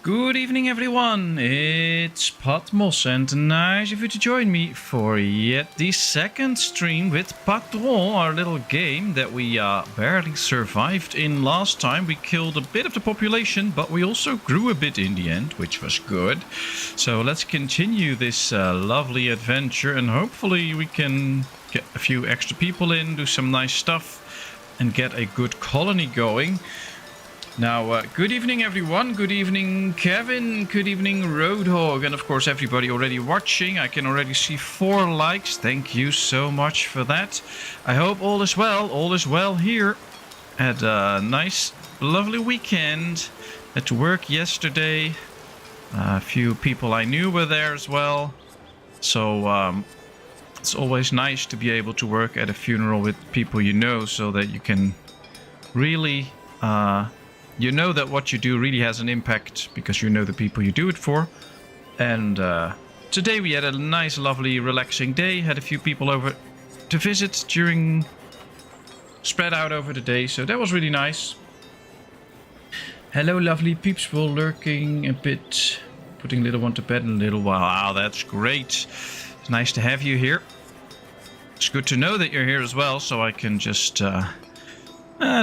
Good evening, everyone. It's Patmos, and nice of you to join me for yet the second stream with Patron, our little game that we barely survived in last time. We killed a bit of the population, but we also grew a bit in the end, which was good. So let's continue this lovely adventure, and hopefully we can get a few extra people in, do some nice stuff, and get a good colony going. Now, good evening, everyone. Good evening, Kevin. Good evening, Roadhog. And, of course, everybody already watching. I can already see 4 likes. Thank you so much for that. I hope all is well. All is well here. Had a nice, lovely weekend. At work yesterday. A few people I knew were there as well. So, it's always nice to be able to work at a funeral with people you know, so that you can really... you know that what you do really has an impact because you know the people you do it for. And today we had a nice, lovely, relaxing day. Had a few people over to visit spread out over the day. So that was really nice. Hello, lovely peeps. We're lurking a bit. Putting little one to bed in a little while. Wow, that's great. It's nice to have you here. It's good to know that you're here as well, so I can just...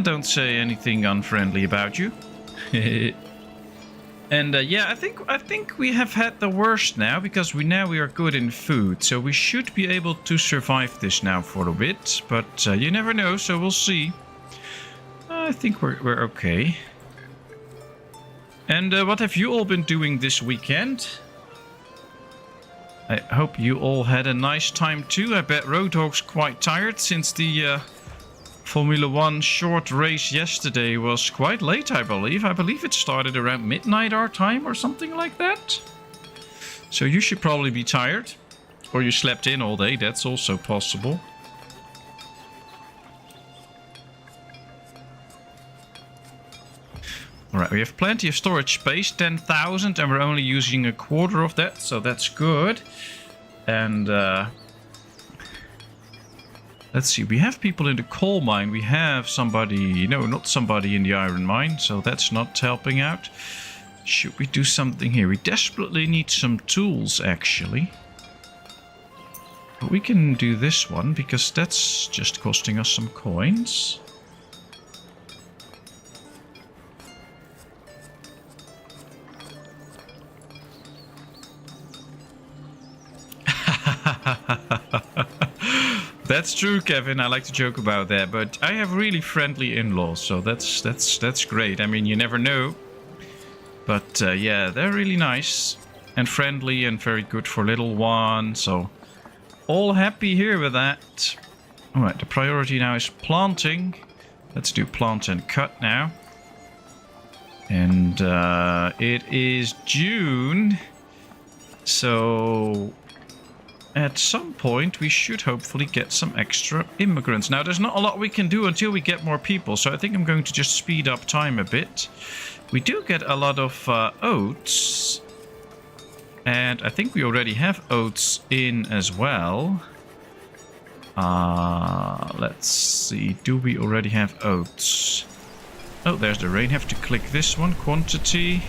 don't say anything unfriendly about you. And yeah, I think we have had the worst now, because we are good in food, so we should be able to survive this now for a bit. But you never know, so we'll see. I think we're okay. And what have you all been doing this weekend? I hope you all had a nice time too. I bet Roadhog's quite tired since the Formula 1 short race yesterday was quite late, I believe. I believe it started around midnight our time or something like that. So you should probably be tired. Or you slept in all day, that's also possible. Alright, we have plenty of storage space, 10,000, and we're only using a quarter of that, so that's good. And let's see, we have people in the coal mine. We have somebody, no, not somebody in the iron mine, so that's not helping out. Should we do something here? We desperately need some tools, actually. But we can do this one, because that's just costing us some coins. That's true, Kevin. I like to joke about that, but I have really friendly in-laws, so that's great. I mean, you never know, but yeah, they're really nice and friendly and very good for little one. So all happy here with that. All right, the priority now is planting. Let's do plant and cut now. And it is June, so at some point, we should hopefully get some extra immigrants. Now, there's not a lot we can do until we get more people, so I think I'm going to just speed up time a bit. We do get a lot of oats, and I think we already have oats in as well. Let's see, do we already have oats? Oh, there's the rain. Have to click this one, quantity.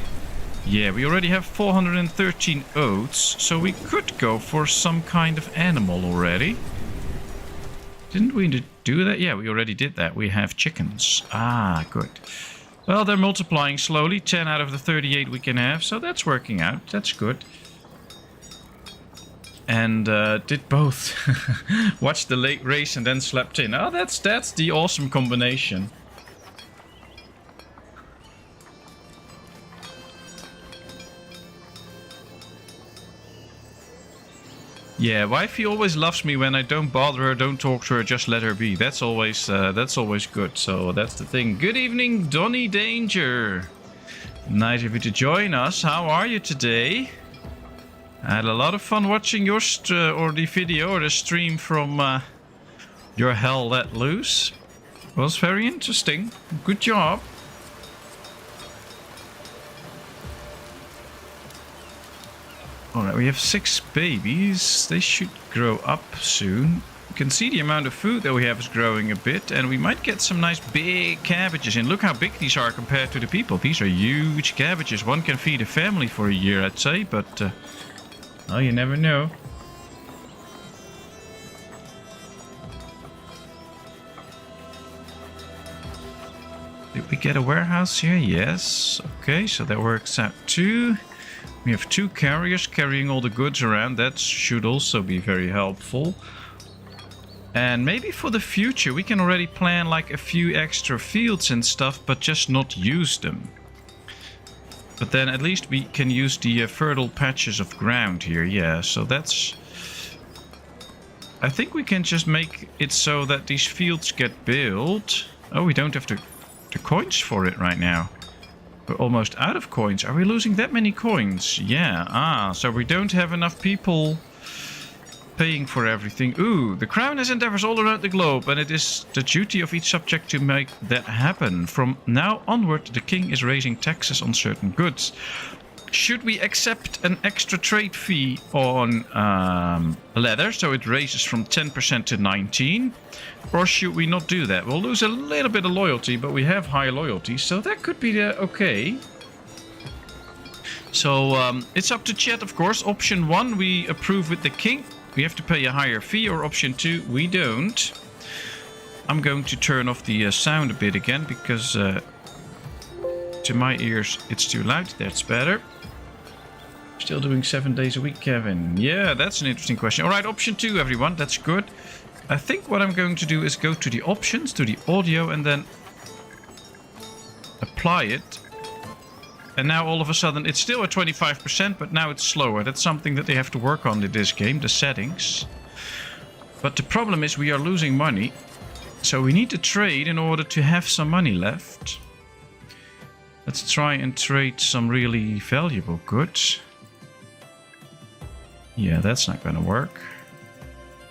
Yeah, we already have 413 oats, so we could go for some kind of animal already. Didn't we do that? Yeah, we already did that. We have chickens. Ah, good. Well, they're multiplying slowly. 10 out of the 38 we can have, so that's working out. That's good. And did both. Watched the late race and then slept in. Oh, that's the awesome combination. Yeah, wifey always loves me when I don't bother her, don't talk to her, just let her be. That's always good. So that's the thing. Good evening, Donny Danger. Nice of you to join us. How are you today? I had a lot of fun watching your the video or the stream from your Hell Let Loose. It was very interesting. Good job. Alright, we have 6 babies. They should grow up soon. You can see the amount of food that we have is growing a bit, and we might get some nice big cabbages in. Look how big these are compared to the people. These are huge cabbages. One can feed a family for a year, I'd say, but well, you never know. Did we get a warehouse here? Yes. Okay, so that works out too. We have 2 carriers carrying all the goods around. That should also be very helpful. And maybe for the future we can already plan like a few extra fields and stuff, but just not use them. But then at least we can use the fertile patches of ground here. Yeah, so that's... I think we can just make it so that these fields get built. Oh, we don't have the coins for it right now. We're almost out of coins. Are we losing that many coins? Yeah. So we don't have enough people paying for everything. Ooh, the crown has endeavors all around the globe, and it is the duty of each subject to make that happen. From now onward, the king is raising taxes on certain goods. Should we accept an extra trade fee on leather, so it raises from 10% to 19%? Or should we not do that? We'll lose a little bit of loyalty, but we have high loyalty, so that could be okay. So it's up to chat, of course. Option 1, we approve with the king. We have to pay a higher fee, or option 2, we don't. I'm going to turn off the sound a bit again, because to my ears it's too loud. That's better. Still doing 7 days a week, Kevin? Yeah, that's an interesting question. Alright, option 2, everyone. That's good. I think what I'm going to do is go to the options, to the audio, and then apply it. And now all of a sudden it's still at 25%, but now it's slower. That's something that they have to work on in this game, the settings. But the problem is we are losing money. So we need to trade in order to have some money left. Let's try and trade some really valuable goods. Yeah, that's not going to work.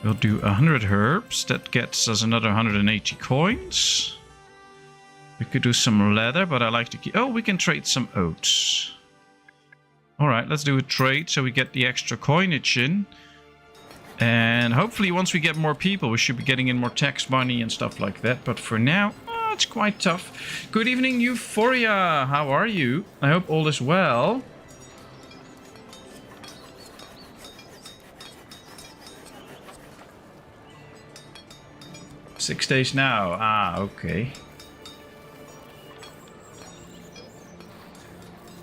We'll do 100 herbs. That gets us another 180 coins. We could do some leather, but I like to keep... Oh, we can trade some oats. Alright, let's do a trade so we get the extra coinage in. And hopefully once we get more people, we should be getting in more tax money and stuff like that. But for now, it's quite tough. Good evening, Euphoria. How are you? I hope all is well. Six days now. Ah, okay.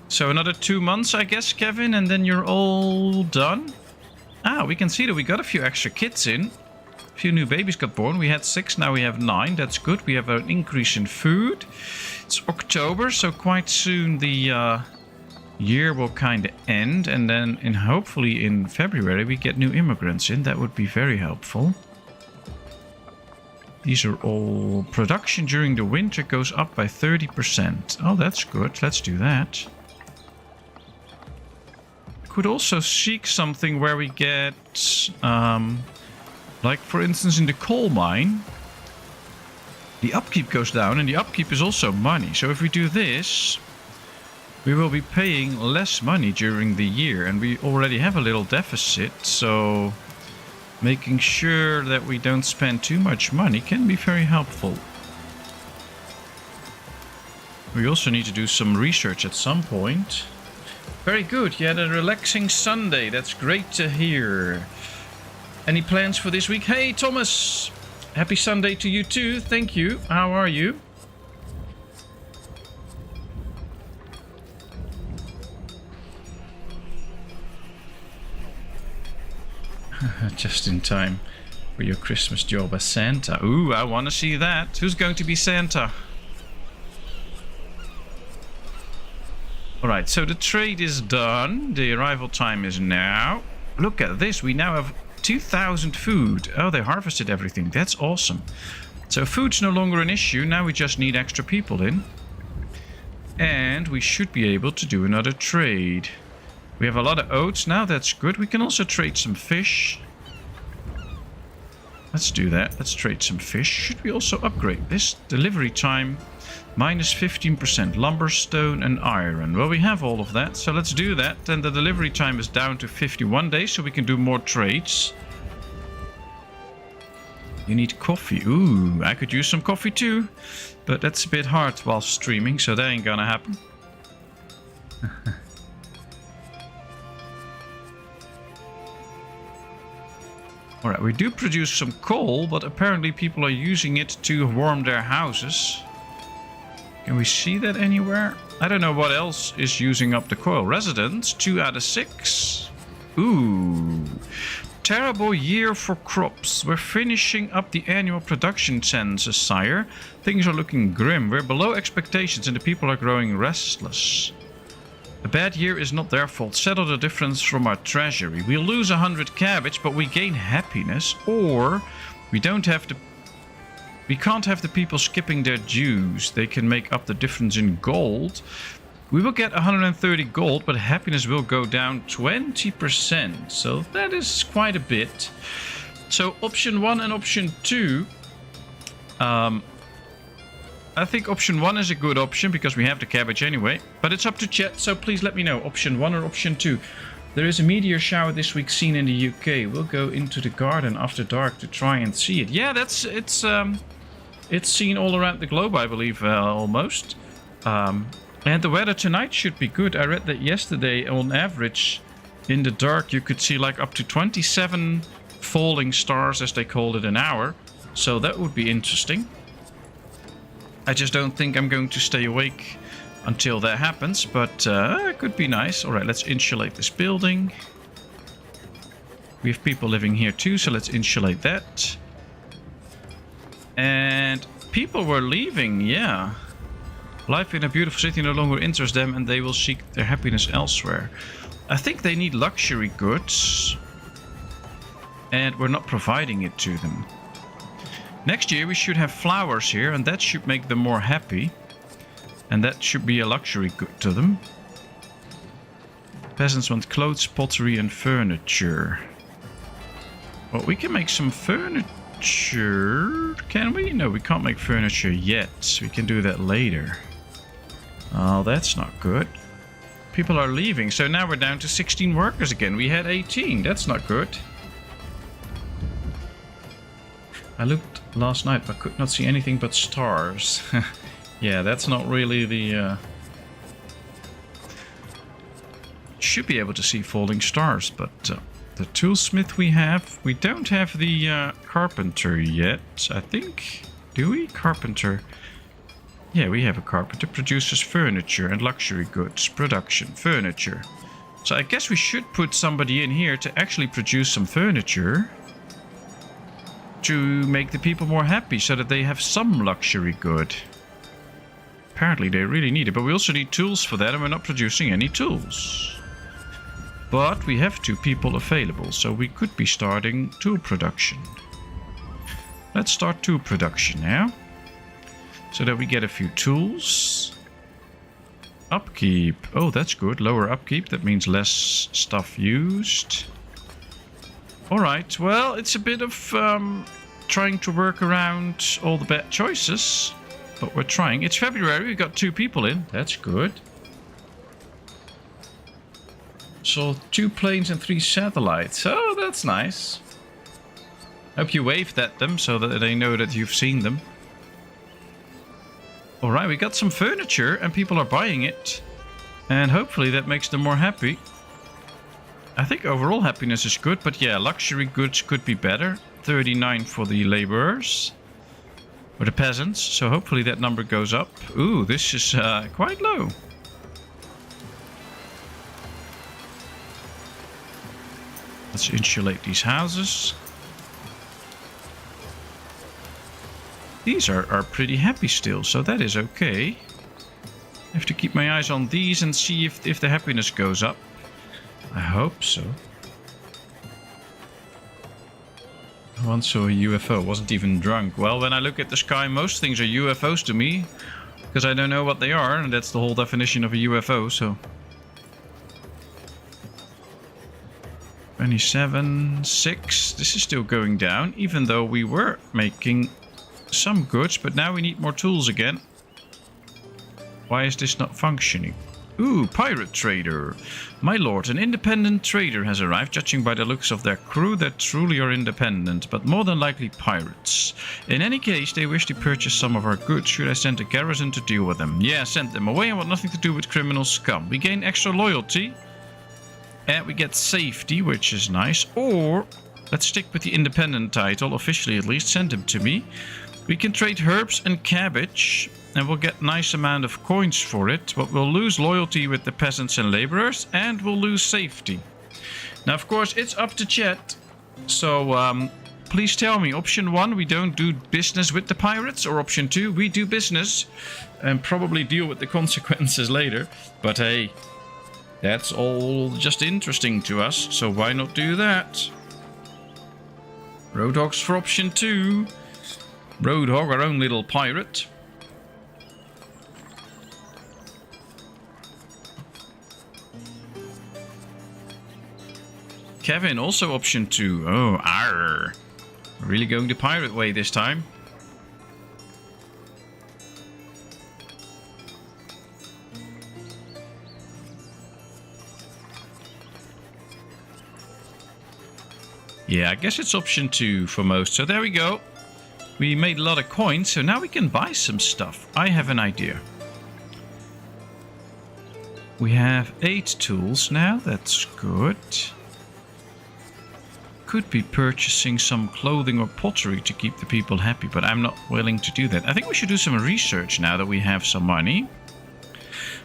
So another 2 months, I guess, Kevin, and then you're all done. Ah, we can see that we got a few extra kids in. A few new babies got born. We had 6, now we have 9. That's good. We have an increase in food. It's October, so quite soon the year will kind of end. And then hopefully in February we get new immigrants in. That would be very helpful. These are all... Production during the winter goes up by 30%. Oh, that's good. Let's do that. Could also seek something where we get... like, for instance, in the coal mine, the upkeep goes down, and the upkeep is also money. So if we do this, we will be paying less money during the year. And we already have a little deficit, so... making sure that we don't spend too much money can be very helpful. We also need to do some research at some point. Very good. You had a relaxing Sunday. That's great to hear. Any plans for this week? Hey, Thomas. Happy Sunday to you too. Thank you. How are you? Just in time for your Christmas job as Santa. Ooh, I want to see that. Who's going to be Santa? Alright, so the trade is done. The arrival time is now. Look at this. We now have 2,000 food. Oh, they harvested everything. That's awesome. So food's no longer an issue. Now we just need extra people in. And we should be able to do another trade. We have a lot of oats now. That's good. We can also trade some fish. Let's do that. Let's trade some fish. Should we also upgrade this? Delivery time minus 15%. Lumber, stone and iron. Well, we have all of that. So let's do that. And the delivery time is down to 51 days. So we can do more trades. You need coffee. Ooh, I could use some coffee too. But that's a bit hard while streaming, so that ain't gonna happen. Alright, we do produce some coal, but apparently people are using it to warm their houses. Can we see that anywhere? I don't know what else is using up the coal. Residents, 2 out of 6. Ooh. Terrible year for crops. We're finishing up the annual production census, sire. Things are looking grim. We're below expectations and the people are growing restless. A bad year is not their fault. Settle the difference from our treasury. We'll lose 100 cabbage, but we gain happiness. Or we can't have the people skipping their dues. They can make up the difference in gold. We will get 130 gold, but happiness will go down 20%. So that is quite a bit. So option 1 and option 2. I think option 1 is a good option because we have the cabbage anyway. But it's up to chat, so please let me know. Option 1 or option 2. There is a meteor shower this week seen in the UK. We'll go into the garden after dark to try and see it. Yeah, it's seen all around the globe, I believe, almost. And the weather tonight should be good. I read that yesterday, on average, in the dark, you could see like up to 27 falling stars, as they called it, an hour. So that would be interesting. I just don't think I'm going to stay awake until that happens, but it could be nice. All right, let's insulate this building. We have people living here too, so let's insulate that. And people were leaving, yeah. Life in a beautiful city no longer interests them and they will seek their happiness elsewhere. I think they need luxury goods. And we're not providing it to them. Next year we should have flowers here and that should make them more happy. And that should be a luxury good to them. Peasants want clothes, pottery and furniture. Well, we can make some furniture. Can we? No, we can't make furniture yet. We can do that later. Oh, that's not good. People are leaving, so now we're down to 16 workers again. We had 18. That's not good. I looked last night but could not see anything but stars. Yeah, that's not really the... Should be able to see falling stars, but the toolsmith we have... We don't have the carpenter yet, I think. Do we? Carpenter. Yeah, we have a carpenter. Produces furniture and luxury goods. Production. Furniture. So I guess we should put somebody in here to actually produce some furniture. To make the people more happy so that they have some luxury good. Apparently they really need it, but we also need tools for that and we're not producing any tools. But we have 2 people available, so we could be starting tool production. Let's start tool production now. So that we get a few tools. Upkeep. Oh, that's good. Lower upkeep. That means less stuff used. Alright, well, it's a bit of trying to work around all the bad choices. But we're trying. It's February. We've got 2 people in. That's good. So 2 planes and 3 satellites. Oh, that's nice. Hope you waved at them so that they know that you've seen them. Alright, we got some furniture and people are buying it. And hopefully that makes them more happy. I think overall happiness is good, but yeah, luxury goods could be better. 39 for the laborers. Or the peasants, so hopefully that number goes up. Ooh, this is quite low. Let's insulate these houses. These are pretty happy still, so that is okay. I have to keep my eyes on these and see if the happiness goes up. I hope so. I once saw a UFO, wasn't even drunk. Well, when I look at the sky, most things are UFOs to me. Because I don't know what they are, and that's the whole definition of a UFO, so... 27, 6. This is still going down, even though we were making some goods, but now we need more tools again. Why is this not functioning? Ooh, pirate trader. My lord, an independent trader has arrived. Judging by the looks of their crew, they truly are independent, but more than likely pirates. In any case, they wish to purchase some of our goods. Should I send a garrison to deal with them? Yeah, send them away. I want nothing to do with criminal scum. We gain extra loyalty. And we get safety, which is nice. Or, let's stick with the independent title, officially at least. Send them to me. We can trade herbs and cabbage. And we'll get a nice amount of coins for it, but we'll lose loyalty with the peasants and laborers, and we'll lose safety. Now, of course, it's up to chat. So, please tell me, option 1, we don't do business with the pirates, or option 2, we do business and probably deal with the consequences later. But hey, that's all just interesting to us, so why not do that? Roadhogs for option 2. Roadhog, our own little pirate. Kevin, also option 2. Oh, arr. Really going the pirate way this time. Yeah, I guess it's option 2 for most. So there we go. We made a lot of coins, so now we can buy some stuff. I have an idea. We have 8 tools now. That's good. Could be purchasing some clothing or pottery to keep the people happy, but I'm not willing to do that. I think we should do some research now that we have some money.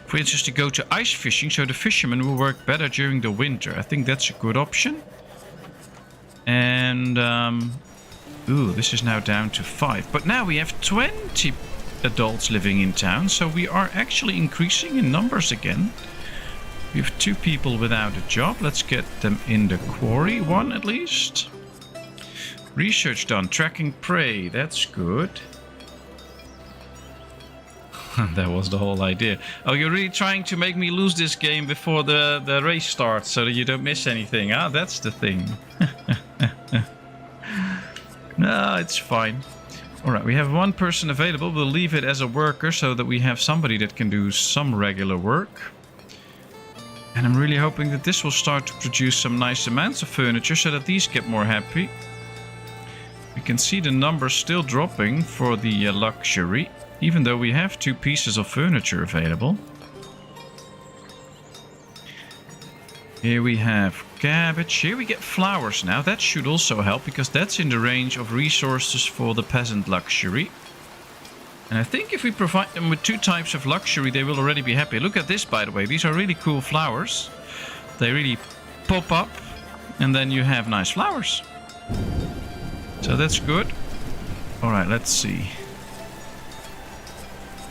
For instance, to go to ice fishing, so the fishermen will work better during the winter. I think that's a good option. And, ooh, this is now down to 5. But now we have 20 adults living in town, so we are actually increasing in numbers again. We have 2 people without a job. Let's get them in the quarry, 1 at least. Research done. Tracking prey. That's good. That was the whole idea. Oh, you're really trying to make me lose this game before the race starts so that you don't miss anything. Ah, that's the thing. No, it's fine. Alright, we have 1 person available. We'll leave it as a worker so that we have somebody that can do some regular work. And I'm really hoping that this will start to produce some nice amounts of furniture so that these get more happy. We can see the numbers still dropping for the luxury, even though we have 2 pieces of furniture available. Here we have cabbage. Here we get flowers now. That should also help because that's in the range of resources for the peasant luxury. And I think if we provide them with 2 types of luxury, they will already be happy. Look at this, by the way. These are really cool flowers. They really pop up, and then you have nice flowers. So that's good. Alright, let's see.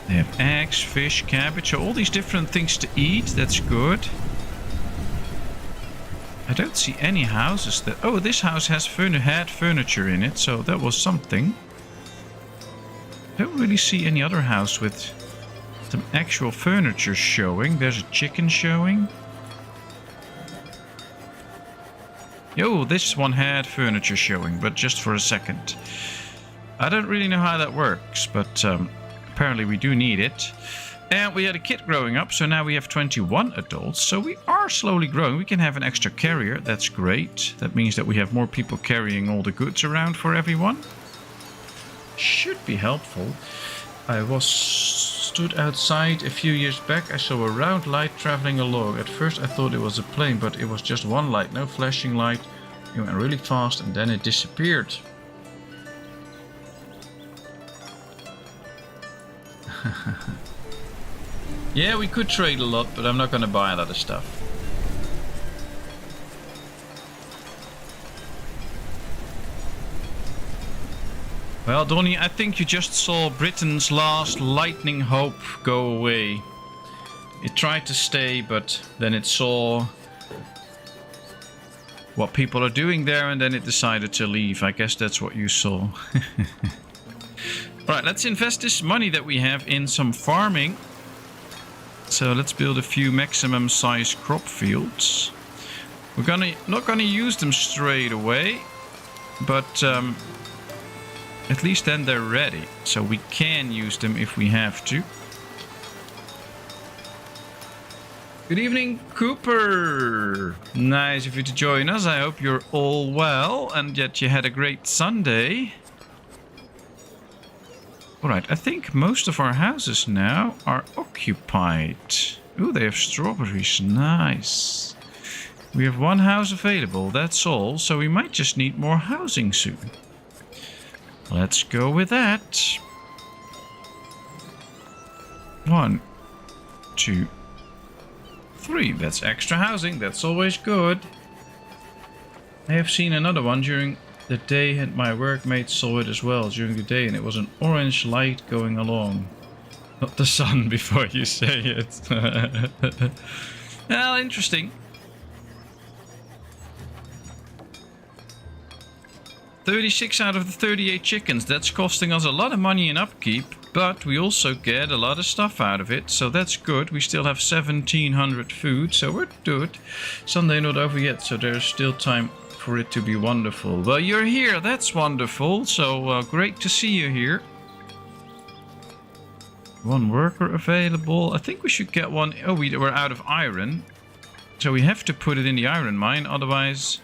They have eggs, fish, cabbage, so all these different things to eat. That's good. I don't see any houses that... Oh, this house has had furniture in it, so that was something. I don't really see any other house with some actual furniture showing. There's a chicken showing. Oh, this one had furniture showing, but just for a second. I don't really know how that works, but apparently we do need it. And we had a kid growing up, so now we have 21 adults. So we are slowly growing. We can have an extra carrier. That's great. That means that we have more people carrying all the goods around for everyone. Should be helpful. I stood outside a few years back. I saw a round light traveling along. At first I thought it was a plane, but it was just one light, no flashing light. It went really fast and then it disappeared. Yeah, we could trade a lot, but I'm not going to buy a lot of stuff. Well, Donnie, I think you just saw Britain's last lightning hope go away. It tried to stay, but then it saw what people are doing there, and then it decided to leave. I guess that's what you saw. Alright, let's invest this money that we have in some farming. So let's build a few maximum size crop fields. We're not gonna use them straight away, but at least then they're ready, so we can use them if we have to. Good evening, Cooper. Nice of you to join us. I hope you're all well and that you had a great Sunday. Alright, I think most of our houses now are occupied. Ooh, they have strawberries. Nice. We have one house available, that's all. So we might just need more housing soon. Let's go with that. 1, 2, 3. That's extra housing. That's always good. I have seen another one during the day and my workmates saw it as well during the day, and it was an orange light going along. Not the sun before you say it. Well, interesting. 36 out of the 38 chickens. That's costing us a lot of money in upkeep, but we also get a lot of stuff out of it, so that's good. We still have 1700 food, so we're good. Sunday not over yet, so there's still time for it to be wonderful. Well, you're here. That's wonderful. So great to see you here. One worker available. I think we should get one. Oh, we're out of iron, so we have to put it in the iron mine, otherwise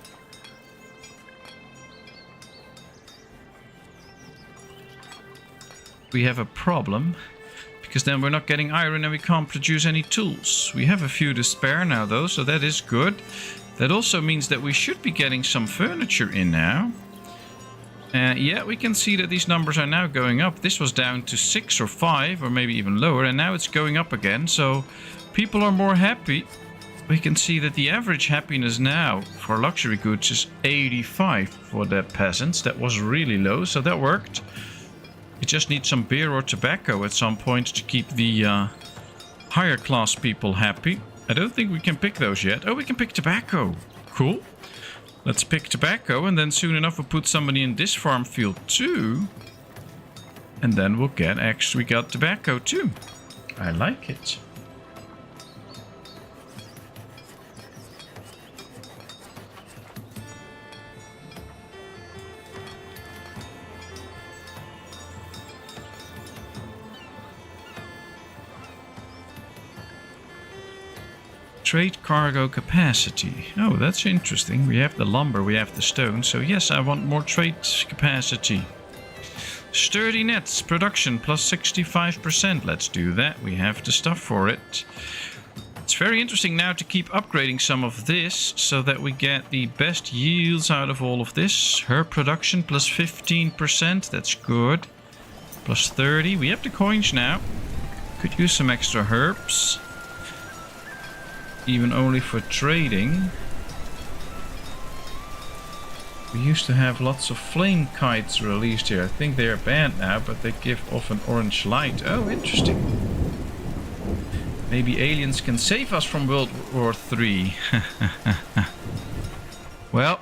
we have a problem, because then we're not getting iron and we can't produce any tools. We have a few to spare now though, so that is good. That also means that we should be getting some furniture in now. Yeah, we can see that these numbers are now going up. This was down to 6 or 5 or maybe even lower, and now it's going up again, so people are more happy. We can see that the average happiness now for luxury goods is 85 for the peasants. That was really low, so that worked. You just need some beer or tobacco at some point to keep the higher class people happy. I don't think we can pick those yet. Oh, we can pick tobacco. Cool. Let's pick tobacco, and then soon enough we'll put somebody in this farm field too. And then we'll get we got tobacco too. I like it. Trade cargo capacity. Oh, that's interesting. We have the lumber, we have the stone. So yes, I want more trade capacity. Sturdy nets production plus 65%. Let's do that. We have the stuff for it. It's very interesting now to keep upgrading some of this so that we get the best yields out of all of this. Herb production plus 15%. That's good. Plus 30. We have the coins now. Could use some extra herbs. Even only for trading. We used to have lots of flame kites released here. I think they are banned now, but they give off an orange light. Oh, interesting. Maybe aliens can save us from World War III. Well,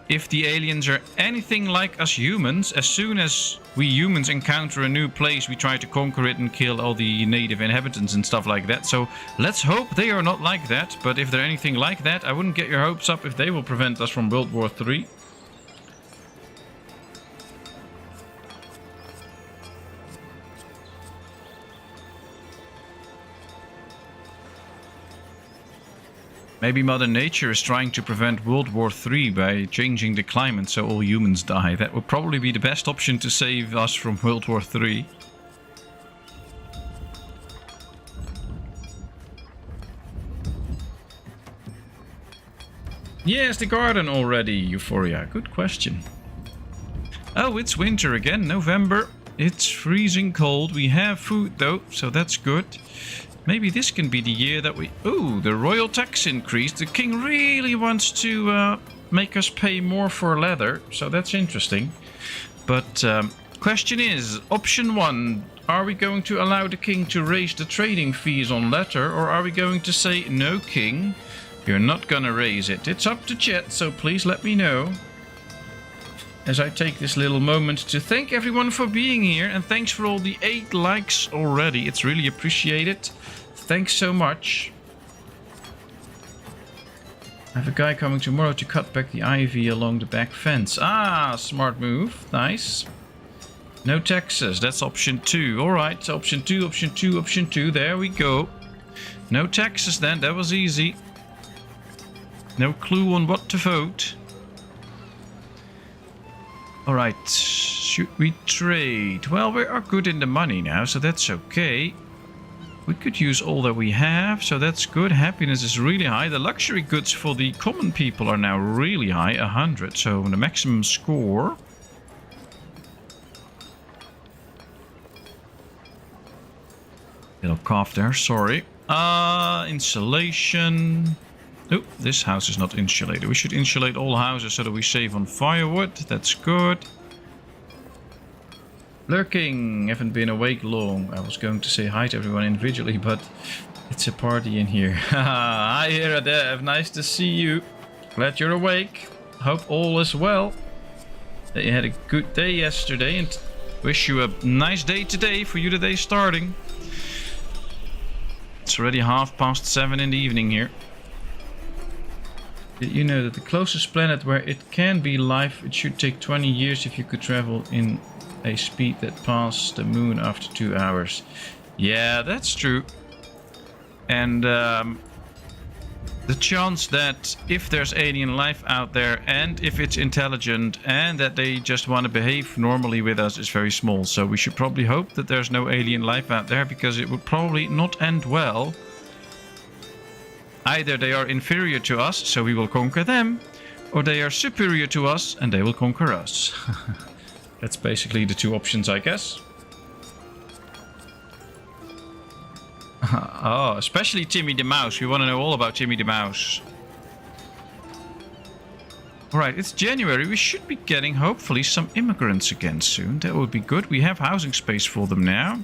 if the aliens are anything like us humans, as soon as we humans encounter a new place, we try to conquer it and kill all the native inhabitants and stuff like that. So let's hope they are not like that. But if they're anything like that, I wouldn't get your hopes up if they will prevent us from World War III. Maybe Mother Nature is trying to prevent World War III by changing the climate so all humans die. That would probably be the best option to save us from World War III. Yes, the garden already, Euphoria. Good question. Oh, it's winter again, November. It's freezing cold. We have food though, so that's good. Maybe this can be the year that we... Ooh, the royal tax increase. The king really wants to make us pay more for leather. So that's interesting. But question is, option 1. Are we going to allow the king to raise the trading fees on leather? Or are we going to say, no king, you're not going to raise it? It's up to chat, so please let me know. As I take this little moment to thank everyone for being here. And thanks for all the 8 likes already. It's really appreciated. Thanks so much. I have a guy coming tomorrow to cut back the ivy along the back fence. Ah, smart move. Nice. No taxes. That's option 2. Alright, option 2, option 2, option 2. There we go. No taxes then, that was easy. No clue on what to vote. Alright, should we trade? Well, we are good in the money now, so that's okay. We could use all that we have, so that's good. Happiness is really high. The luxury goods for the common people are now really high, 100. So the maximum score. Little cough there, sorry. Insulation. Oh, this house is not insulated. We should insulate all houses so that we save on firewood. That's good. Lurking. Haven't been awake long. I was going to say hi to everyone individually, but it's a party in here. Hi here, Adev. Nice to see you. Glad you're awake. Hope all is well. That you had a good day yesterday, and wish you a nice day today for you today starting. It's already 7:30 in the evening here. Did you know that the closest planet where it can be life, it should take 20 years if you could travel in a speed that passed the moon after 2 hours? Yeah, that's true. And the chance that if there's alien life out there and if it's intelligent and that they just want to behave normally with us is very small. So we should probably hope that there's no alien life out there, because it would probably not end well. Either they are inferior to us, so we will conquer them, or they are superior to us and they will conquer us. That's basically the two options, I guess. Oh, especially Timmy the Mouse. We want to know all about Timmy the Mouse. Alright, it's January. We should be getting, hopefully, some immigrants again soon. That would be good. We have housing space for them now,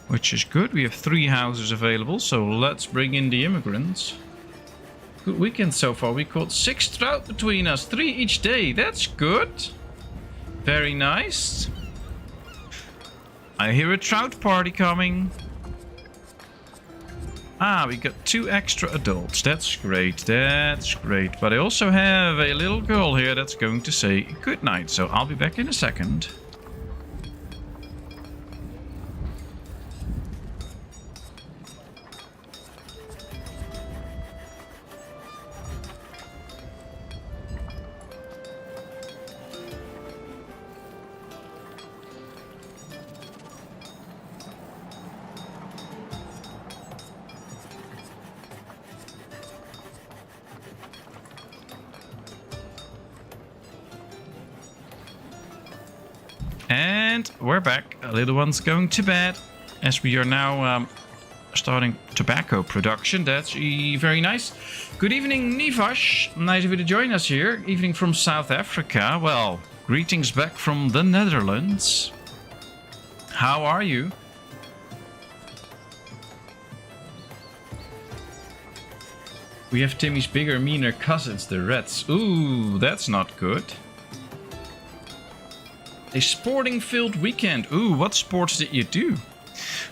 which is good. We have 3 houses available, so let's bring in the immigrants. Good weekend so far. We caught 6 trout between us. 3 each day. That's good. Very nice. I hear a trout party coming. Ah, we got 2 extra adults. That's great. That's great. But I also have a little girl here that's going to say good night. So I'll be back in a second. And we're back. A little one's going to bed, as we are now starting tobacco production. That's very nice. Good evening, Nivash. Nice of you to join us here. Evening from South Africa. Well, greetings back from the Netherlands. How are you? We have Timmy's bigger, meaner cousins, the Reds. Ooh, that's not good. A sporting-filled weekend. Ooh, what sports did you do?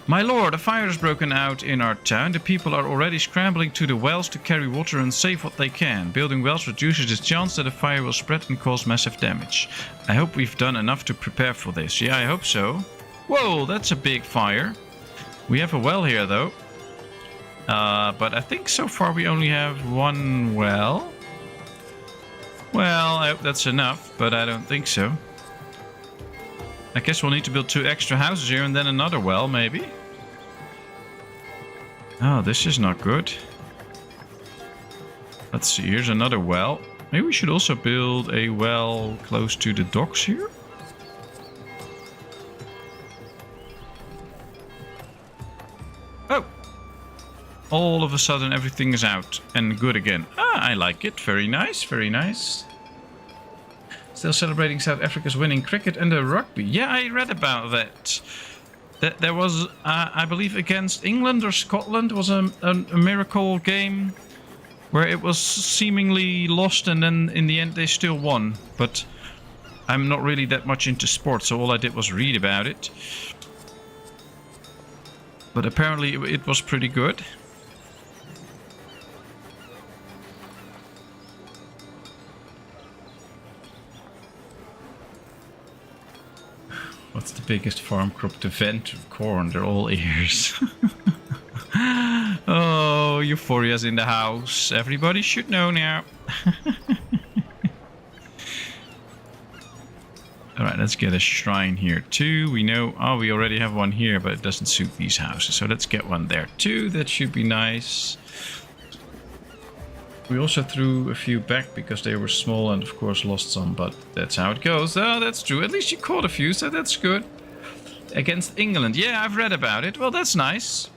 My lord, a fire has broken out in our town. The people are already scrambling to the wells to carry water and save what they can. Building wells reduces the chance that a fire will spread and cause massive damage. I hope we've done enough to prepare for this. Yeah, I hope so. Whoa, that's a big fire. We have a well here, though. But I think so far we only have 1 well. Well, I hope that's enough, but I don't think so. I guess we'll need to build 2 extra houses here and then another well, maybe. Oh, this is not good. Let's see, here's another well. Maybe we should also build a well close to the docks here. Oh! All of a sudden everything is out and good again. Ah, I like it. Very nice, very nice. Still celebrating South Africa's winning cricket and the rugby. Yeah, I read about that. That there was, I believe, against England or Scotland was a miracle game where it was seemingly lost and then in the end they still won. But I'm not really that much into sports, so all I did was read about it. But apparently it was pretty good. What's the biggest farm crop? The vent corn. They're all ears. Oh, Euphoria's in the house. Everybody should know now. Alright, let's get a shrine here too. We know, we already have one here, but it doesn't suit these houses. So let's get one there too. That should be nice. We also threw a few back because they were small and of course lost some, but that's how it goes. Oh, that's true. At least you caught a few, so that's good. Against England. Yeah, I've read about it. Well, that's nice.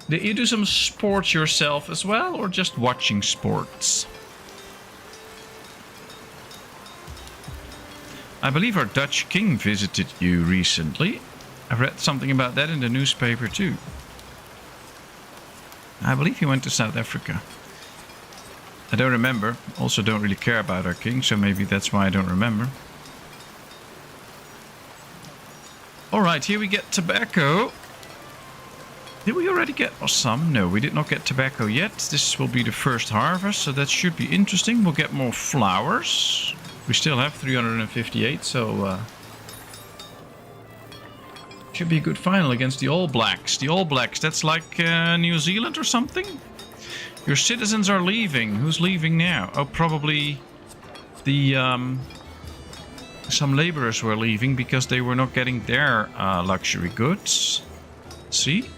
Did you do some sports yourself as well, or just watching sports? I believe our Dutch king visited you recently. I've read something about that in the newspaper too. I believe he went to South Africa. I don't remember. Also don't really care about our king, so maybe that's why I don't remember. Alright, here we get tobacco. Did we already get some? No, we did not get tobacco yet. This will be the first harvest, so that should be interesting. We'll get more flowers. We still have 358, so should be a good final against the All Blacks. The All Blacks, that's like New Zealand or something? Your citizens are leaving. Who's leaving now? Oh, probably the some laborers were leaving because they were not getting their luxury goods. See?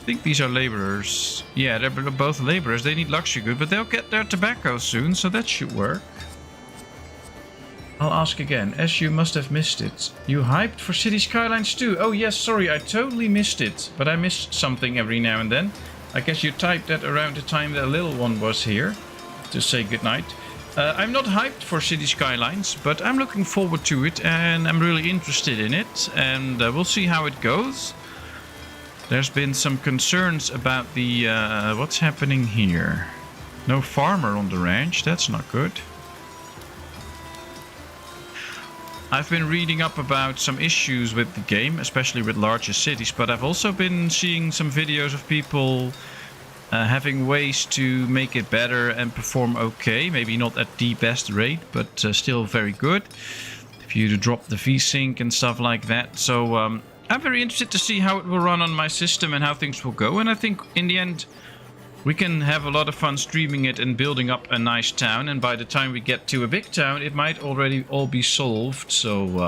I think these are laborers. Yeah, they're both laborers. They need luxury goods, but they'll get their tobacco soon, so that should work. I'll ask again, as you must have missed it. You hyped for City Skylines 2? Oh yes, sorry, I totally missed it. But I missed something every now and then. I guess you typed that around the time the little one was here to say goodnight. I'm not hyped for City Skylines, but I'm looking forward to it and I'm really interested in it. And we'll see how it goes. There's been some concerns about the what's happening here. No farmer on the ranch, that's not good. I've been reading up about some issues with the game, especially with larger cities, but I've also been seeing some videos of people having ways to make it better and perform okay. Maybe not at the best rate, but still very good. If you drop the VSync and stuff like that. So I'm very interested to see how it will run on my system and how things will go. And I think in the end, we can have a lot of fun streaming it and building up a nice town. And by the time we get to a big town, it might already all be solved. So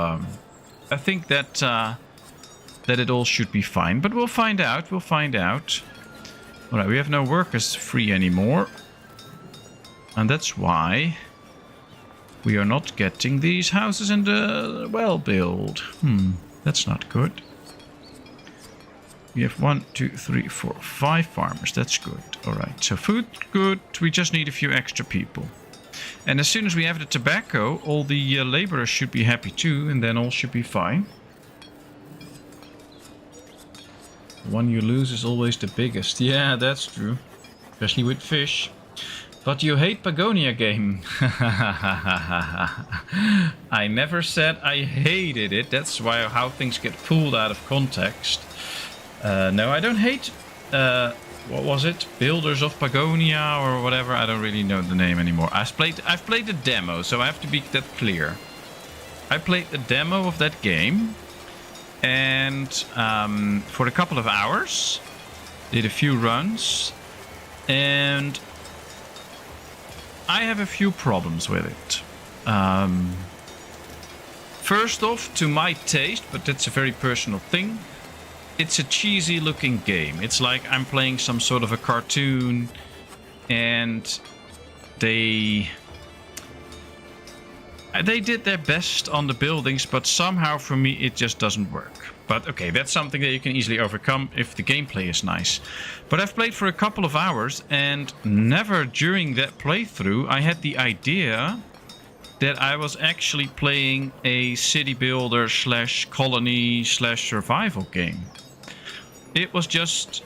I think that that it all should be fine. But we'll find out. We'll find out. All right, we have no workers free anymore. And that's why we are not getting these houses in the well build. That's not good. We have 1, 2, 3, 4, 5 farmers. That's good. Alright, so food, good. We just need a few extra people. And as soon as we have the tobacco, all the laborers should be happy too, and then all should be fine. The one you lose is always the biggest. Yeah, that's true. Especially with fish. But you hate Pagonia game. I never said I hated it. That's why how things get pulled out of context. No, I don't hate, what was it? Builders of Pagonia or whatever. I don't really know the name anymore. I've played the demo, so I have to be that clear. I played the demo of that game. And for a couple of hours. Did a few runs. And I have a few problems with it. First off, to my taste, but that's a very personal thing. It's a cheesy looking game. It's like I'm playing some sort of a cartoon and they did their best on the buildings, but somehow for me it just doesn't work. But okay, that's something that you can easily overcome if the gameplay is nice. But I've played for a couple of hours and never during that playthrough I had the idea that I was actually playing a city builder / colony / survival game. It was just,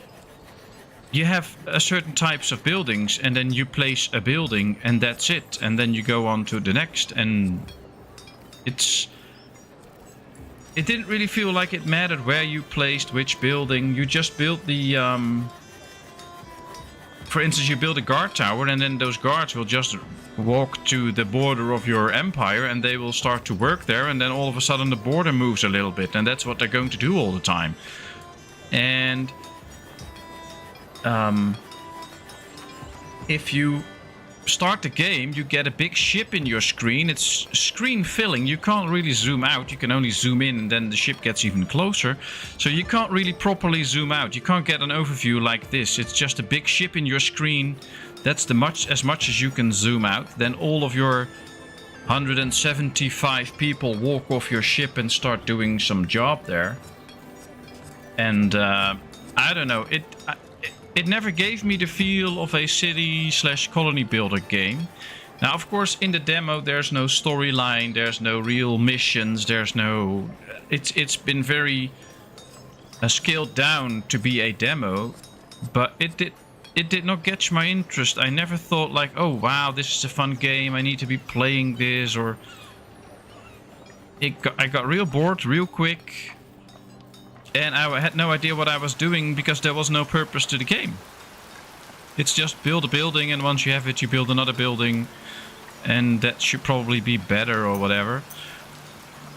you have a certain types of buildings and then you place a building and that's it. And then you go on to the next and it didn't really feel like it mattered where you placed which building. You just built the, for instance, you build a guard tower and then those guards will just walk to the border of your empire and they will start to work there. And then all of a sudden the border moves a little bit and that's what they're going to do all the time. And if you start the game, you get a big ship in your screen. It's screen filling. You can't really zoom out. You can only zoom in, and then the ship gets even closer. So you can't really properly zoom out. You can't get an overview like this. It's just a big ship in your screen. That's as much as you can zoom out. Then all of your 175 people walk off your ship and start doing some job there. And I don't know. It never gave me the feel of a city/colony builder game. Now, of course, in the demo, there's no storyline, there's no real missions, there's no... It's been very scaled down to be a demo, but it did not catch my interest. I never thought like, oh wow, this is a fun game, I need to be playing this, or... I got real bored real quick. And I had no idea what I was doing because there was no purpose to the game. It's just build a building, and once you have it, you build another building. And that should probably be better or whatever.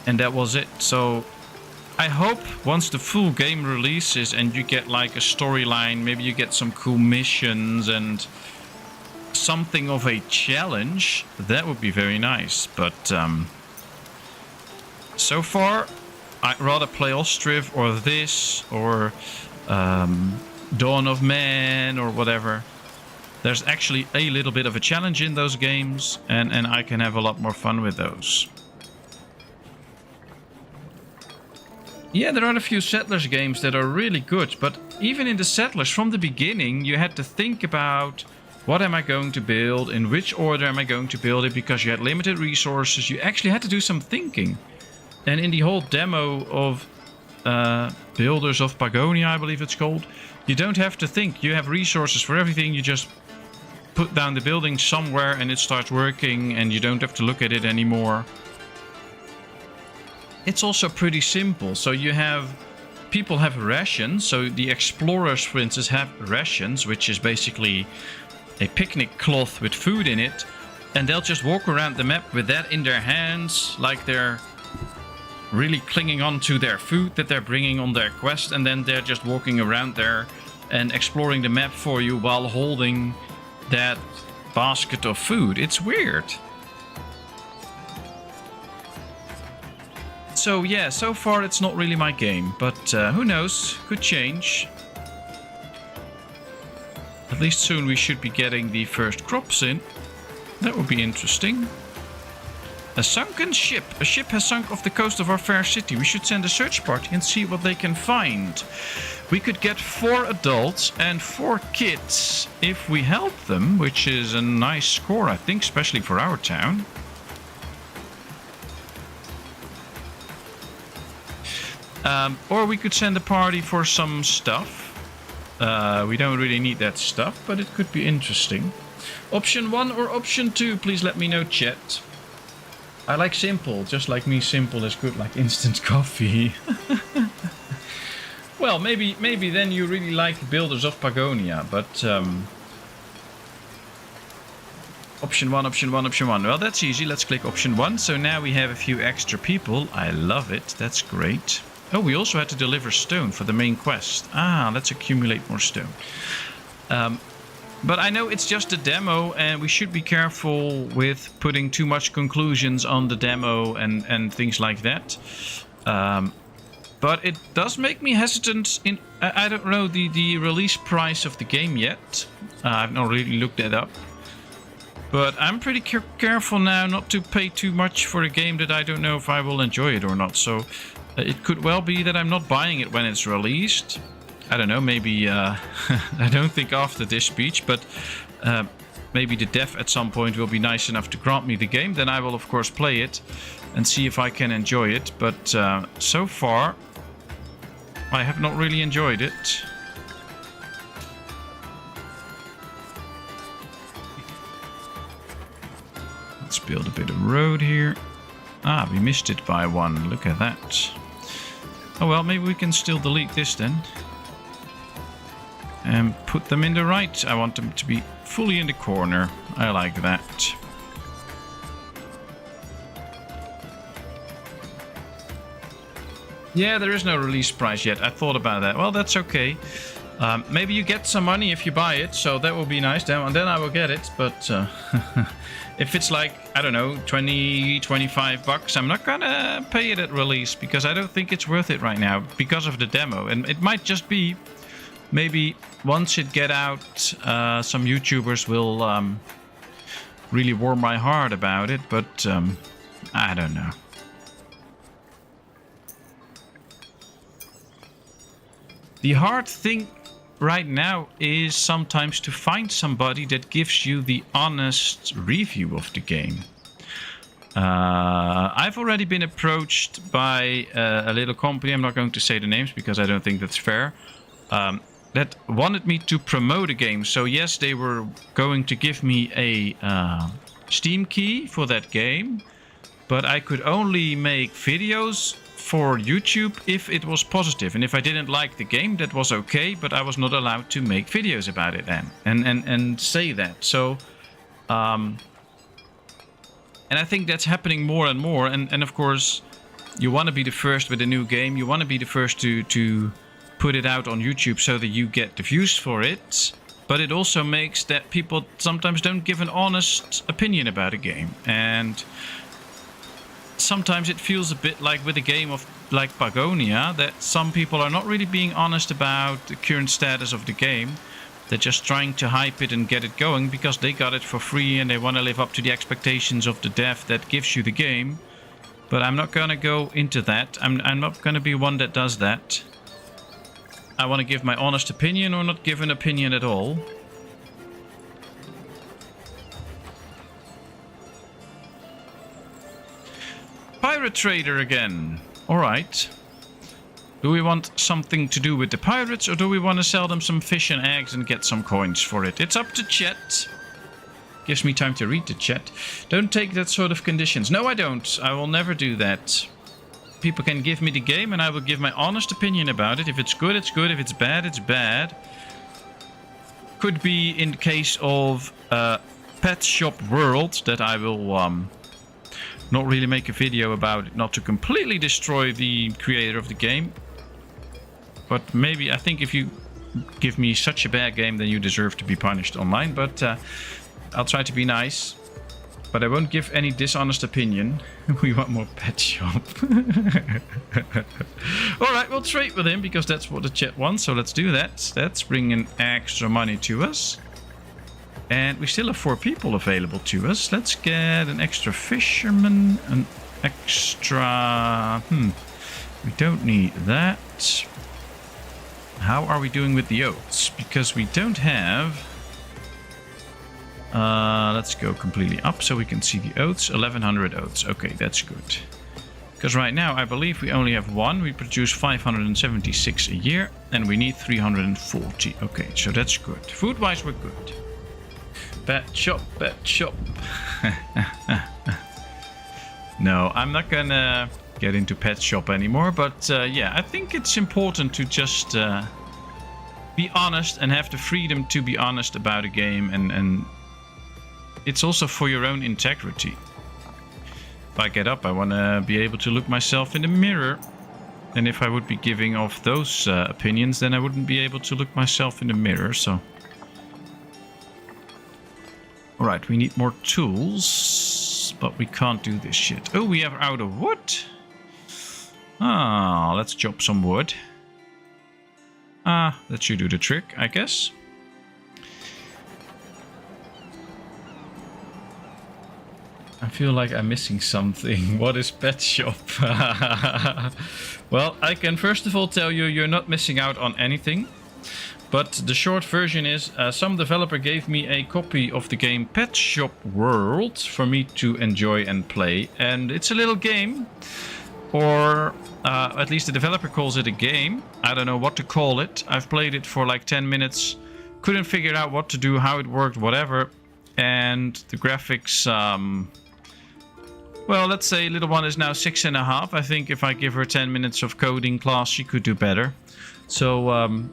And that was it. So I hope once the full game releases and you get like a storyline, maybe you get some cool missions and something of a challenge, that would be very nice. But so far... I'd rather play Ostriv or this or Dawn of Man or whatever. There's actually a little bit of a challenge in those games, and I can have a lot more fun with those. Yeah, there are a few Settlers games that are really good, but even in the Settlers, from the beginning, you had to think about what am I going to build, in which order am I going to build it, because you had limited resources. You actually had to do some thinking. And in the whole demo of Builders of Pagonia, I believe it's called, you don't have to think. You have resources for everything. You just put down the building somewhere and it starts working, and you don't have to look at it anymore. It's also pretty simple. So people have rations. So the explorers, for instance, have rations, which is basically a picnic cloth with food in it. And they'll just walk around the map with that in their hands, like they're really clinging on to their food that they're bringing on their quest, and then they're just walking around there and exploring the map for you while holding that basket of food. It's weird. So yeah, so far it's not really my game, but who knows, could change. At least soon we should be getting the first crops in. That would be interesting. A sunken ship. A ship has sunk off the coast of our fair city. We should send a search party and see what they can find. We could get 4 adults and 4 kids if we help them, which is a nice score, I think, especially for our town. Or we could send a party for some stuff. We don't really need that stuff, but it could be interesting. Option 1 or option 2, please let me know, chat. I like simple, just like me, simple is good, like instant coffee. Well, maybe then you really like Builders of Pagonia, but option 1, option 1, option 1. Well, that's easy. Let's click option 1. So now we have a few extra people. I love it. That's great. Oh, we also had to deliver stone for the main quest. Ah, let's accumulate more stone. But I know it's just a demo, and we should be careful with putting too much conclusions on the demo and things like that. But it does make me hesitant. I don't know the release price of the game yet. I've not really looked that up. But I'm pretty careful now not to pay too much for a game that I don't know if I will enjoy it or not. So it could well be that I'm not buying it when it's released. I don't know, maybe, I don't think after this speech, but maybe the dev at some point will be nice enough to grant me the game. Then I will, of course, play it and see if I can enjoy it. But so far, I have not really enjoyed it. Let's build a bit of road here. Ah, we missed it by 1. Look at that. Oh well, maybe we can still delete this then. And put them in the right. I want them to be fully in the corner. I like that. Yeah, there is no release price yet. I thought about that. Well, that's okay. Maybe you get some money if you buy it, so that will be nice. Then I will get it. But if it's like, I don't know, 20, 25 bucks, I'm not gonna pay it at release because I don't think it's worth it right now because of the demo. And it might just be, maybe once it get out, some YouTubers will really warm my heart about it. But I don't know. The hard thing right now is sometimes to find somebody that gives you the honest review of the game. I've already been approached by a little company, I'm not going to say the names because I don't think that's fair, that wanted me to promote a game. So yes, they were going to give me a Steam key for that game, but I could only make videos for YouTube if it was positive, and if I didn't like the game, that was okay, but I was not allowed to make videos about it then and say that. So and I think that's happening more and more, and of course you want to be the first with a new game, you want to be the first to put it out on YouTube so that you get the views for it, but it also makes that people sometimes don't give an honest opinion about a game. And sometimes it feels a bit like with a game of like Pagonia that some people are not really being honest about the current status of the game. They're just trying to hype it and get it going because they got it for free and they want to live up to the expectations of the dev that gives you the game. But I'm not going to go into that. I'm not going to be one that does that. I want to give my honest opinion or not give an opinion at all. Pirate trader again. Alright. Do we want something to do with the pirates or do we want to sell them some fish and eggs and get some coins for it? It's up to chat. Gives me time to read the chat. Don't take that sort of conditions. No, I don't. I will never do that. People can give me the game and I will give my honest opinion about it. If it's good, it's good. If it's bad, it's bad. Could be in case of Pet Shop World that I will not really make a video about it, not to completely destroy the creator of the game. But maybe, I think if you give me such a bad game, then you deserve to be punished online. But I'll try to be nice. But I won't give any dishonest opinion. We want more Pet Shop. Alright, we'll trade with him because that's what the chat wants. So let's do that. That's bringing extra money to us. And we still have 4 people available to us. Let's get an extra fisherman. An extra... we don't need that. How are we doing with the oats? Because we don't have... let's go completely up so we can see the oats. 1100 oats. Okay, that's good. Because right now I believe we only have 1. We produce 576 a year. And we need 340. Okay, so that's good. Food-wise, we're good. Pet shop, pet shop. No, I'm not gonna get into pet shop anymore. But yeah, I think it's important to just be honest and have the freedom to be honest about a game. And it's also for your own integrity. If I get up, I want to be able to look myself in the mirror. And if I would be giving off those opinions, then I wouldn't be able to look myself in the mirror. So... Alright, we need more tools, but we can't do this shit. Oh, we are out of wood. Ah, let's chop some wood. Ah, that should do the trick, I guess. I feel like I'm missing something. What is Pet Shop? Well, I can first of all tell you, you're not missing out on anything. But the short version is, some developer gave me a copy of the game Pet Shop World for me to enjoy and play. And it's a little game, or at least the developer calls it a game. I don't know what to call it. I've played it for like 10 minutes, couldn't figure out what to do, how it worked, whatever. And the graphics, well, let's say little one is now 6.5. I think if I give her 10 minutes of coding class, she could do better. So...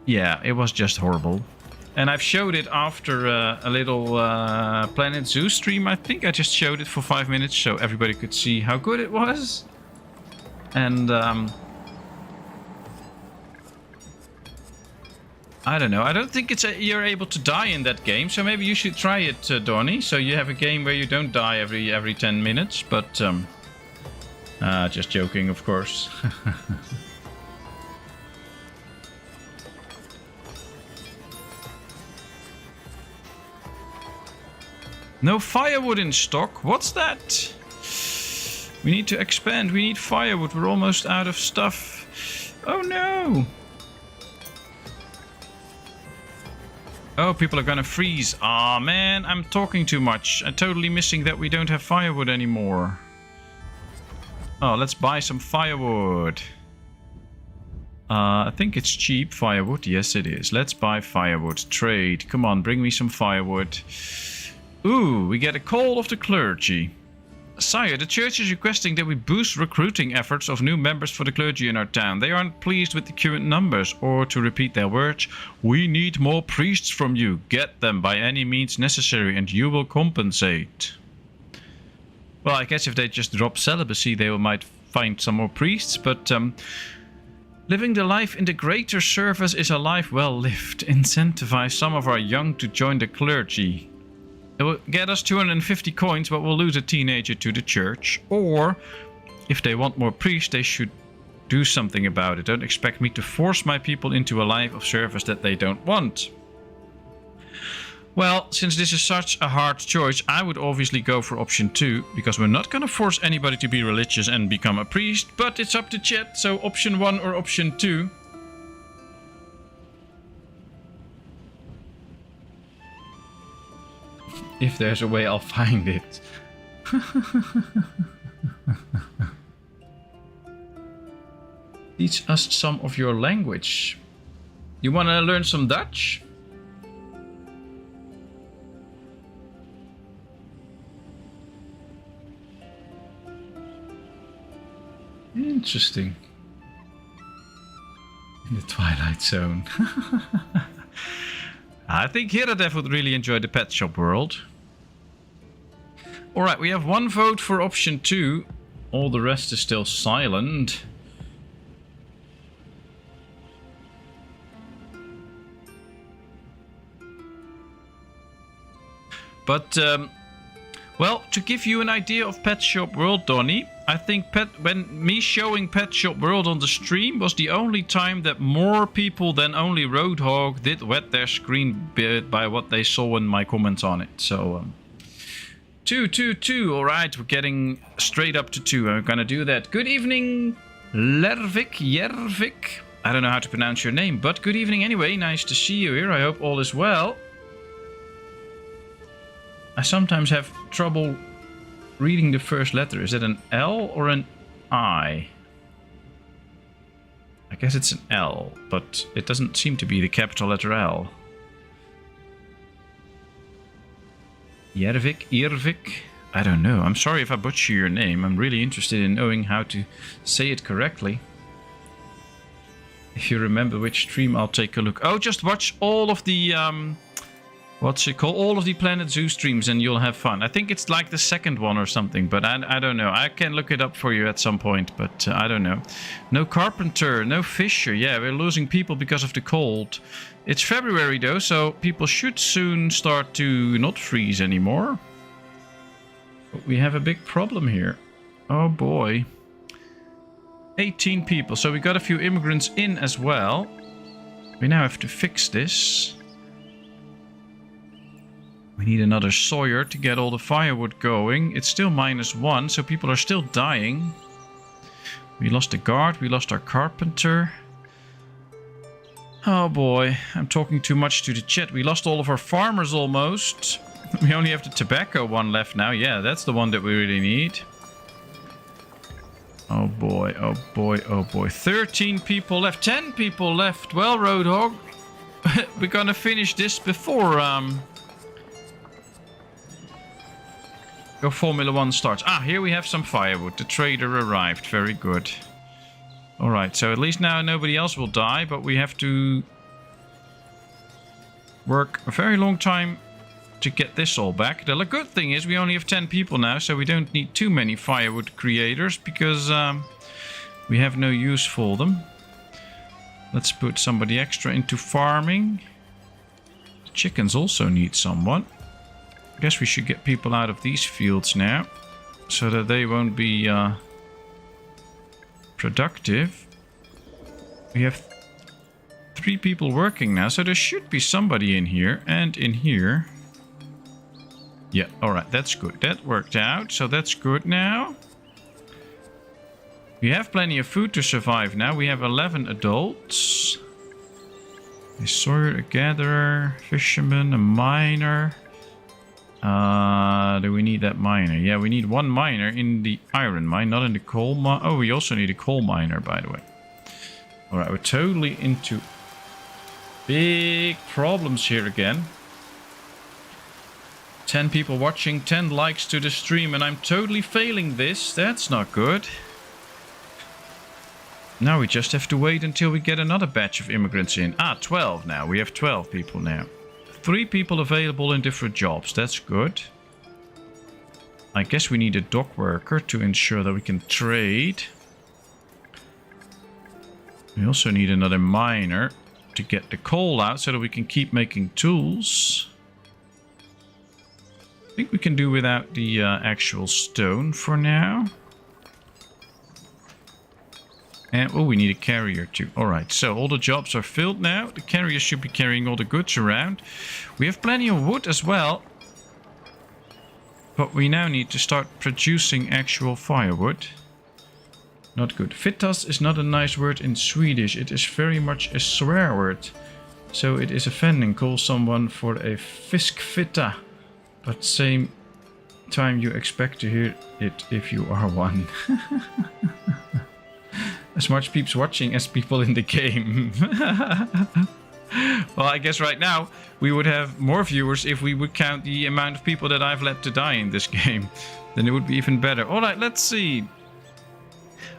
yeah, it was just horrible. And I've showed it after a little Planet Zoo stream, I think. I just showed it for 5 minutes so everybody could see how good it was. And I don't know. I don't think you're able to die in that game, so maybe you should try it, Donnie. So you have a game where you don't die every 10 minutes, but just joking, of course. No firewood in stock. What's that? We need to expand. We need firewood. We're almost out of stuff. Oh no! Oh, people are gonna freeze. Aw, man, I'm talking too much. I'm totally missing that we don't have firewood anymore. Oh, let's buy some firewood. I think it's cheap firewood. Yes, it is. Let's buy firewood. Trade. Come on, bring me some firewood. Ooh, we get a call of the clergy. Sire, the church is requesting that we boost recruiting efforts of new members for the clergy in our town. They aren't pleased with the current numbers, or to repeat their words, we need more priests from you. Get them by any means necessary and you will compensate. Well, I guess if they just drop celibacy, they might find some more priests, but living the life in the greater service is a life well lived. Incentivize some of our young to join the clergy. It will get us 250 coins, but we'll lose a teenager to the church. Or, if they want more priests, they should do something about it. Don't expect me to force my people into a life of service that they don't want. Well, since this is such a hard choice, I would obviously go for option 2, because we're not going to force anybody to be religious and become a priest, but it's up to chat, so option 1 or option 2. If there's a way, I'll find it. Teach us some of your language. You want to learn some Dutch? Interesting. In the Twilight Zone. I think Hiradev would really enjoy the pet shop world. Alright, we have 1 vote for option 2. All the rest is still silent. But, well, to give you an idea of Pet Shop World, Donnie, I think when me showing Pet Shop World on the stream was the only time that more people than only Roadhog did wet their screen by what they saw in my comments on it. So, 2. Alright, we're getting straight up to 2. I'm gonna do that. Good evening, Jervik. I don't know how to pronounce your name, but good evening anyway. Nice to see you here. I hope all is well. I sometimes have trouble reading the first letter. Is it an L or an I? I guess it's an L, but it doesn't seem to be the capital letter L. Irvik? I don't know. I'm sorry if I butcher your name. I'm really interested in knowing how to say it correctly. If you remember which stream, I'll take a look. Oh, just watch all of the... what's it called? All of the Planet Zoo streams and you'll have fun. I think it's like the second one or something, but I don't know. I can look it up for you at some point, but I don't know. No carpenter, no fisher. Yeah, we're losing people because of the cold. It's February though, so people should soon start to not freeze anymore. But we have a big problem here. Oh boy. 18 people, so we got a few immigrants in as well. We now have to fix this. We need another sawyer to get all the firewood going. It's still -1, so people are still dying. We lost the guard, we lost our carpenter. Oh boy, I'm talking too much to the chat. We lost all of our farmers almost. We only have the tobacco one left now. Yeah, that's the one that we really need. Oh boy, oh boy, oh boy. 13 people left, 10 people left. Well, Roadhog, we're gonna finish this before your Formula 1 starts. Ah, here we have some firewood. The trader arrived. Very good. Alright, so at least now nobody else will die, but we have to work a very long time to get this all back. The good thing is we only have 10 people now, so we don't need too many firewood creators, because we have no use for them. Let's put somebody extra into farming. Chickens also need someone. I guess we should get people out of these fields now, so that they won't be productive. We have 3 people working now, so there should be somebody in here and in here. Yeah, alright, that's good. That worked out, so that's good now. We have plenty of food to survive now. We have 11 adults. A sawyer, a gatherer, fisherman, a miner. Do we need that miner? Yeah, we need 1 miner in the iron mine, not in the coal mine. Oh, we also need a coal miner, by the way. Alright, we're totally into big problems here again. 10 people watching, 10 likes to the stream, and I'm totally failing this. That's not good. Now we just have to wait until we get another batch of immigrants in. 12 now. We have 12 people now. 3 people available in different jobs. That's good. I guess we need a dock worker to ensure that we can trade. We also need another miner to get the coal out so that we can keep making tools. I think we can do without the actual stone for now. And, oh, we need a carrier too. Alright, so all the jobs are filled now. The carrier should be carrying all the goods around. We have plenty of wood as well. But we now need to start producing actual firewood. Not good. Fittas is not a nice word in Swedish. It is very much a swear word. So it is offending. Call someone for a fiskfitta. But same time you expect to hear it if you are one. As much peeps watching as people in the game. Well, I guess right now we would have more viewers if we would count the amount of people that I've let to die in this game. Then it would be even better. Alright, let's see.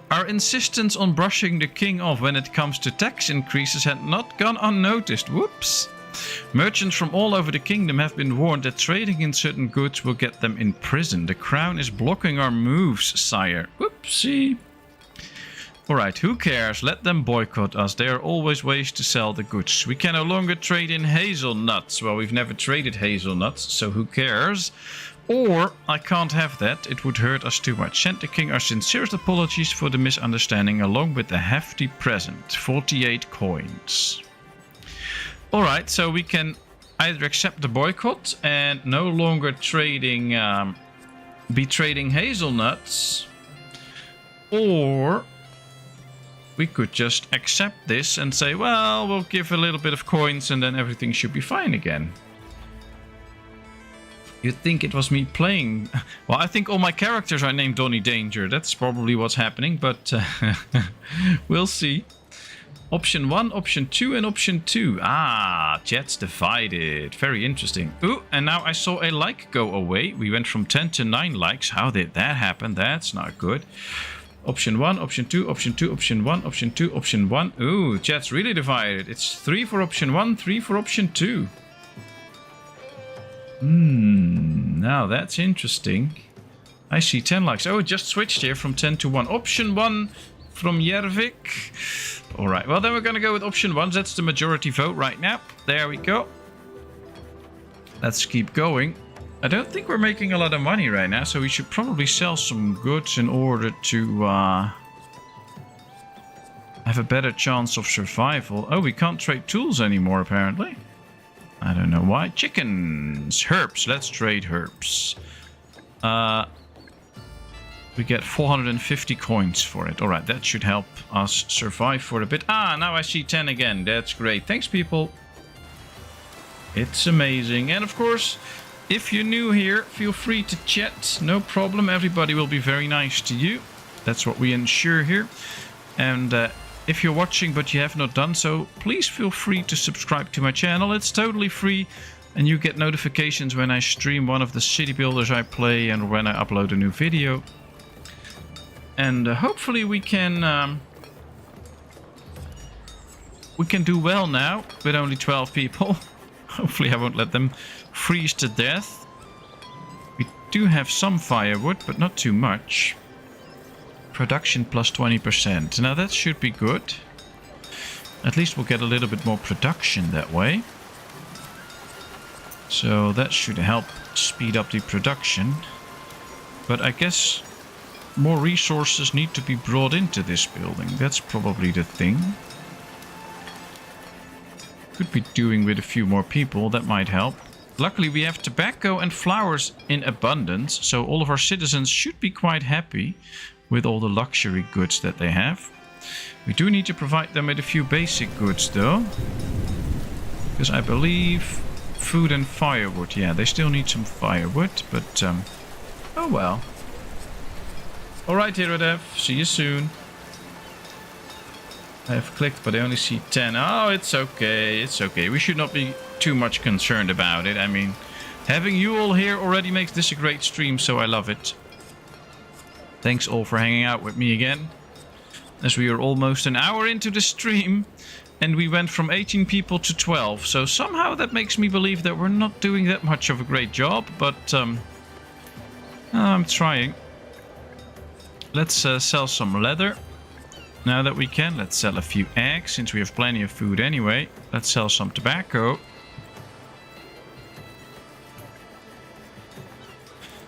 Our insistence on brushing the king off when it comes to tax increases had not gone unnoticed. Whoops. Merchants from all over the kingdom have been warned that trading in certain goods will get them in prison. The crown is blocking our moves, sire. Whoopsie. Alright, who cares? Let them boycott us. There are always ways to sell the goods. We can no longer trade in hazelnuts. Well, we've never traded hazelnuts, so who cares? Or, I can't have that. It would hurt us too much. Send the king our sincerest apologies for the misunderstanding, along with a hefty present. 48 coins. Alright, so we can either accept the boycott and no longer trading, be trading hazelnuts. Or we could just accept this and say, well, we'll give a little bit of coins and then everything should be fine again. You'd think it was me playing. Well, I think all my characters are named Donny Danger. That's probably what's happening, but we'll see. Option 1, option 2, and option 2. Ah, chat's divided. Very interesting. Ooh, and now I saw a like go away. We went from 10 to 9 likes. How did that happen? That's not good. Option 1, option 2, option 2, option 1, option 2, option 1. Ooh, chat's really divided. It's 3 for option 1, 3 for option 2. Now that's interesting. I see 10 likes. Oh, it just switched here from 10 to 1. Option 1 from Järvik. Alright, well then we're going to go with option 1. That's the majority vote right now. There we go. Let's keep going. I don't think we're making a lot of money right now, so we should probably sell some goods in order to have a better chance of survival. Oh, we can't trade tools anymore, apparently. I don't know why. Chickens. Herbs. Let's trade herbs. We get 450 coins for it. Alright, that should help us survive for a bit. Ah, now I see 10 again. That's great. Thanks, people. It's amazing. And of course, if you're new here, feel free to chat. No problem. Everybody will be very nice to you. That's what we ensure here. And if you're watching but you have not done so, please feel free to subscribe to my channel. It's totally free. And you get notifications when I stream one of the city builders I play and when I upload a new video. And hopefully we can do well now with only 12 people. Hopefully I won't let them freeze to death. We do have some firewood, but not too much. Production plus 20%. Now that should be good. At least we'll get a little bit more production that way. So that should help speed up the production. But I guess more resources need to be brought into this building. That's probably the thing. Could be doing with a few more people. That might help. Luckily we have tobacco and flowers in abundance. So all of our citizens should be quite happy with all the luxury goods that they have. We do need to provide them with a few basic goods though. Because I believe food and firewood. Yeah, they still need some firewood. But, oh well. Alright, Herodev. See you soon. I have clicked, but I only see 10. Oh, it's okay. It's okay. We should not be too much concerned about it. I mean, having you all here already makes this a great stream, so I love it. Thanks all for hanging out with me again. As we are almost an hour into the stream, and we went from 18 people to 12. So somehow that makes me believe that we're not doing that much of a great job, but I'm trying. Let's sell some leather. Now that we can, let's sell a few eggs, since we have plenty of food anyway. Let's sell some tobacco.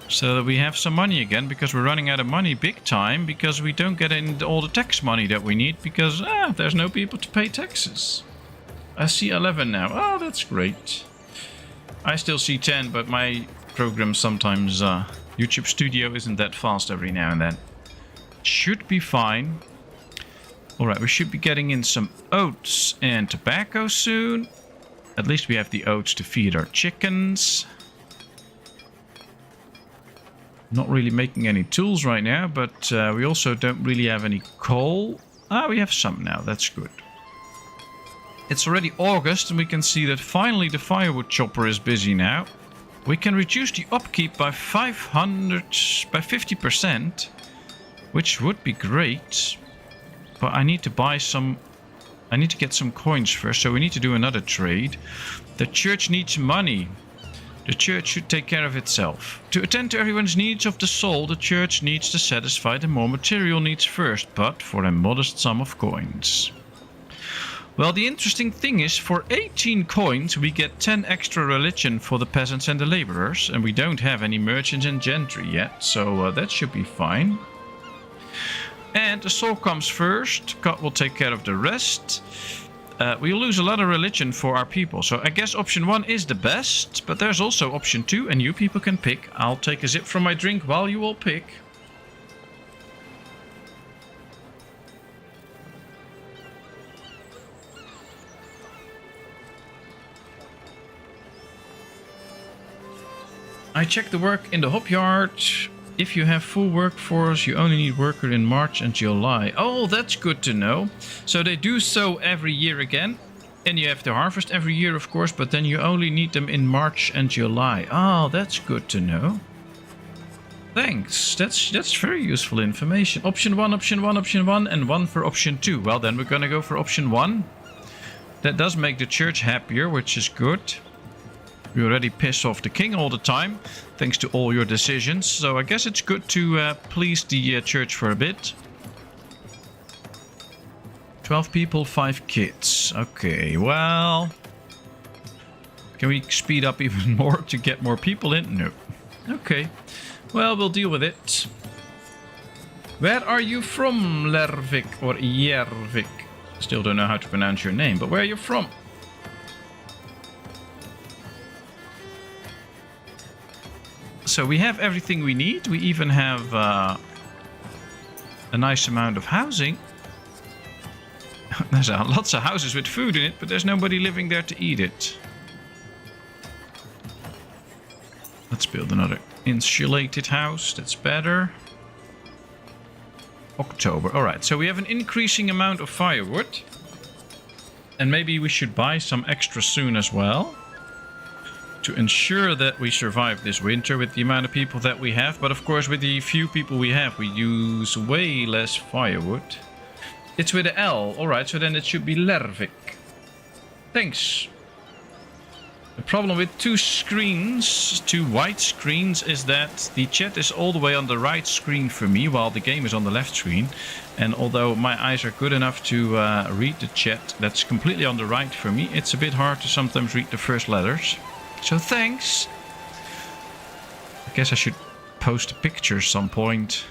So that we have some money again, because we're running out of money big time, because we don't get in all the tax money that we need, because there's no people to pay taxes. I see 11 now. Oh, that's great. I still see 10, but my program sometimes, YouTube Studio isn't that fast every now and then. Should be fine. Alright, we should be getting in some oats and tobacco soon. At least we have the oats to feed our chickens. Not really making any tools right now, but we also don't really have any coal. We have some now, that's good. It's already August and we can see that finally the firewood chopper is busy now. We can reduce the upkeep by 50%, which would be great. But I need to buy some... I need to get some coins first, so we need to do another trade. The church needs money. The church should take care of itself. To attend to everyone's needs of the soul, the church needs to satisfy the more material needs first, but for a modest sum of coins. Well, the interesting thing is, for 18 coins we get 10 extra religion for the peasants and the laborers, and we don't have any merchants and gentry yet, so that should be fine. And the soul comes first. God will take care of the rest. We'll lose a lot of religion for our people. So I guess option 1 is the best. But there's also option 2 and you people can pick. I'll take a sip from my drink while you all pick. I checked the work in the hop yard. If you have full workforce, you only need worker in March and July. Oh, that's good to know. So they do so every year again. And you have to harvest every year, of course, but then you only need them in March and July. Oh, that's good to know. Thanks. That's very useful information. Option 1, option 1, option 1, and 1 for option 2. Well, then we're going to go for option 1. That does make the church happier, which is good. We already piss off the king all the time, thanks to all your decisions. So I guess it's good to please the church for a bit. 12 people, 5 kids. Okay, well... Can we speed up even more to get more people in? No. Okay. Well, we'll deal with it. Where are you from, Lervik or Jervik? Still don't know how to pronounce your name, but where are you from? So we have everything we need. We even have a nice amount of housing. There's lots of houses with food in it, but there's nobody living there to eat it. Let's build another insulated house. That's better. October. Alright, so we have an increasing amount of firewood. And maybe we should buy some extra soon as well. To ensure that we survive this winter with the amount of people that we have. But of course, with the few people we have, we use way less firewood. It's with a L. Alright, so then it should be Lervik. Thanks. The problem with two white screens, is that the chat is all the way on the right screen for me, while the game is on the left screen. And although my eyes are good enough to read the chat that's completely on the right for me, it's a bit hard to sometimes read the first letters. So thanks. I guess I should post a picture some point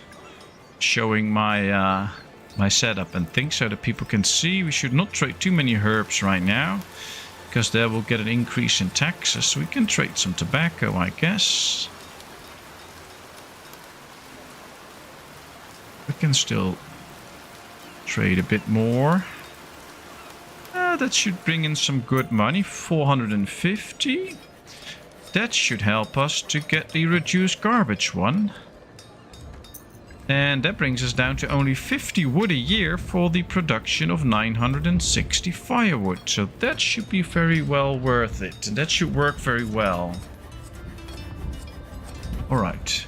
showing my my setup and things so that people can see. We should not trade too many herbs right now, because there we'll get an increase in taxes. We can trade some tobacco, I guess. We can still trade a bit more. That should bring in some good money. 450. That should help us to get the reduced garbage one. And that brings us down to only 50 wood a year for the production of 960 firewood. So that should be very well worth it. And that should work very well. Alright.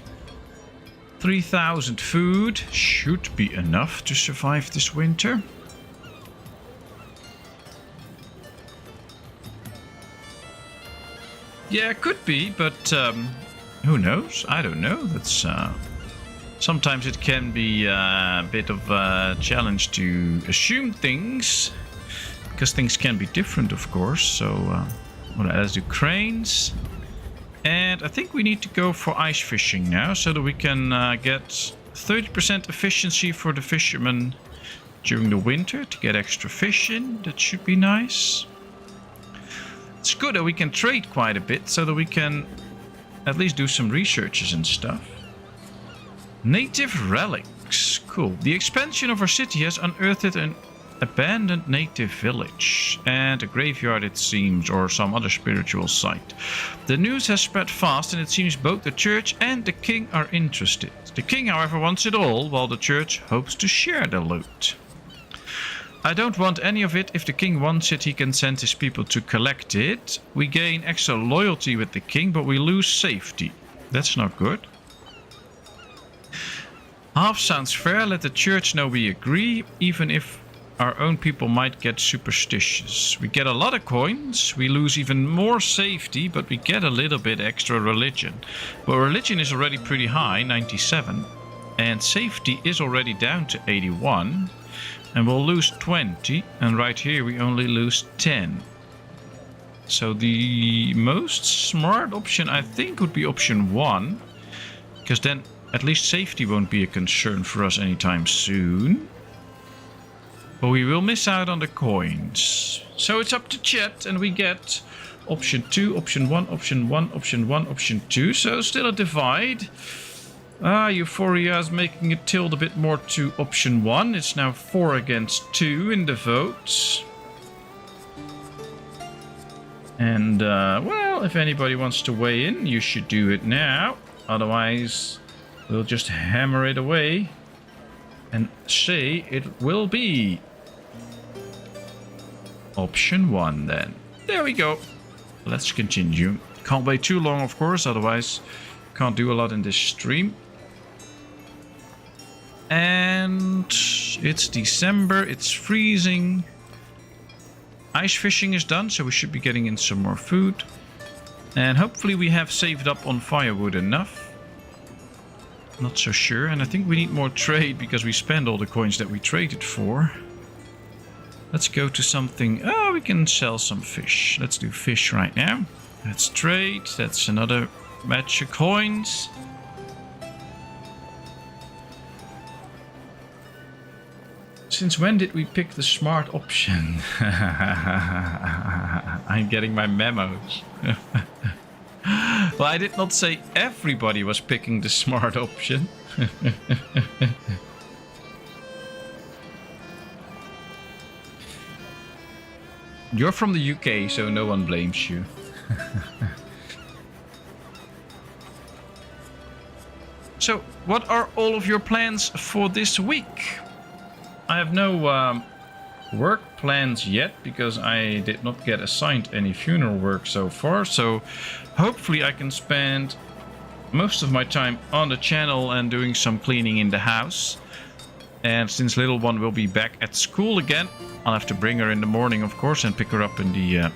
3,000 food should be enough to survive this winter. Yeah, it could be, but who knows? I don't know. That's... Sometimes it can be a bit of a challenge to assume things, because things can be different, of course. So let's do cranes. And I think we need to go for ice fishing now, so that we can get 30% efficiency for the fishermen during the winter to get extra fish in. That should be nice. It's good that we can trade quite a bit, so that we can at least do some researches and stuff. Native relics. Cool. The expansion of our city has unearthed an abandoned native village and a graveyard, it seems, or some other spiritual site. The news has spread fast, and it seems both the church and the king are interested. The king, however, wants it all, while the church hopes to share the loot. I don't want any of it. If the king wants it, he can send his people to collect it. We gain extra loyalty with the king, but we lose safety. That's not good. Half sounds fair. Let the church know we agree, even if our own people might get superstitious. We get a lot of coins, we lose even more safety, but we get a little bit extra religion. Well, religion is already pretty high, 97, and safety is already down to 81, and we'll lose 20, and right here we only lose 10. So the most smart option, I think, would be option 1, because then at least safety won't be a concern for us anytime soon. But we will miss out on the coins. So it's up to chat, and we get option 2, option 1, option 1, option 1, option 2. So still a divide. Euphoria is making it tilt a bit more to option 1. It's now 4 against 2 in the votes. And, well, if anybody wants to weigh in, you should do it now. Otherwise, we'll just hammer it away and say it will be option 1 then. There we go. Let's continue. Can't wait too long, of course, otherwise can't do a lot in this stream. And it's December, it's freezing. Ice fishing is done, so we should be getting in some more food. And hopefully we have saved up on firewood enough. Not so sure, and I think we need more trade because we spend all the coins that we traded for. Let's go to something. Oh, we can sell some fish. Let's do fish right now. Let's trade. That's another batch of coins. Since when did we pick the smart option? I'm getting my memos. Well, I did not say everybody was picking the smart option. You're from the UK, so no one blames you. So, what are all of your plans for this week? I have no work plans yet because I did not get assigned any funeral work so far. So, hopefully I can spend most of my time on the channel and doing some cleaning in the house. And since little one will be back at school again, I'll have to bring her in the morning, of course, and pick her up in the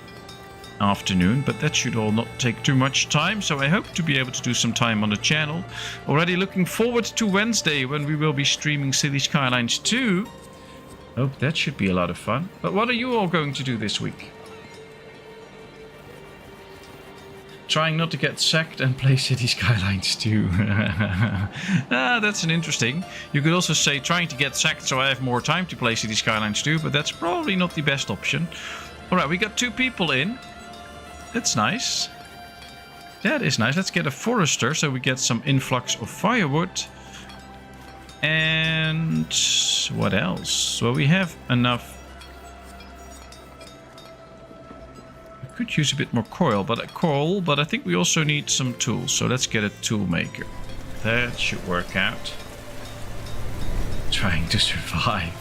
afternoon, but that should all not take too much time, so I hope to be able to do some time on the channel. Already looking forward to Wednesday when we will be streaming City Skylines 2. Hope that should be a lot of fun. But what are you all going to do this week? Trying not to get sacked and play City Skylines 2. That's an interesting. You could also say trying to get sacked so I have more time to play City Skylines 2, but that's probably not the best option. Alright, we got 2 people in. That's nice. That is nice. Let's get a forester so we get some influx of firewood. And what else? Well, we have enough. Could use a bit more coal, but I think we also need some tools. So let's get a tool maker. That should work out. Trying to survive.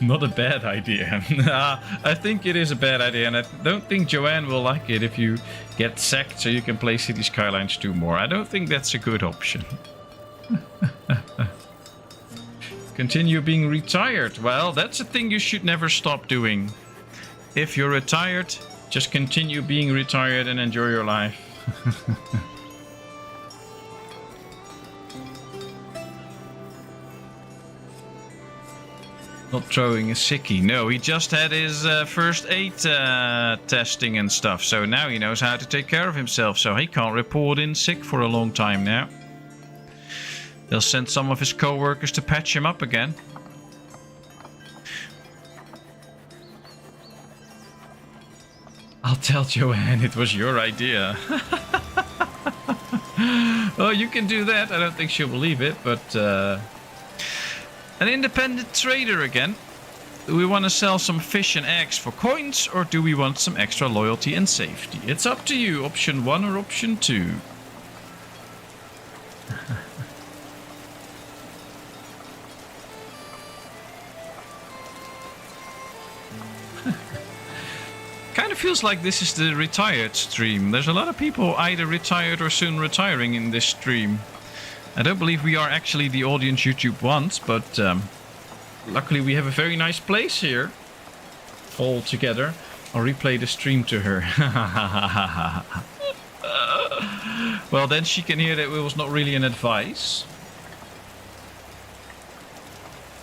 Not a bad idea. I think it is a bad idea, and I don't think Joanne will like it if you get sacked so you can play City Skylines 2 more. I don't think that's a good option. Continue being retired. Well, that's a thing you should never stop doing. If you're retired, just continue being retired and enjoy your life. Not throwing a sickie. No, he just had his first aid testing and stuff. So now he knows how to take care of himself. So he can't report in sick for a long time now. They'll send some of his co-workers to patch him up again. I'll tell Joanne it was your idea. Well, you can do that. I don't think she'll believe it, but... An independent trader again. Do we want to sell some fish and eggs for coins, or do we want some extra loyalty and safety? It's up to you. Option 1 or option 2. Kind of feels like this is the retired stream. There's a lot of people either retired or soon retiring in this stream. I don't believe we are actually the audience YouTube wants, but luckily we have a very nice place here. All together. I'll replay the stream to her. Well, then she can hear that it was not really an advice.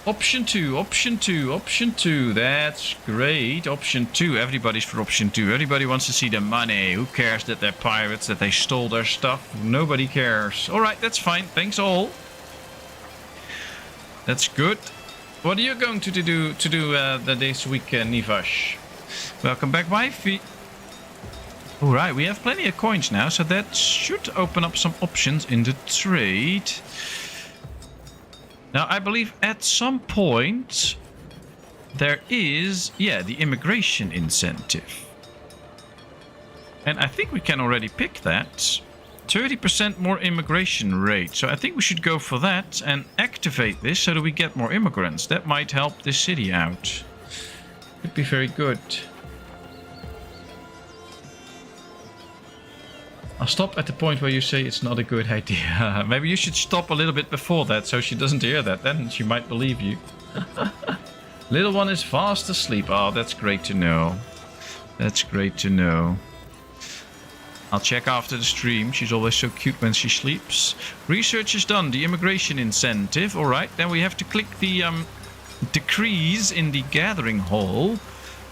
Option 2, option 2, option 2. That's great. Option 2. Everybody's for option 2. Everybody wants to see the money. Who cares that they're pirates, that they stole their stuff? Nobody cares. Alright, that's fine. Thanks all. That's good. What are you going to do this week, Nivash? Welcome back, wifey. Alright, we have plenty of coins now, so that should open up some options in the trade. Now, I believe at some point there is, the immigration incentive. And I think we can already pick that. 30% more immigration rate. So I think we should go for that and activate this so that we get more immigrants. That might help this city out. Could be very good. I'll stop at the point where you say it's not a good idea. Maybe you should stop a little bit before that so she doesn't hear that. Then she might believe you. Little one is fast asleep. Oh, that's great to know. That's great to know. I'll check after the stream. She's always so cute when she sleeps. Research is done. The immigration incentive. Alright, then we have to click the decrease in the gathering hall.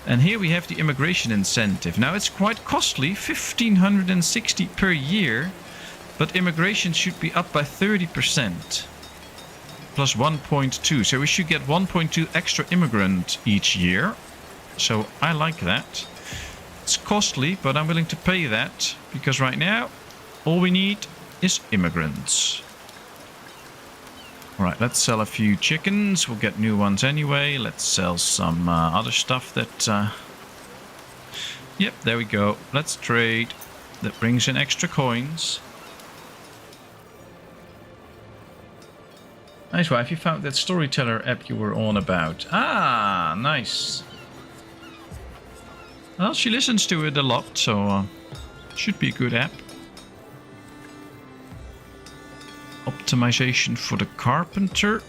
And here we have the immigration incentive. Now it's quite costly, 1,560 per year, but immigration should be up by 30%, plus 1.2. So we should get 1.2 extra immigrant each year. So I like that. It's costly, but I'm willing to pay that, because right now all we need is immigrants. Alright, let's sell a few chickens. We'll get new ones anyway. Let's sell some other stuff that... Yep, there we go. Let's trade. That brings in extra coins. Nice wife, you found that storyteller app you were on about. Ah, nice. Well, she listens to it a lot, so should be a good app. Optimization for the carpenter.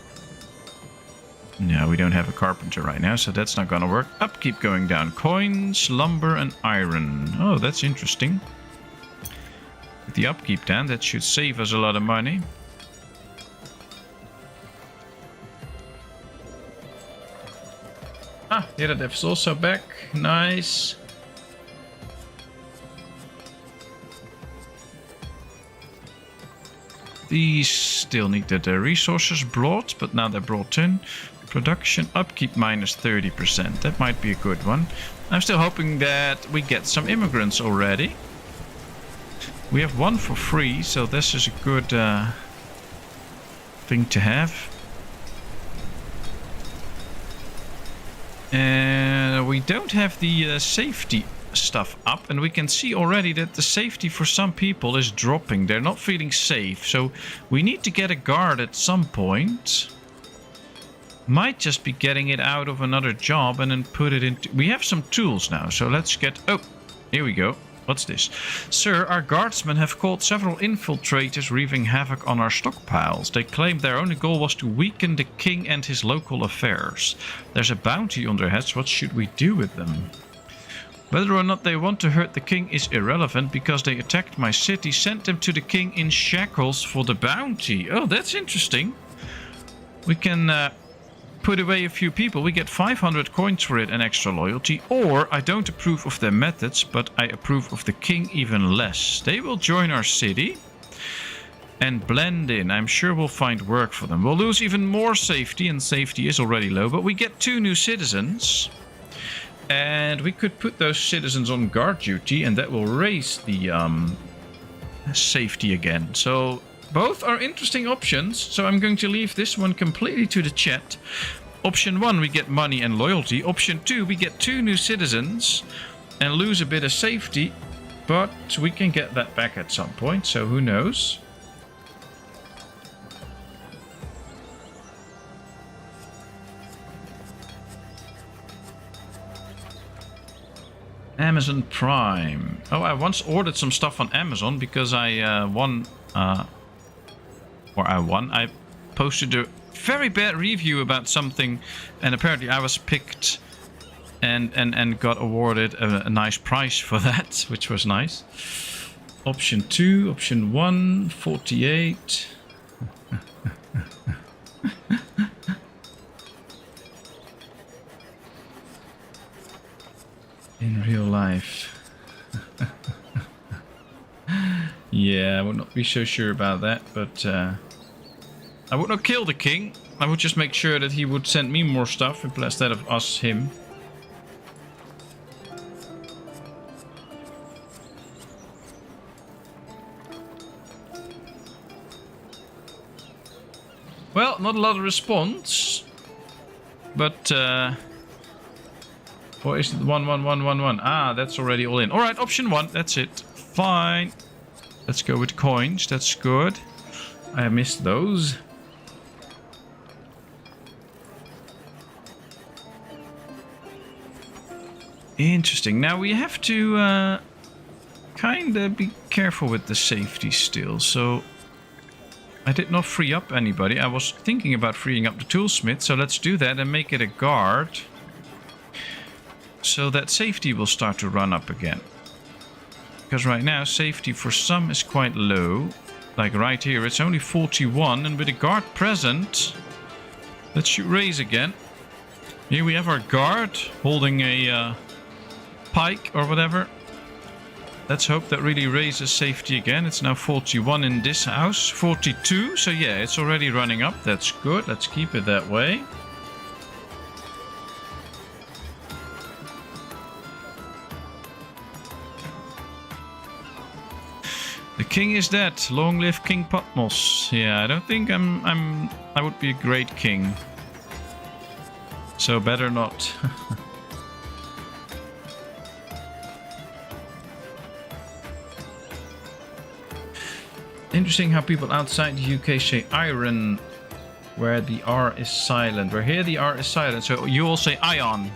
No, we don't have a carpenter right now, so that's not gonna work. Upkeep going down. Coins, lumber, and iron. Oh, that's interesting. With the upkeep then, that should save us a lot of money. Ah, yeah, that's also back. Nice. These still need the resources brought, but now they're brought in. Production upkeep minus 30%. That might be a good one. I'm still hoping that we get some immigrants already. We have one for free, so this is a good thing to have. We don't have the safety stuff up, and we can see already that the safety for some people is dropping. They're not feeling safe, so we need to get a guard at some point. Might just be getting it out of another job and then put it into... We have some tools now, so let's get... Oh, here we go. What's this? Sir, our guardsmen have caught several infiltrators wreaking havoc on our stockpiles. They claim their only goal was to weaken the king and his local affairs. There's a bounty on their heads. What should we do with them? Whether or not they want to hurt the king is irrelevant, because they attacked my city. Sent them to the king in shackles for the bounty. Oh, that's interesting. We can put away a few people. We get 500 coins for it and extra loyalty. Or I don't approve of their methods, but I approve of the king even less. They will join our city and blend in. I'm sure we'll find work for them. We'll lose even more safety, and safety is already low, but we get 2 new citizens. And we could put those citizens on guard duty, and that will raise the safety again. So both are interesting options. So I'm going to leave this one completely to the chat. Option 1, we get money and loyalty. Option 2, we get 2 new citizens and lose a bit of safety. But we can get that back at some point, so who knows. Amazon Prime. Oh, I once ordered some stuff on Amazon because I I posted a very bad review about something, and apparently I was picked and got awarded a nice price for that, which was nice. Option 2, option 1, 48. In real life. Yeah, I would not be so sure about that, but I would not kill the king. I would just make sure that he would send me more stuff instead of us him. Well, not a lot of response, but or is it 11111? Ah, that's already all in. All right, option 1. That's it. Fine. Let's go with coins. That's good. I missed those. Interesting. Now we have to kind of be careful with the safety still. So I did not free up anybody. I was thinking about freeing up the toolsmith. So let's do that and make it a guard, so that safety will start to run up again. Because right now safety for some is quite low. Like right here it's only 41, and with a guard present that should raise again. Here we have our guard holding a pike or whatever. Let's hope that really raises safety again. It's now 41 in this house, 42. So yeah, it's already running up. That's good. Let's keep it that way. The king is dead. Long live King Patmos. Yeah, I don't think I would be a great king. So better not. Interesting how people outside the UK say iron, where the R is silent. Where here the R is silent. So you all say ion.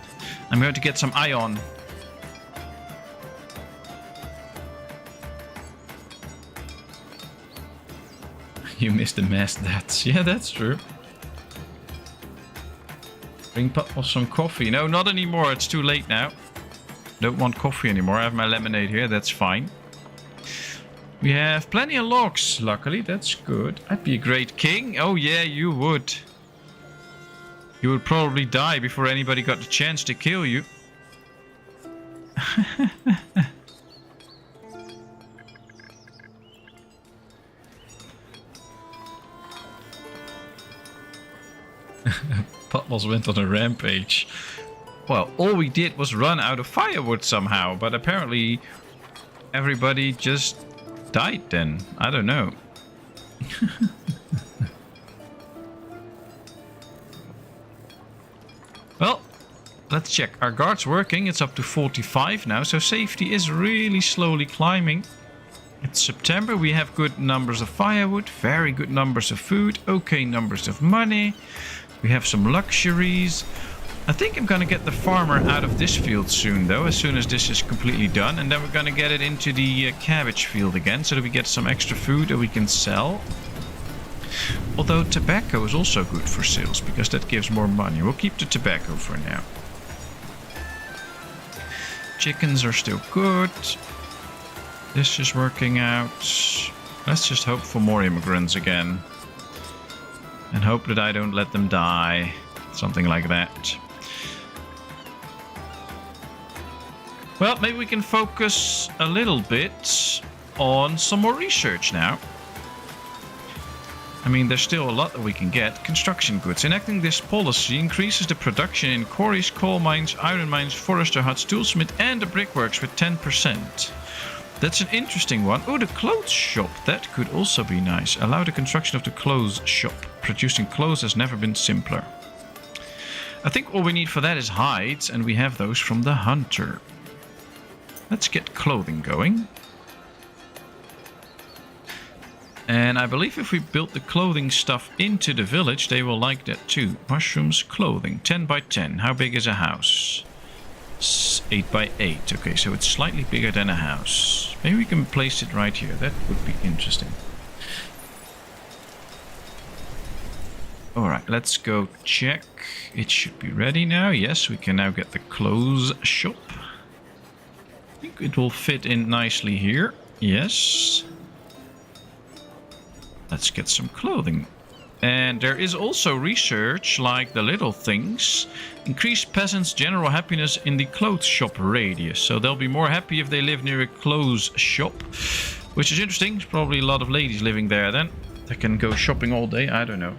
I'm going to get some ion. You missed the mass deaths. Yeah, that's true. Bring Patmos some coffee. No, not anymore. It's too late now. Don't want coffee anymore. I have my lemonade here. That's fine. We have plenty of logs, luckily. That's good. I'd be a great king. Oh, yeah, you would. You would probably die before anybody got the chance to kill you. Patmos went on a rampage. Well, all we did was run out of firewood somehow, but apparently everybody just died then. I don't know. Well, let's check. Our guard's working. It's up to 45 now, so safety is really slowly climbing. It's September. We have good numbers of firewood, very good numbers of food, okay numbers of money. We have some luxuries. I think I'm going to get the farmer out of this field soon, though, as soon as this is completely done. And then we're going to get it into the cabbage field again, so that we get some extra food that we can sell. Although tobacco is also good for sales, because that gives more money. We'll keep the tobacco for now. Chickens are still good. This is working out. Let's just hope for more immigrants again. And hope that I don't let them die. Something like that. Well, maybe we can focus a little bit on some more research now. I mean, there's still a lot that we can get. Construction goods. Enacting this policy increases the production in quarries, coal mines, iron mines, forester huts, toolsmith and the brickworks with 10%. That's an interesting one. Oh, the clothes shop. That could also be nice. Allow the construction of the clothes shop. Producing clothes has never been simpler. I think all we need for that is hides, and we have those from the hunter. Let's get clothing going. And I believe if we build the clothing stuff into the village, they will like that too. Mushrooms, clothing, 10 by 10. How big is a house? 8 by 8. Okay, so it's slightly bigger than a house. Maybe we can place it right here. That would be interesting. Alright, let's go check. It should be ready now. Yes, we can now get the clothes shop. I think it will fit in nicely here. Yes. Let's get some clothing. And there is also research like the little things. Increase peasants' general happiness in the clothes shop radius. So they'll be more happy if they live near a clothes shop. Which is interesting. There's probably a lot of ladies living there then. They can go shopping all day. I don't know.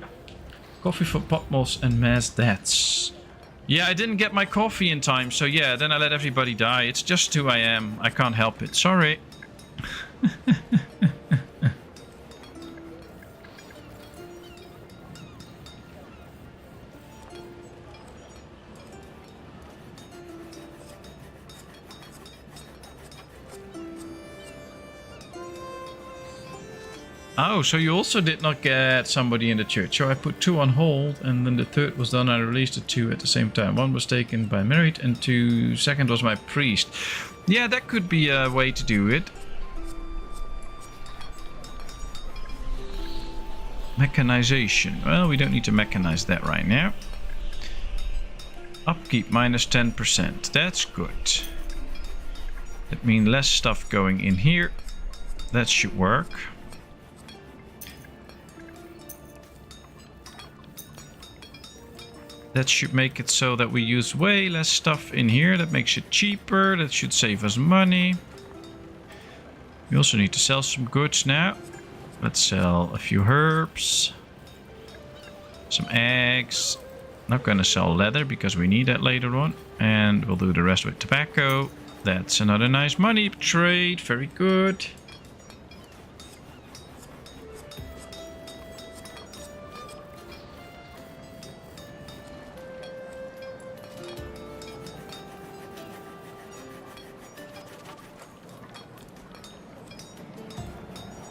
Coffee for Patmos and mass deaths. Yeah, I didn't get my coffee in time. So yeah, then I let everybody die. It's just who I am. I can't help it. Sorry. Oh, so you also did not get somebody in the church. So I put 2 on hold, and then the third was done. I released the 2 at the same time. 1 was taken by merit, and second was my priest. Yeah, that could be a way to do it. Mechanization. Well, we don't need to mechanize that right now. Upkeep minus 10%. That's good. That means less stuff going in here. That should work. That should make it so that we use way less stuff in here. That makes it cheaper. That should save us money. We also need to sell some goods now. Let's sell a few herbs. Some eggs. Not going to sell leather because we need that later on. And we'll do the rest with tobacco. That's another nice money trade. Very good.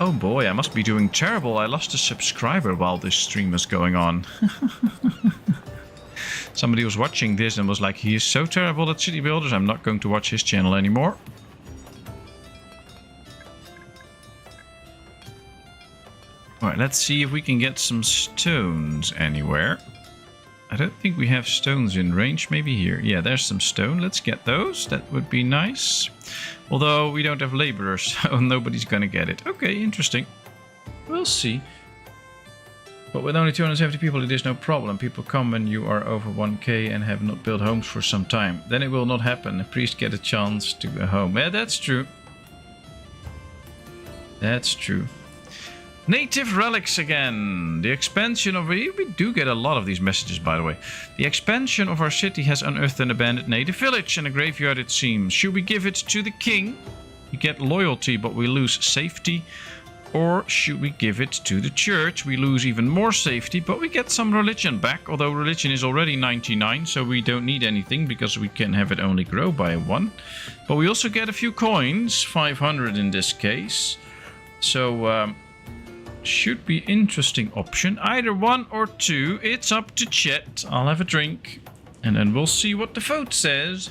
Oh boy, I must be doing terrible. I lost a subscriber while this stream was going on. Somebody was watching this and was like, he is so terrible at city builders, I'm not going to watch his channel anymore. Alright, let's see if we can get some stones anywhere. I don't think we have stones in range. Maybe here. Yeah, there's some stone. Let's get those. That would be nice. Although we don't have laborers, so nobody's gonna get it. Okay, interesting. We'll see. But with only 270 people, it is no problem. People come when you are over 1k and have not built homes for some time. Then it will not happen. A priest get a chance to go home. Yeah, that's true. That's true. Native relics again. The expansion of... We do get a lot of these messages, by the way. The expansion of our city has unearthed an abandoned native village and a graveyard, it seems. Should we give it to the king? We get loyalty, but we lose safety. Or should we give it to the church? We lose even more safety, but we get some religion back. Although religion is already 99, so we don't need anything because we can have it only grow by 1. But we also get a few coins, 500 in this case. So... should be interesting option. Either 1 or 2. It's up to Chet. I'll have a drink. And then we'll see what the vote says.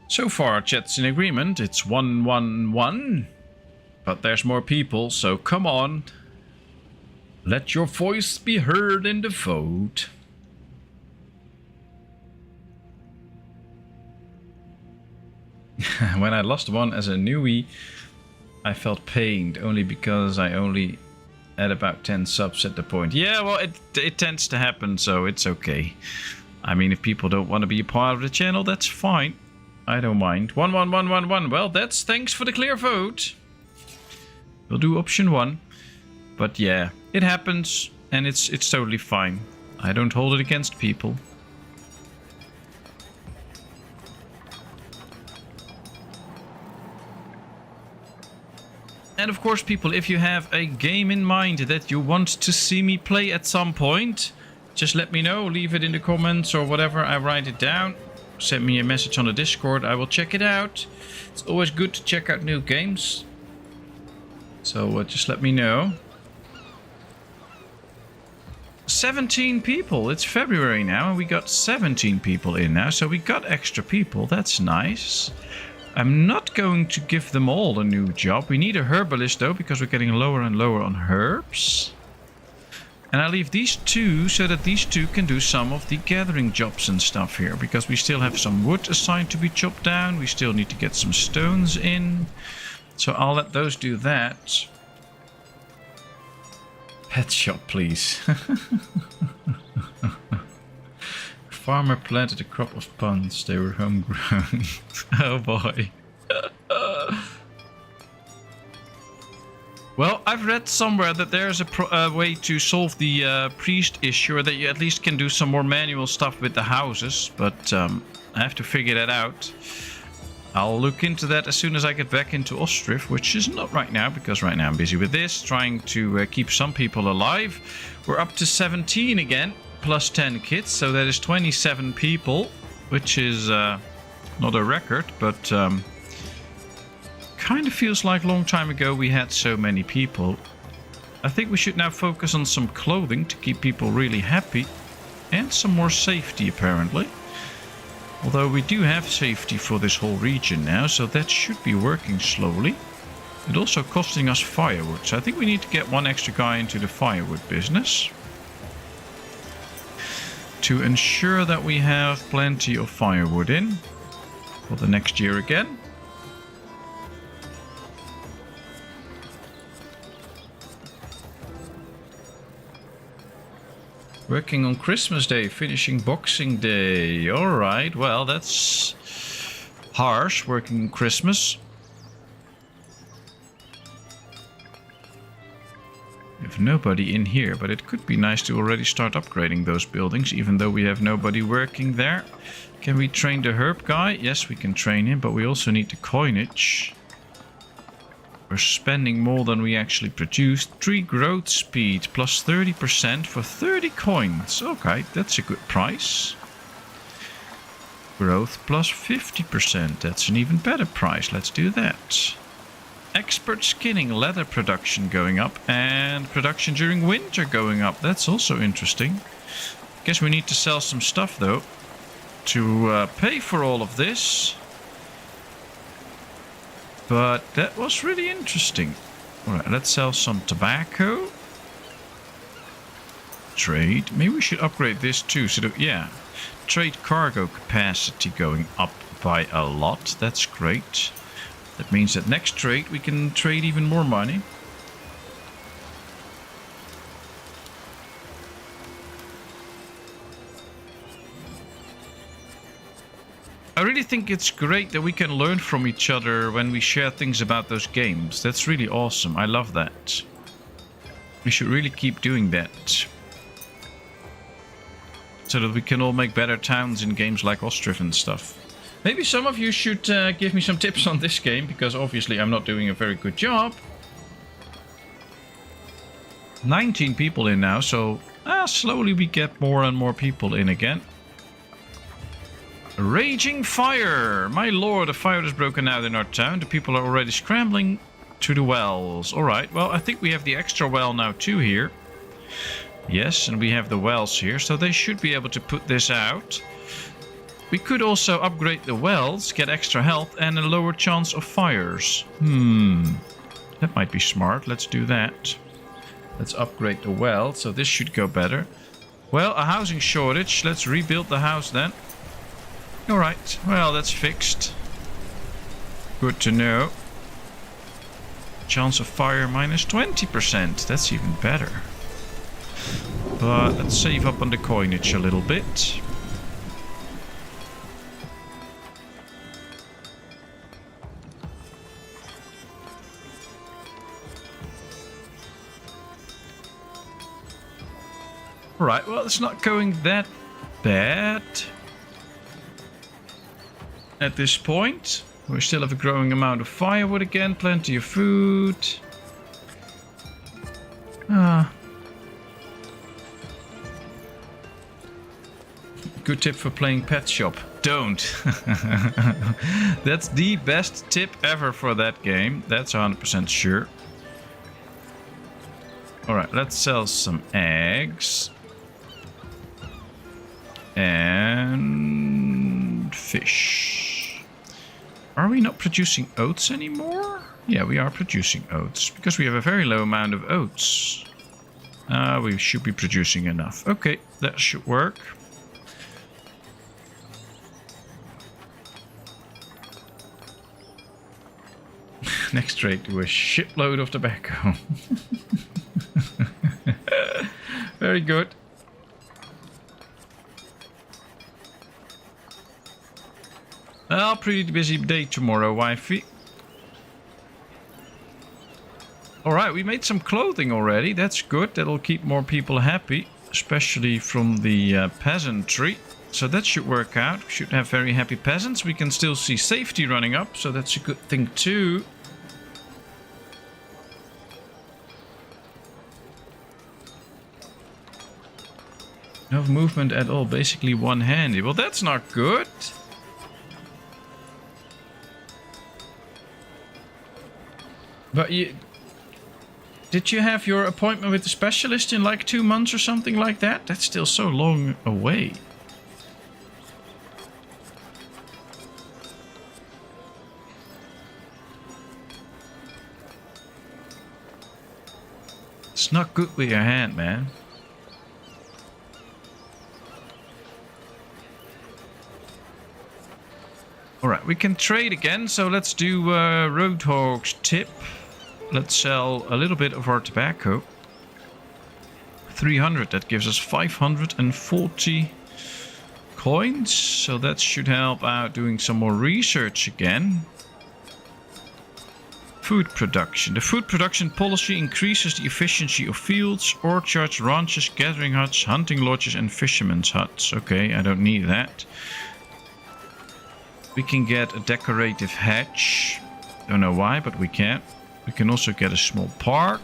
So far, Chet's in agreement. It's 1-1-1. But there's more people, so come on. Let your voice be heard in the vote. When I lost one as a newie, I felt pained only because I only had about 10 subs at the point. Yeah, well, it tends to happen, so it's okay. I mean, if people don't want to be a part of the channel, that's fine. I don't mind. 1-1-1-1-1. Well, that's thanks for the clear vote. We'll do option 1. But yeah, it happens, and it's totally fine. I don't hold it against people. And of course, people, if you have a game in mind that you want to see me play at some point, just let me know. Leave it in the comments or whatever. I write it down. Send me a message on the Discord. I will check it out. It's always good to check out new games. So just let me know. 17 people. It's February now and we got 17 people in now. So we got extra people. That's nice. I'm not going to give them all a new job. We need a herbalist though, because we're getting lower and lower on herbs. And I leave these 2 so that these 2 can do some of the gathering jobs and stuff here. Because we still have some wood assigned to be chopped down. We still need to get some stones in. So I'll let those do that. Pet shop, please. Farmer planted a crop of puns. They were homegrown. Oh boy. Well, I've read somewhere that there's a way to solve the priest issue, or that you at least can do some more manual stuff with the houses. But I have to figure that out. I'll look into that as soon as I get back into Ostrif, which is not right now, because right now I'm busy with this, trying to keep some people alive. We're up to 17 again, plus 10 kids, so that is 27 people, which is not a record, but kind of feels like a long time ago we had so many people. I think we should now focus on some clothing to keep people really happy, and some more safety apparently. Although we do have safety for this whole region now, so that should be working slowly. It's also costing us firewood, so I think we need to get 1 extra guy into the firewood business. To ensure that we have plenty of firewood in for the next year again. Working on Christmas Day, finishing Boxing Day. Alright, well, that's harsh, working on Christmas. We have nobody in here, but it could be nice to already start upgrading those buildings, even though we have nobody working there. Can we train the herb guy? Yes, we can train him, but we also need the coinage. We're spending more than we actually produced. Tree growth speed plus 30% for 30 coins. Okay, that's a good price. Growth plus 50%. That's an even better price. Let's do that. Expert skinning, leather production going up, and production during winter going up. That's also interesting. Guess we need to sell some stuff though. to pay for all of this. But that was really interesting. Alright, let's sell some tobacco. Trade. Maybe we should upgrade this too. So that, yeah, trade cargo capacity going up by a lot. That's great. That means that next trade we can trade even more money. I really think it's great that we can learn from each other when we share things about those games. That's really awesome. I love that. We should really keep doing that. So that we can all make better towns in games like Ostriv and stuff. Maybe some of you should give me some tips on this game, because obviously I'm not doing a very good job. 19 people in now, so slowly we get more and more people in again. Raging fire! My lord, a fire has broken out in our town. The people are already scrambling to the wells. Alright, well, I think we have the extra well now too here. Yes, and we have the wells here, so they should be able to put this out. We could also upgrade the wells, get extra health and a lower chance of fires. That might be smart. Let's do that. Let's upgrade the well, so this should go better. Well, a housing shortage. Let's rebuild the house then. Alright, well, that's fixed. Good to know. Chance of fire minus 20%. That's even better. But let's save up on the coinage a little bit. Alright, well, it's not going that bad. At this point, we still have a growing amount of firewood again, plenty of food. Good tip for playing Pet Shop. Don't. That's the best tip ever for that game. That's 100% sure. Alright, let's sell some eggs. And fish. Are we not producing oats anymore? Yeah, we are producing oats. Because we have a very low amount of oats. We should be producing enough. Okay, that should work. Next trade to a shitload of tobacco. Very good. Well, pretty busy day tomorrow, wifey. Alright, we made some clothing already. That's good. That'll keep more people happy. Especially from the peasantry. So that should work out. We should have very happy peasants. We can still see safety running up. So that's a good thing too. No movement at all. Basically one-handed. Well, that's not good. But did you have your appointment with the specialist in like 2 months or something like that? That's still so long away. It's not good with your hand, man. Alright, we can trade again, so let's do Roadhog's tip. Let's sell a little bit of our tobacco. 300, that gives us 540 coins. So that should help out doing some more research again. Food production. The food production policy increases the efficiency of fields, orchards, ranches, gathering huts, hunting lodges and fishermen's huts. Okay, I don't need that. We can get a decorative hedge. Don't know why, but we can. We can also get a small park.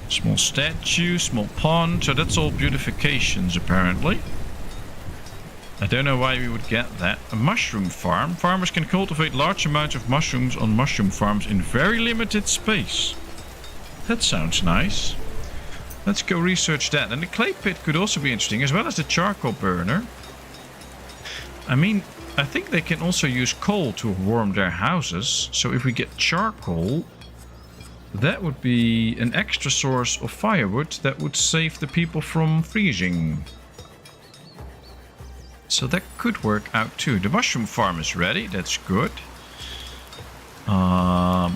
Small statue, small pond. So that's all beautifications apparently. I don't know why we would get that. A mushroom farm. Farmers can cultivate large amounts of mushrooms on mushroom farms in very limited space. That sounds nice. Let's go research that. And the clay pit could also be interesting, as well as the charcoal burner. I mean, I think they can also use coal to warm their houses. So if we get charcoal, that would be an extra source of firewood that would save the people from freezing. So that could work out too. The mushroom farm is ready. That's good. But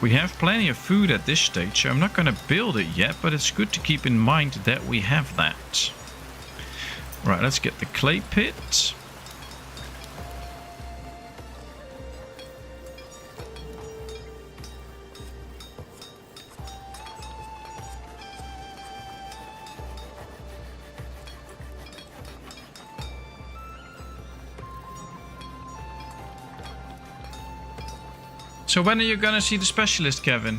we have plenty of food at this stage. So I'm not going to build it yet, but it's good to keep in mind that we have that. Right, let's get the clay pit. So when are you gonna see the specialist, Kevin?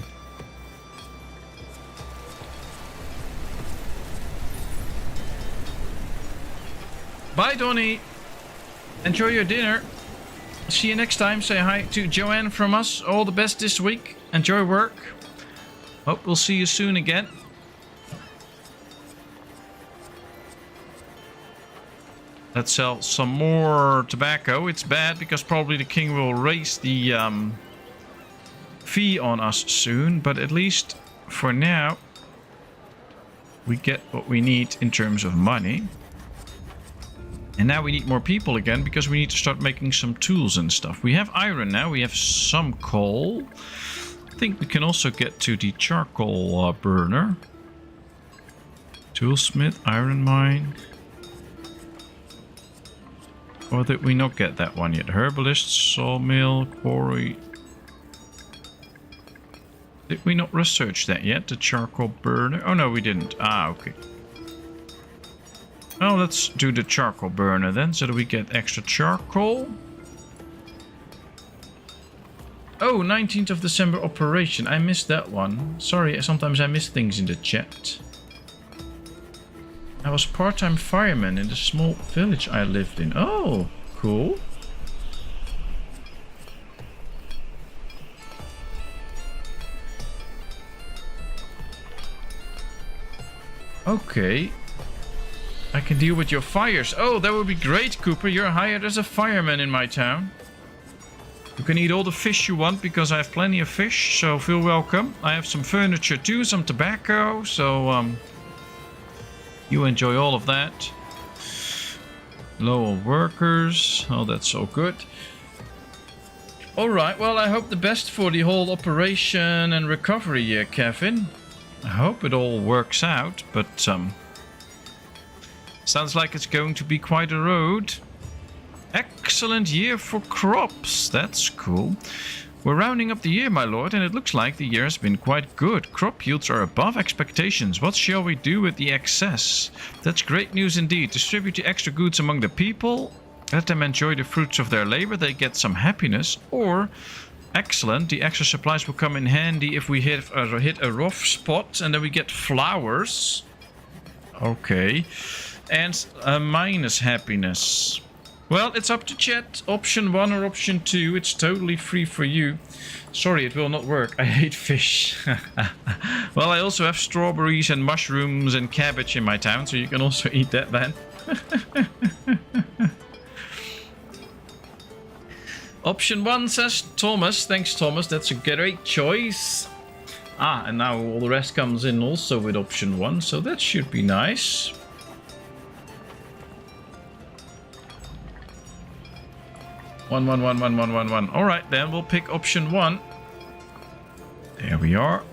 Bye, Donnie. Enjoy your dinner. See you next time. Say hi to Joanne from us. All the best this week. Enjoy work. Hope we'll see you soon again. Let's sell some more tobacco. It's bad because probably the king will raise the fee on us soon. But at least for now, we get what we need in terms of money. And now we need more people again because we need to start making some tools and stuff. We have iron now. We have some coal. I think we can also get to the charcoal burner. Toolsmith, iron mine. Or did we not get that one yet? Herbalist, sawmill, quarry. Did we not research that yet? The charcoal burner? Oh no, we didn't. Ah, okay. Well, let's do the charcoal burner then, so that we get extra charcoal. Oh, 19th of December operation. I missed that one. Sorry, sometimes I miss things in the chat. I was part-time fireman in the small village I lived in. Oh, cool. Okay. I can deal with your fires. Oh, that would be great, Cooper. You're hired as a fireman in my town. You can eat all the fish you want because I have plenty of fish, so feel welcome. I have some furniture too, some tobacco, so you enjoy all of that. Loyal workers. Oh, that's so good. Alright, well, I hope the best for the whole operation and recovery here, Kevin. I hope it all works out, but sounds like it's going to be quite a road. Excellent year for crops. That's cool. We're rounding up the year, my lord, and it looks like the year has been quite good. Crop yields are above expectations. What shall we do with the excess? That's great news indeed. Distribute the extra goods among the people. Let them enjoy the fruits of their labor. They get some happiness. Or, excellent, the extra supplies will come in handy if we hit a rough spot and then we get flowers. Okay. And minus happiness. Well, it's up to chat. Option 1 or option 2. It's totally free for you. Sorry, it will not work. I hate fish. Well, I also have strawberries and mushrooms and cabbage in my town, so you can also eat that then. Option 1 says Thomas. Thanks, Thomas. That's a great choice. Ah, and now all the rest comes in also with option 1, so that should be nice. One. All right, then we'll pick option 1. There we are.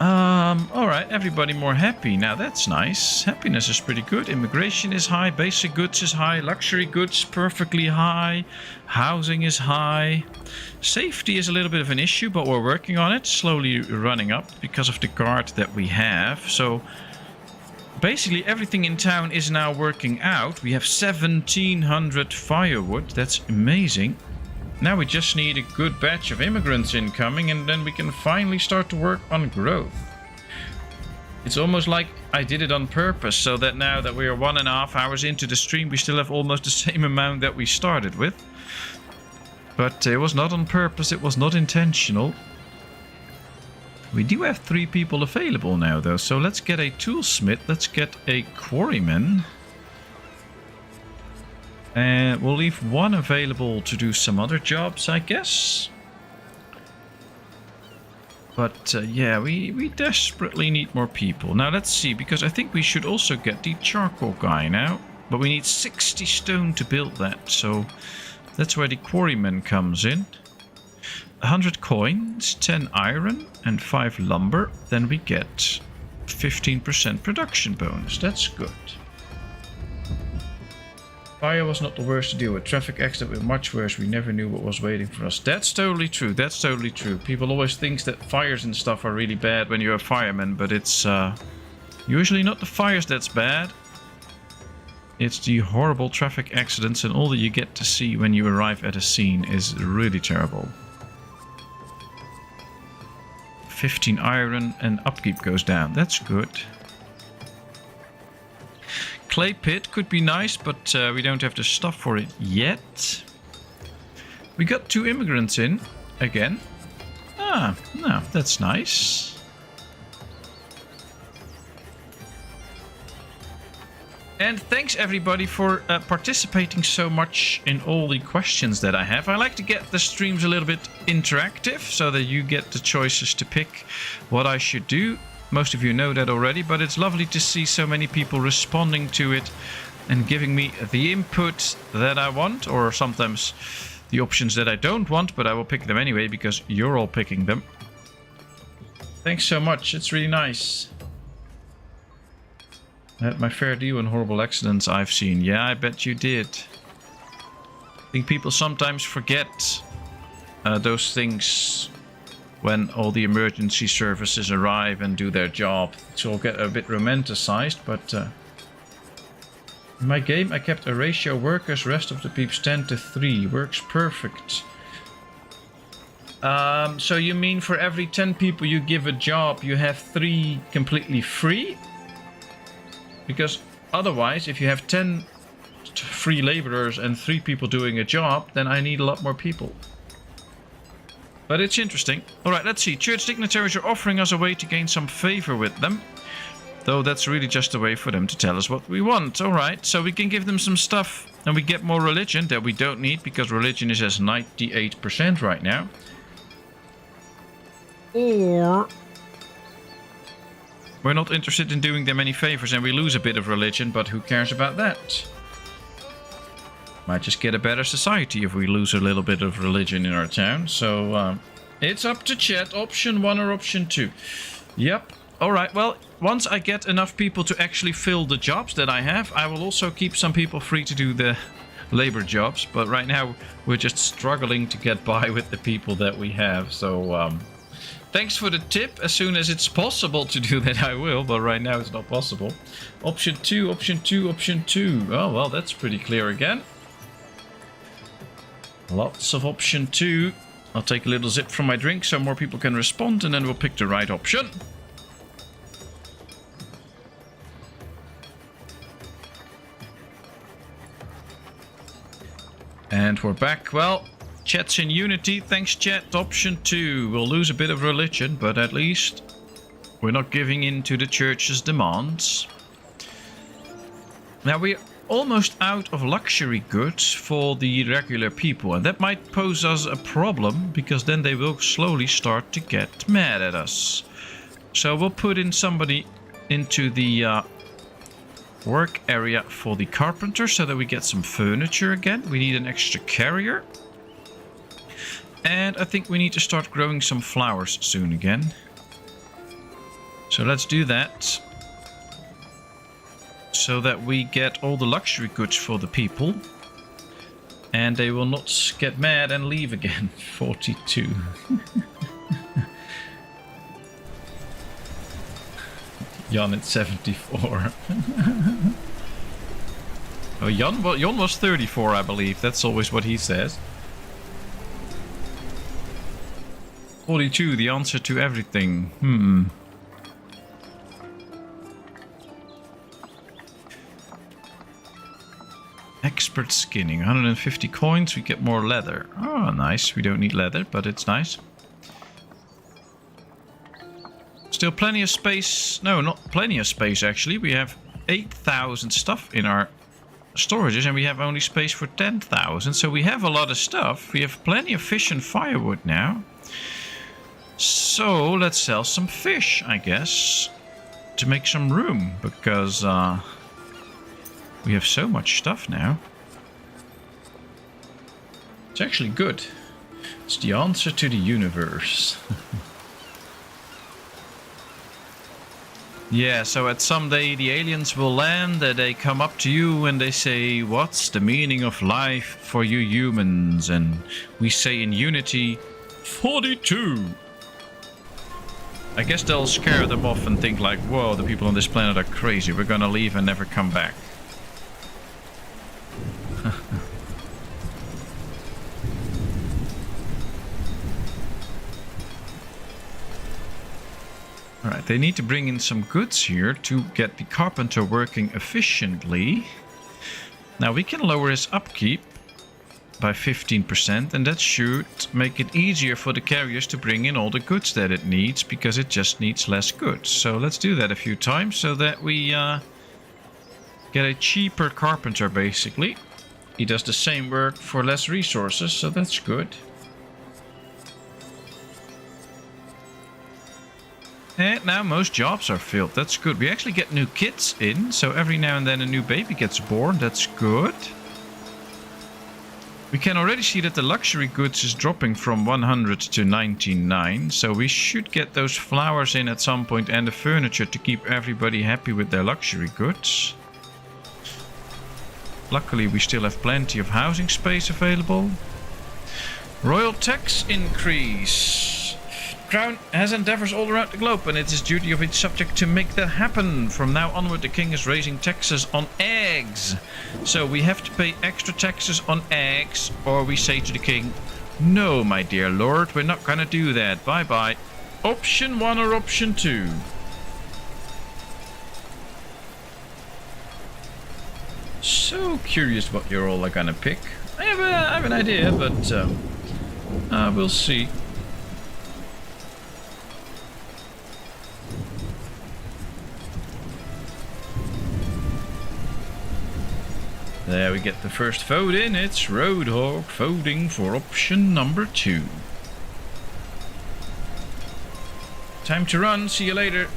All right, everybody more happy. Now that's nice. Happiness is pretty good. Immigration is high. Basic goods is high. Luxury goods perfectly high. Housing is high. Safety is a little bit of an issue, but we're working on it. Slowly running up because of the guard that we have. So basically everything in town is now working out. We have 1,700 firewood. That's amazing. Now we just need a good batch of immigrants incoming and then we can finally start to work on growth. It's almost like I did it on purpose so that now that we are 1.5 hours into the stream we still have almost the same amount that we started with. But it was not on purpose, it was not intentional. We do have 3 people available now though, so let's get a toolsmith, let's get a quarryman. And we'll leave one available to do some other jobs, I guess. But yeah, we desperately need more people. Now let's see, because I think we should also get the charcoal guy now. But we need 60 stone to build that, so that's where the quarryman comes in. 100 coins, 10 iron and 5 lumber. Then we get 15% production bonus. That's good. Fire was not the worst to deal with. Traffic accident were much worse. We never knew what was waiting for us. That's totally true. That's totally true. People always think that fires and stuff are really bad when you're a fireman, but it's usually not the fires that's bad. It's the horrible traffic accidents, and all that you get to see when you arrive at a scene is really terrible. 15 iron and upkeep goes down. That's good. Clay pit could be nice, but we don't have the stuff for it yet. We got 2 immigrants in again. Ah, no, that's nice. And thanks everybody for participating so much in all the questions that I have. I like to get the streams a little bit interactive so that you get the choices to pick what I should do. Most of you know that already, but it's lovely to see so many people responding to it and giving me the input that I want, or sometimes the options that I don't want, but I will pick them anyway because you're all picking them. Thanks so much, it's really nice. I had my fair deal in horrible accidents I've seen. Yeah, I bet you did. I think people sometimes forget those things when all the emergency services arrive and do their job. It's all get a bit romanticized, but in my game I kept a ratio workers rest of the peeps 10 to 3. Works perfect. So you mean for every 10 people you give a job, you have 3 completely free? Because otherwise, if you have 10 free laborers and 3 people doing a job, then I need a lot more people. But it's interesting. Alright, let's see. Church dignitaries are offering us a way to gain some favor with them. Though that's really just a way for them to tell us what we want. Alright, so we can give them some stuff and we get more religion that we don't need because religion is at 98% right now. Or we're not interested in doing them any favors and we lose a bit of religion, but who cares about that? Might just get a better society if we lose a little bit of religion in our town. So it's up to chat. Option 1 or option 2. Yep. Alright, well, once I get enough people to actually fill the jobs that I have, I will also keep some people free to do the labor jobs. But right now, we're just struggling to get by with the people that we have. So thanks for the tip. As soon as it's possible to do that, I will. But right now, it's not possible. Option 2, option 2, option 2. Oh, well, that's pretty clear again. Lots of option 2. I'll take a little sip from my drink so more people can respond, and then we'll pick the right option. And we're back. Well, chat's in unity. Thanks, chat. Option 2. We'll lose a bit of religion, but at least we're not giving in to the church's demands. Now, we're almost out of luxury goods for the regular people, and that might pose us a problem because then they will slowly start to get mad at us. So we'll put in somebody into the work area for the carpenter so that we get some furniture again. We need an extra carrier, and I think we need to start growing some flowers soon again. So let's do that, so that we get all the luxury goods for the people and they will not get mad and leave again. 42. Jan at 74. Oh, Jan was 34, I believe. That's always what he says. 42, the answer to everything. Expert skinning, 150 coins, we get more leather. Oh, nice. We don't need leather, but it's nice. Still plenty of space. No, not plenty of space, actually. We have 8,000 stuff in our storages and we have only space for 10,000. So we have a lot of stuff. We have plenty of fish and firewood now. So let's sell some fish, I guess, to make some room, because we have so much stuff now. It's actually good. It's the answer to the universe. Yeah, so at some day the aliens will land, they come up to you and they say, what's the meaning of life for you humans? And we say in unity, 42. I guess they'll scare them off and think like, whoa, the people on this planet are crazy. We're gonna leave and never come back. Alright, they need to bring in some goods here to get the carpenter working efficiently. Now we can lower his upkeep by 15%, and that should make it easier for the carriers to bring in all the goods that it needs, because it just needs less goods. So let's do that a few times so that we get a cheaper carpenter, basically. He does the same work for less resources, so that's good. And now most jobs are filled. That's good. We actually get new kids in, so every now and then a new baby gets born. That's good. We can already see that the luxury goods is dropping from 100 to 99. So we should get those flowers in at some point and the furniture to keep everybody happy with their luxury goods. Luckily we still have plenty of housing space available. Royal tax increase. Crown has endeavors all around the globe, and it is duty of each subject to make that happen. From now onward, the king is raising taxes on eggs. So we have to pay extra taxes on eggs, or we say to the king, no, my dear lord, we're not gonna do that. Bye-bye. Option 1 or option 2? So curious what you're all gonna pick. I have an idea, but we'll see. There we get the first vote in. It's Roadhog voting for option number 2. Time to run. See you later.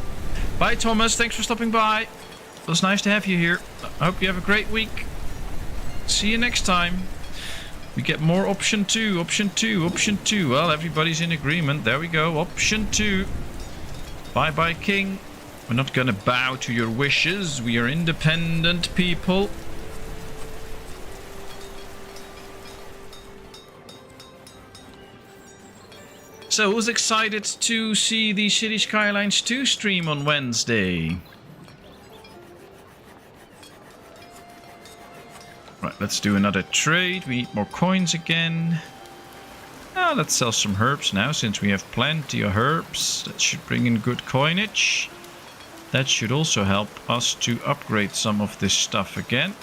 Bye, Thomas. Thanks for stopping by. It was nice to have you here. I hope you have a great week. See you next time. We get more option 2, option 2, option 2. Well, everybody's in agreement. There we go. Option 2. Bye-bye, King. We're not gonna bow to your wishes. We are independent people. So who's excited to see the City Skylines 2 stream on Wednesday? Right, let's do another trade. We need more coins again. Let's sell some herbs now, since we have plenty of herbs. That should bring in good coinage. That should also help us to upgrade some of this stuff again.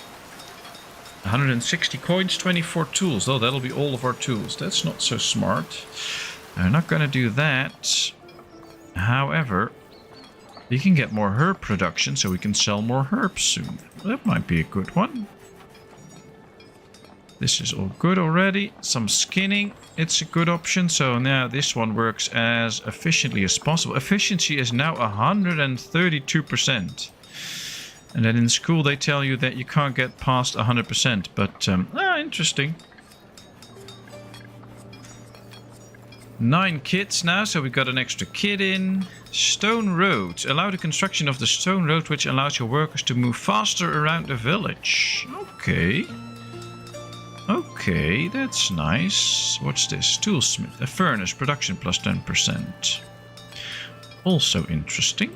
160 coins, 24 tools. Oh, that'll be all of our tools. That's not so smart. I'm not going to do that. However, we can get more herb production, so we can sell more herbs soon. That might be a good one. This is all good already. Some skinning, it's a good option. So now this one works as efficiently as possible. Efficiency is now 132%. And then in school they tell you that you can't get past 100%. But, interesting. 9 kits now, so we got an extra kit in. Stone roads. Allow the construction of the stone road, which allows your workers to move faster around the village. Okay. Okay, that's nice. What's this? Toolsmith. A furnace. Production plus 10%. Also interesting.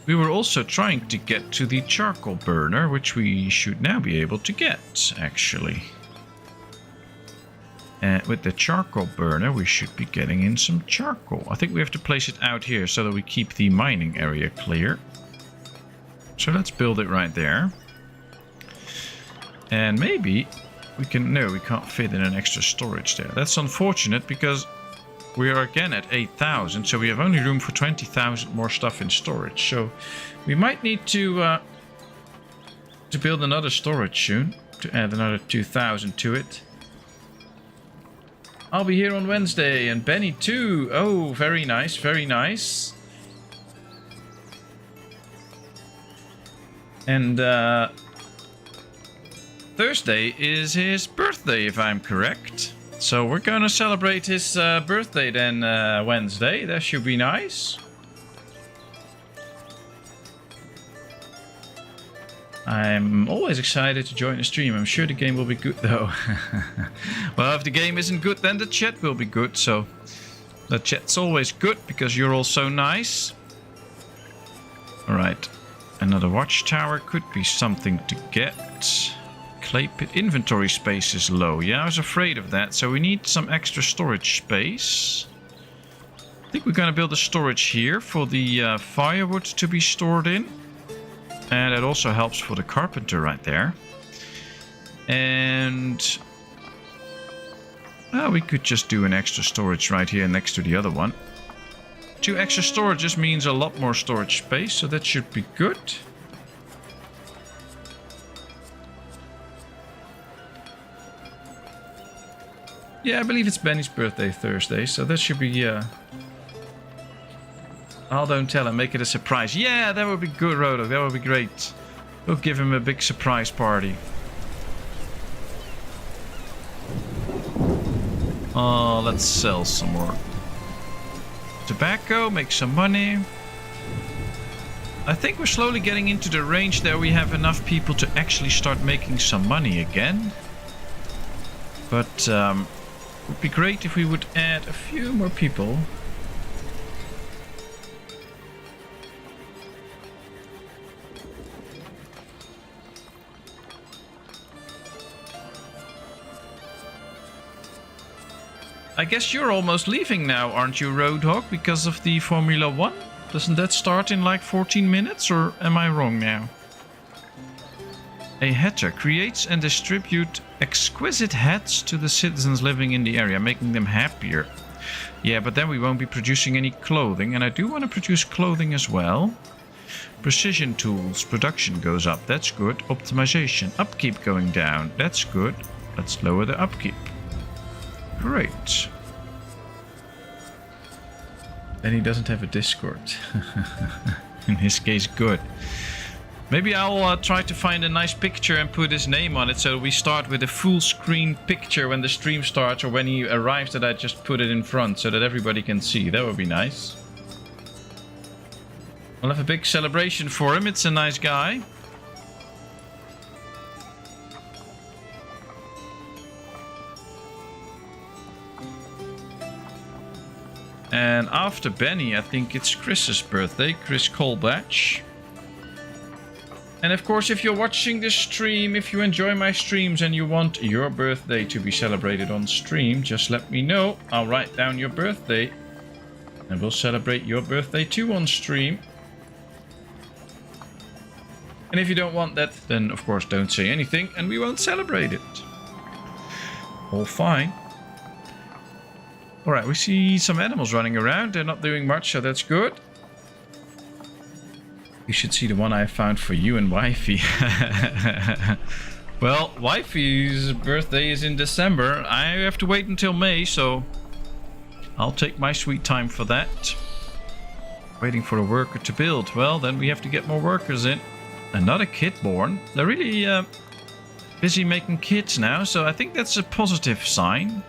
We were also trying to get to the charcoal burner, which we should now be able to get, actually. With the charcoal burner, we should be getting in some charcoal. I think we have to place it out here so that we keep the mining area clear. So let's build it right there. And maybe we can... No, we can't fit in an extra storage there. That's unfortunate, because we are again at 8,000. So we have only room for 20,000 more stuff in storage. So we might need to To build another storage soon. To add another 2,000 to it. I'll be here on Wednesday. And Benny too. Oh, very nice. Very nice. And Thursday is his birthday, if I'm correct. So we're gonna celebrate his birthday then Wednesday. That should be nice. I'm always excited to join the stream. I'm sure the game will be good though. Well, if the game isn't good, then the chat will be good. So the chat's always good because you're all so nice. Alright. Another watchtower could be something to get. Clay pit inventory space is low. Yeah, I was afraid of that. So we need some extra storage space. I think we're going to build a storage here for the firewood to be stored in. And it also helps for the carpenter right there. And we could just do an extra storage right here next to the other one. 2 extra storages means a lot more storage space, so that should be good. Yeah, I believe it's Benny's birthday Thursday, so that should be... Oh, don't tell him, make it a surprise. Yeah, that would be good, Rodo, that would be great. We'll give him a big surprise party. Oh, let's sell some more tobacco, make some money. I think we're slowly getting into the range that we have enough people to actually start making some money again. But it would be great if we would add a few more people. I guess you're almost leaving now, aren't you, Roadhog, because of the Formula 1? Doesn't that start in like 14 minutes, or am I wrong now? A hatter creates and distributes exquisite hats to the citizens living in the area, making them happier. Yeah, but then we won't be producing any clothing, and I do want to produce clothing as well. Precision tools, production goes up, that's good. Optimization, upkeep going down, that's good. Let's lower the upkeep. Great. Then he doesn't have a Discord. In his case, good. Maybe I'll try to find a nice picture and put his name on it, so we start with a full screen picture when the stream starts, or when he arrives, that I just put it in front so that everybody can see. That would be nice. We'll have a big celebration for him. It's a nice guy. And after Benny, I think it's Chris's birthday, Chris Colbatch. And of course, if you're watching this stream, if you enjoy my streams and you want your birthday to be celebrated on stream, just let me know. I'll write down your birthday and we'll celebrate your birthday too on stream. And if you don't want that, then of course don't say anything and we won't celebrate it. All fine. Alright, we see some animals running around. They're not doing much, so that's good. You should see the one I found for you and Wifey. Well, Wifey's birthday is in December. I have to wait until May, so I'll take my sweet time for that. Waiting for a worker to build. Well, then we have to get more workers in. Another kid born. They're really busy making kids now, so I think that's a positive sign.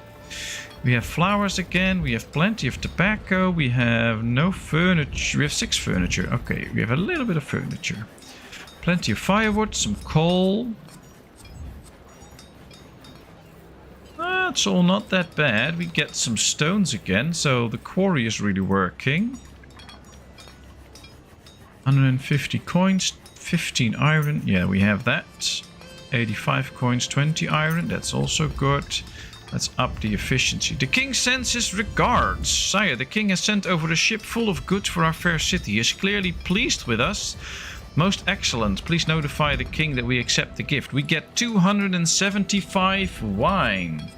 We have flowers again, we have plenty of tobacco, we have no furniture, we have 6 furniture, okay, we have a little bit of furniture. Plenty of firewood, some coal. That's all not that bad, we get some stones again, so the quarry is really working. 150 coins, 15 iron, yeah, we have that. 85 coins, 20 iron, that's also good. Let's up the efficiency. The king sends his regards. Sire, the king has sent over a ship full of goods for our fair city. He is clearly pleased with us. Most excellent. Please notify the king that we accept the gift. We get 275 wine.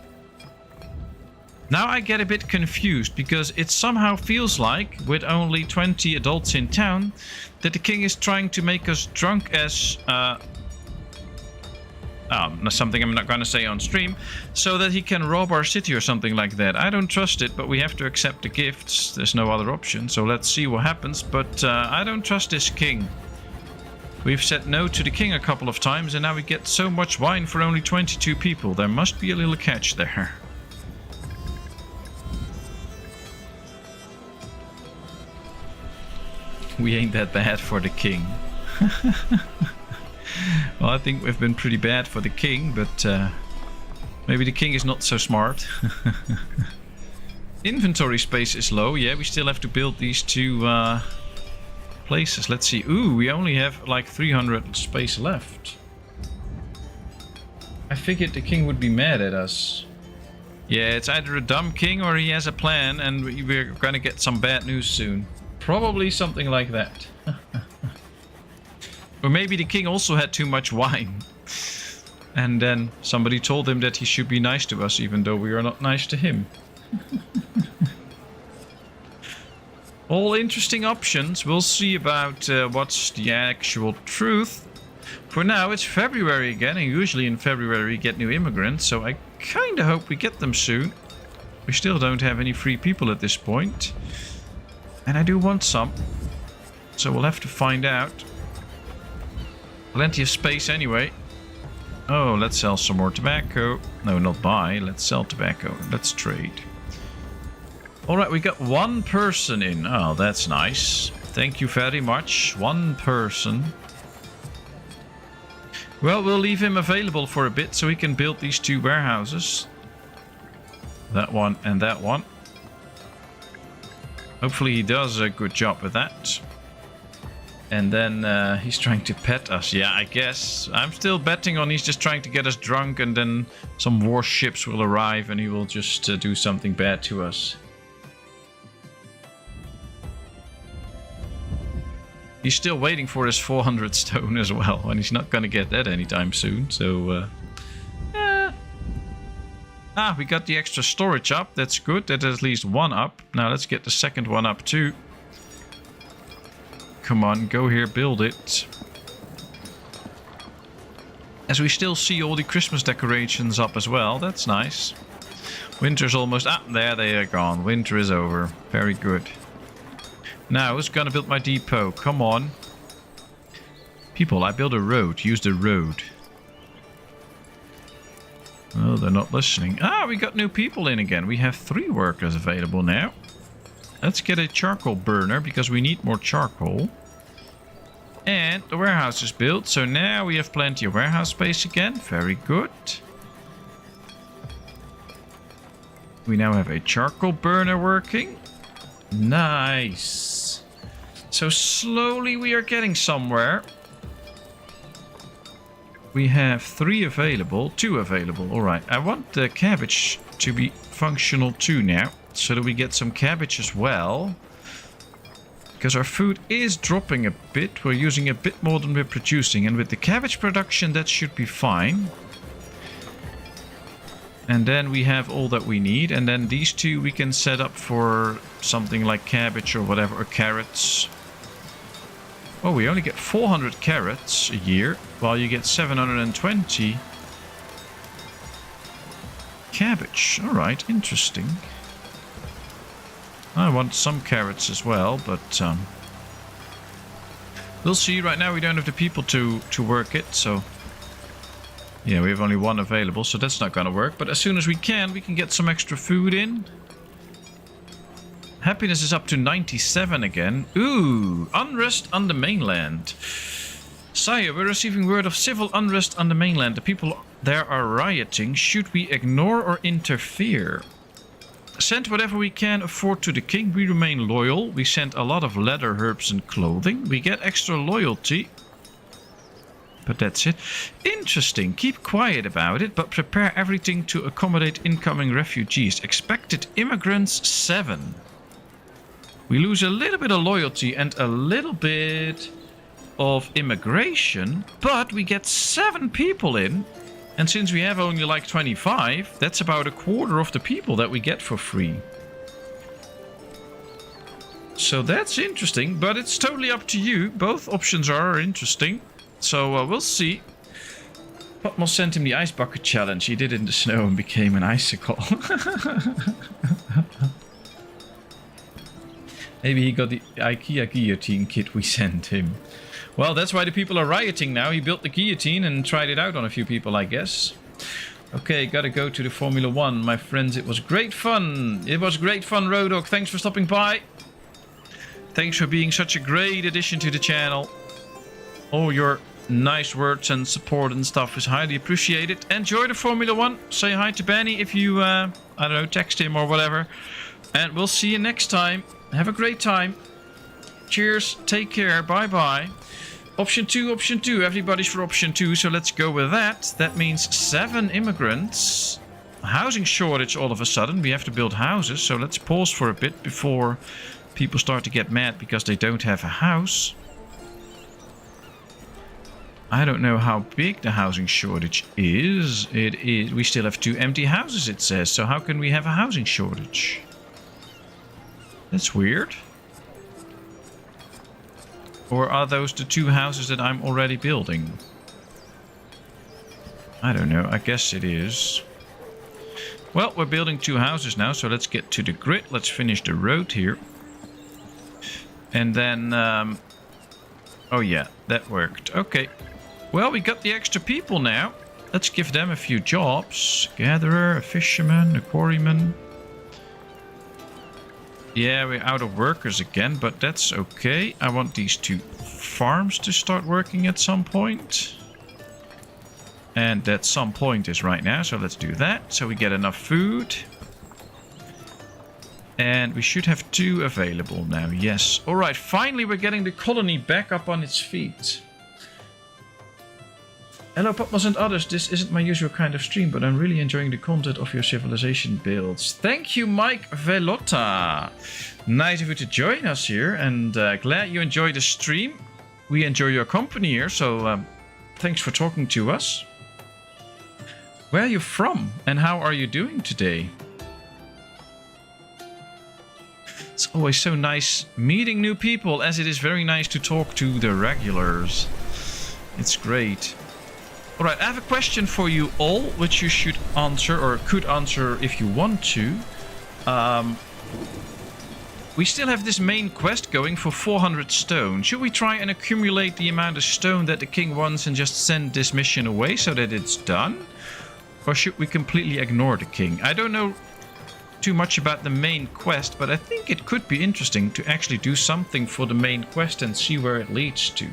Now I get a bit confused because it somehow feels like, with only 20 adults in town, that the king is trying to make us drunk as something I'm not going to say on stream, so that he can rob our city or something like that. I don't trust it, but we have to accept the gifts. There's no other option, so let's see what happens. But I don't trust this king. We've said no to the king a couple of times, and now we get so much wine for only 22 people. There must be a little catch there. We ain't that bad for the king. Well, I think we've been pretty bad for the king, but maybe the king is not so smart. Inventory space is low. Yeah, we still have to build these two places. Let's see. Ooh, we only have like 300 space left. I figured the king would be mad at us. Yeah, it's either a dumb king or he has a plan, and we're gonna get some bad news soon. Probably something like that. Or maybe the king also had too much wine. And then somebody told him that he should be nice to us, even though we are not nice to him. All interesting options. We'll see about what's the actual truth. For now, it's February again, and usually in February we get new immigrants, so I kind of hope we get them soon. We still don't have any free people at this point. And I do want some. So we'll have to find out. Plenty of space anyway. Oh, let's sell some more tobacco. No, not buy. Let's sell tobacco. Let's trade. Alright, we got one person in. Oh, that's nice. Thank you very much. One person. Well, we'll leave him available for a bit so he can build these two warehouses. That one and that one. Hopefully he does a good job with that. And then he's trying to pet us. Yeah, I guess. I'm still betting on he's just trying to get us drunk, and then some warships will arrive and he will just do something bad to us. He's still waiting for his 400 stone as well, and he's not going to get that anytime soon. So, we got the extra storage up. That's good. That is at least one up. Now let's get the second one up too. Come on, go here, build it. As we still see all the Christmas decorations up as well. That's nice. Winter's almost... there they are gone. Winter is over. Very good. Now, who's gonna build my depot? Come on. People, I built a road. Use the road. Oh, they're not listening. We got new people in again. We have 3 workers available now. Let's get a charcoal burner, because we need more charcoal. And the warehouse is built, so now we have plenty of warehouse space again. Very good. We now have a charcoal burner working. Nice. So slowly we are getting somewhere. We have 3 available, 2 available. Alright, I want the cabbage to be functional too now, so that we get some cabbage as well. Because our food is dropping a bit. We're using a bit more than we're producing. And with the cabbage production, that should be fine. And then we have all that we need. And then these 2 we can set up for something like cabbage or whatever, or carrots. Oh, we only get 400 carrots a year, while you get 720 cabbage. Alright, interesting. I want some carrots as well, but we'll see. Right now we don't have the people to work it, so... Yeah, we have only 1 available, so that's not gonna work. But as soon as we can get some extra food in. Happiness is up to 97 again. Ooh, unrest on the mainland. Sire, we're receiving word of civil unrest on the mainland. The people there are rioting. Should we ignore or interfere? Send whatever we can afford to the king. We remain loyal. We send a lot of leather, herbs and clothing. We get extra loyalty. But that's it. Interesting. Keep quiet about it, but prepare everything to accommodate incoming refugees. Expected immigrants 7. We lose a little bit of loyalty and a little bit of immigration, but we get 7 people in. And since we have only like 25, that's about a quarter of the people that we get for free. So that's interesting, but it's totally up to you. Both options are interesting. So we'll see. Patmos sent him the ice bucket challenge. He did it in the snow and became an icicle. Maybe he got the IKEA guillotine kit we sent him. Well, that's why the people are rioting now. He built the guillotine and tried it out on a few people, I guess. Okay, gotta go to the Formula 1. My friends, it was great fun. It was great fun, Rodok. Thanks for stopping by. Thanks for being such a great addition to the channel. All your nice words and support and stuff is highly appreciated. Enjoy the Formula 1. Say hi to Benny if you, I don't know, text him or whatever. And we'll see you next time. Have a great time. Cheers. Take care. Bye-bye. Option 2, option 2. Everybody's for option 2, so let's go with that. That means 7 immigrants. Housing shortage all of a sudden. We have to build houses, so let's pause for a bit before people start to get mad because they don't have a house. I don't know how big the housing shortage is. We still have 2 empty houses, it says. So how can we have a housing shortage? That's weird. Or are those the 2 houses that I'm already building? I don't know. I guess it is. Well, we're building 2 houses now, so let's get to the grid. Let's finish the road here. And then... oh yeah, that worked. Okay. Well, we got the extra people now. Let's give them a few jobs. Gatherer, a fisherman, a quarryman. Yeah, we're out of workers again, but that's okay. I want these 2 farms to start working at some point. And that some point is right now, so let's do that. So we get enough food. And we should have 2 available now, yes. Alright, finally we're getting the colony back up on its feet. Hello Patmos and others, this isn't my usual kind of stream, but I'm really enjoying the content of your civilization builds. Thank you, Mike Velotta. Nice of you to join us here, and glad you enjoyed the stream. We enjoy your company here, so thanks for talking to us. Where are you from, and how are you doing today? It's always so nice meeting new people, as it is very nice to talk to the regulars. It's great. Alright, I have a question for you all, which you should answer, or could answer if you want to. We still have this main quest going for 400 stone. Should we try and accumulate the amount of stone that the king wants and just send this mission away so that it's done? Or should we completely ignore the king? I don't know too much about the main quest, but I think it could be interesting to actually do something for the main quest and see where it leads to.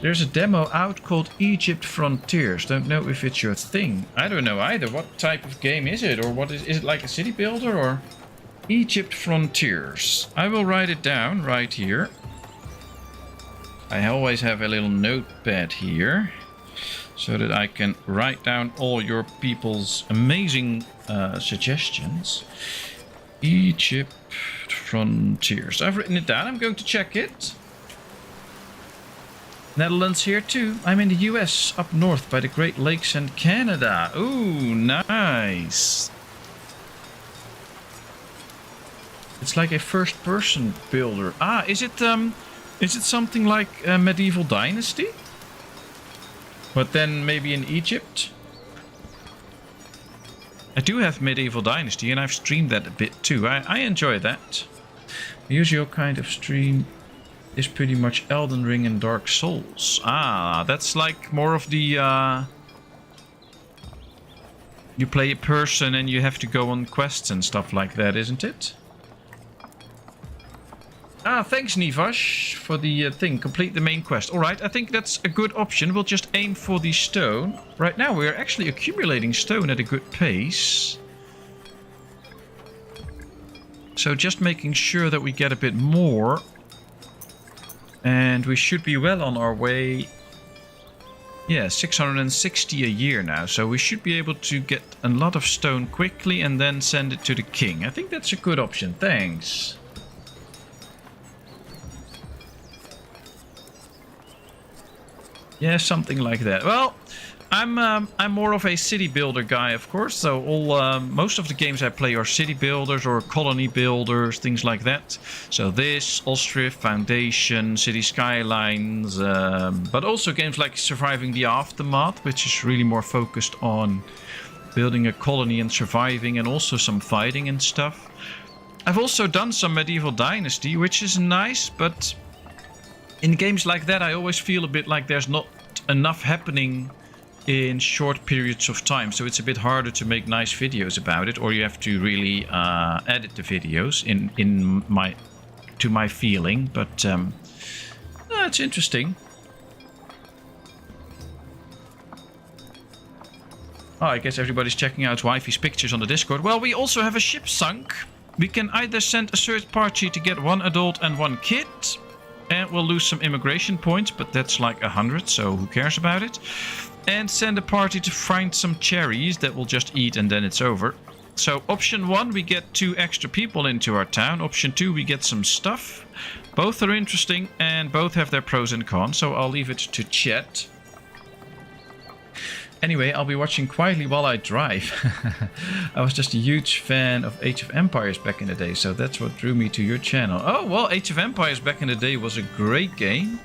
There's a demo out called Egypt Frontiers. Don't know if it's your thing. I don't know either. What type of game is it? Or what is it, like a city builder or Egypt Frontiers? I will write it down right here. I always have a little notepad here so that I can write down all your people's amazing suggestions. Egypt Frontiers. I've written it down. I'm going to check it. Netherlands here too. I'm in the US, up north by the Great Lakes and Canada. Ooh, nice. It's like a first-person builder. Ah, is it something like a medieval dynasty? But then maybe in Egypt? I do have medieval dynasty, and I've streamed that a bit too. I enjoy that. The usual kind of stream is pretty much Elden Ring and Dark Souls. Ah, that's like more of the... you play a person and you have to go on quests and stuff like that, isn't it? Ah, thanks Nivash for the thing. Complete the main quest. Alright, I think that's a good option. We'll just aim for the stone. Right now we're actually accumulating stone at a good pace. So just making sure that we get a bit more. And we should be well on our way. Yeah, 660 a year now. So we should be able to get a lot of stone quickly and then send it to the king. I think that's a good option. Thanks. Yeah, something like that. Well, I'm more of a city builder guy, of course. So most of the games I play are city builders or colony builders, things like that. So this, Ostriv, Foundation, City Skylines, but also games like Surviving the Aftermath, which is really more focused on building a colony and surviving, and also some fighting and stuff. I've also done some Medieval Dynasty, which is nice, but in games like that, I always feel a bit like there's not enough happening in short periods of time, so it's a bit harder to make nice videos about it, or you have to really edit the videos to my feeling. But it's interesting. Oh, I guess everybody's checking out Wifey's pictures on the Discord. Well, we also have a ship sunk. We can either send a third party to get 1 adult and 1 kid, and we'll lose some immigration points, but that's like 100, so who cares about it? And send a party to find some cherries that we'll just eat and then it's over. So option 1, we get 2 extra people into our town. Option 2, we get some stuff. Both are interesting and both have their pros and cons, so I'll leave it to chat. Anyway, I'll be watching quietly while I drive. I was just a huge fan of Age of Empires back in the day, so that's what drew me to your channel. Oh, well, Age of Empires back in the day was a great game.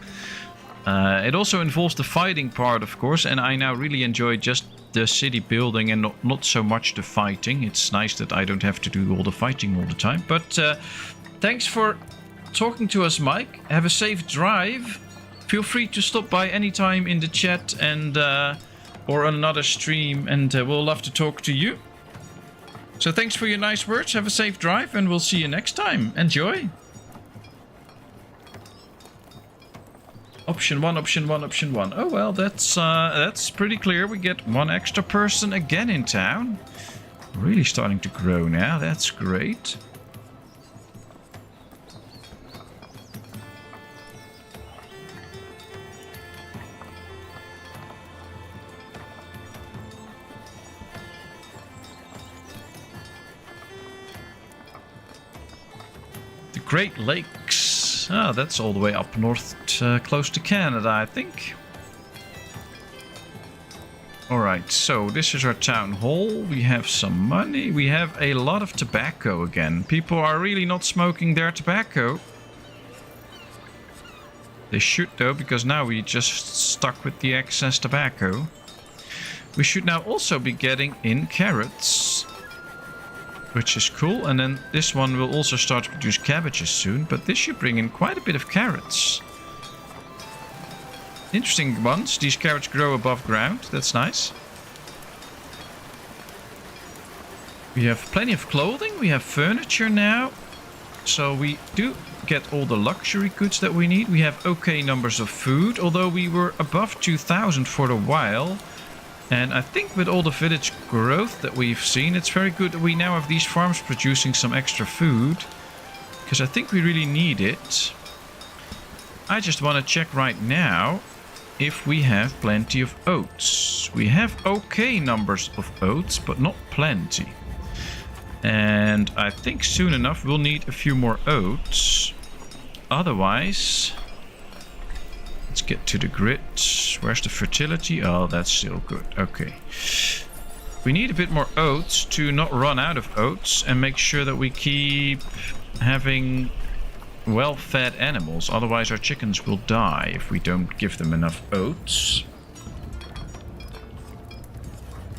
It also involves the fighting part, of course, and I now really enjoy just the city building and not so much the fighting. It's nice that I don't have to do all the fighting all the time. But thanks for talking to us, Mike. Have a safe drive. Feel free to stop by anytime in the chat and or on another stream, and we'll love to talk to you. So thanks for your nice words. Have a safe drive, and we'll see you next time. Enjoy. Option 1, option 1, option 1. Oh, well, that's pretty clear. We get 1 extra person again in town. Really starting to grow now. That's great. The Great Lakes. Ah, that's all the way up north, close to Canada, I think. Alright, so this is our town hall. We have some money. We have a lot of tobacco again. People are really not smoking their tobacco. They should, though, because now we just stuck with the excess tobacco. We should now also be getting in carrots, which is cool. And then this one will also start to produce cabbages soon, but this should bring in quite a bit of carrots. Interesting ones. These carrots grow above ground. That's nice. We have plenty of clothing. We have furniture now. So we do get all the luxury goods that we need. We have okay numbers of food, although we were above 2,000 for a while. And I think with all the village growth that we've seen, it's very good that we now have these farms producing some extra food, because I think we really need it. I just want to check right now if we have plenty of oats. We have okay numbers of oats, but not plenty. And I think soon enough we'll need a few more oats. Otherwise, let's get to the grid. Where's the fertility? Oh, that's still good. Okay. We need a bit more oats to not run out of oats and make sure that we keep having well-fed animals. Otherwise our chickens will die if we don't give them enough oats.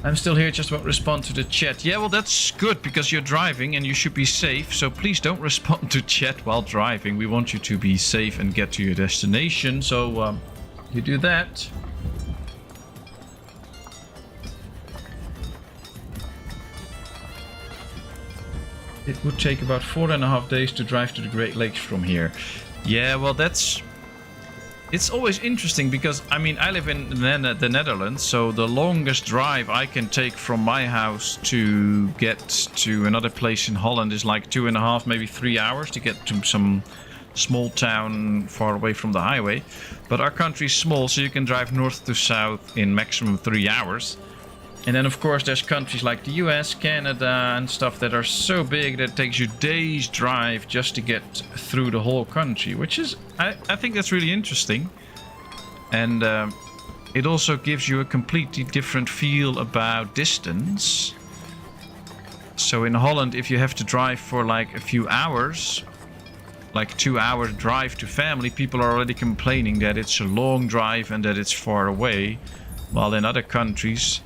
I'm still here, just won't respond to the chat. Yeah, well, that's good because you're driving and you should be safe. So please don't respond to chat while driving. We want you to be safe and get to your destination. So you do that. It would take about 4.5 days to drive to the Great Lakes from here. Yeah, well, that's... It's always interesting because, I mean, I live in the Netherlands, so the longest drive I can take from my house to get to another place in Holland is like 2.5, maybe 3 hours to get to some small town far away from the highway. But our country is small, so you can drive north to south in maximum 3 hours. And then, of course, there's countries like the US, Canada, and stuff that are so big that it takes you days' drive just to get through the whole country, which is, I think that's really interesting. And it also gives you a completely different feel about distance. So in Holland, if you have to drive for like a few hours, like 2 hour drive to family, people are already complaining that it's a long drive and that it's far away. While in other countries,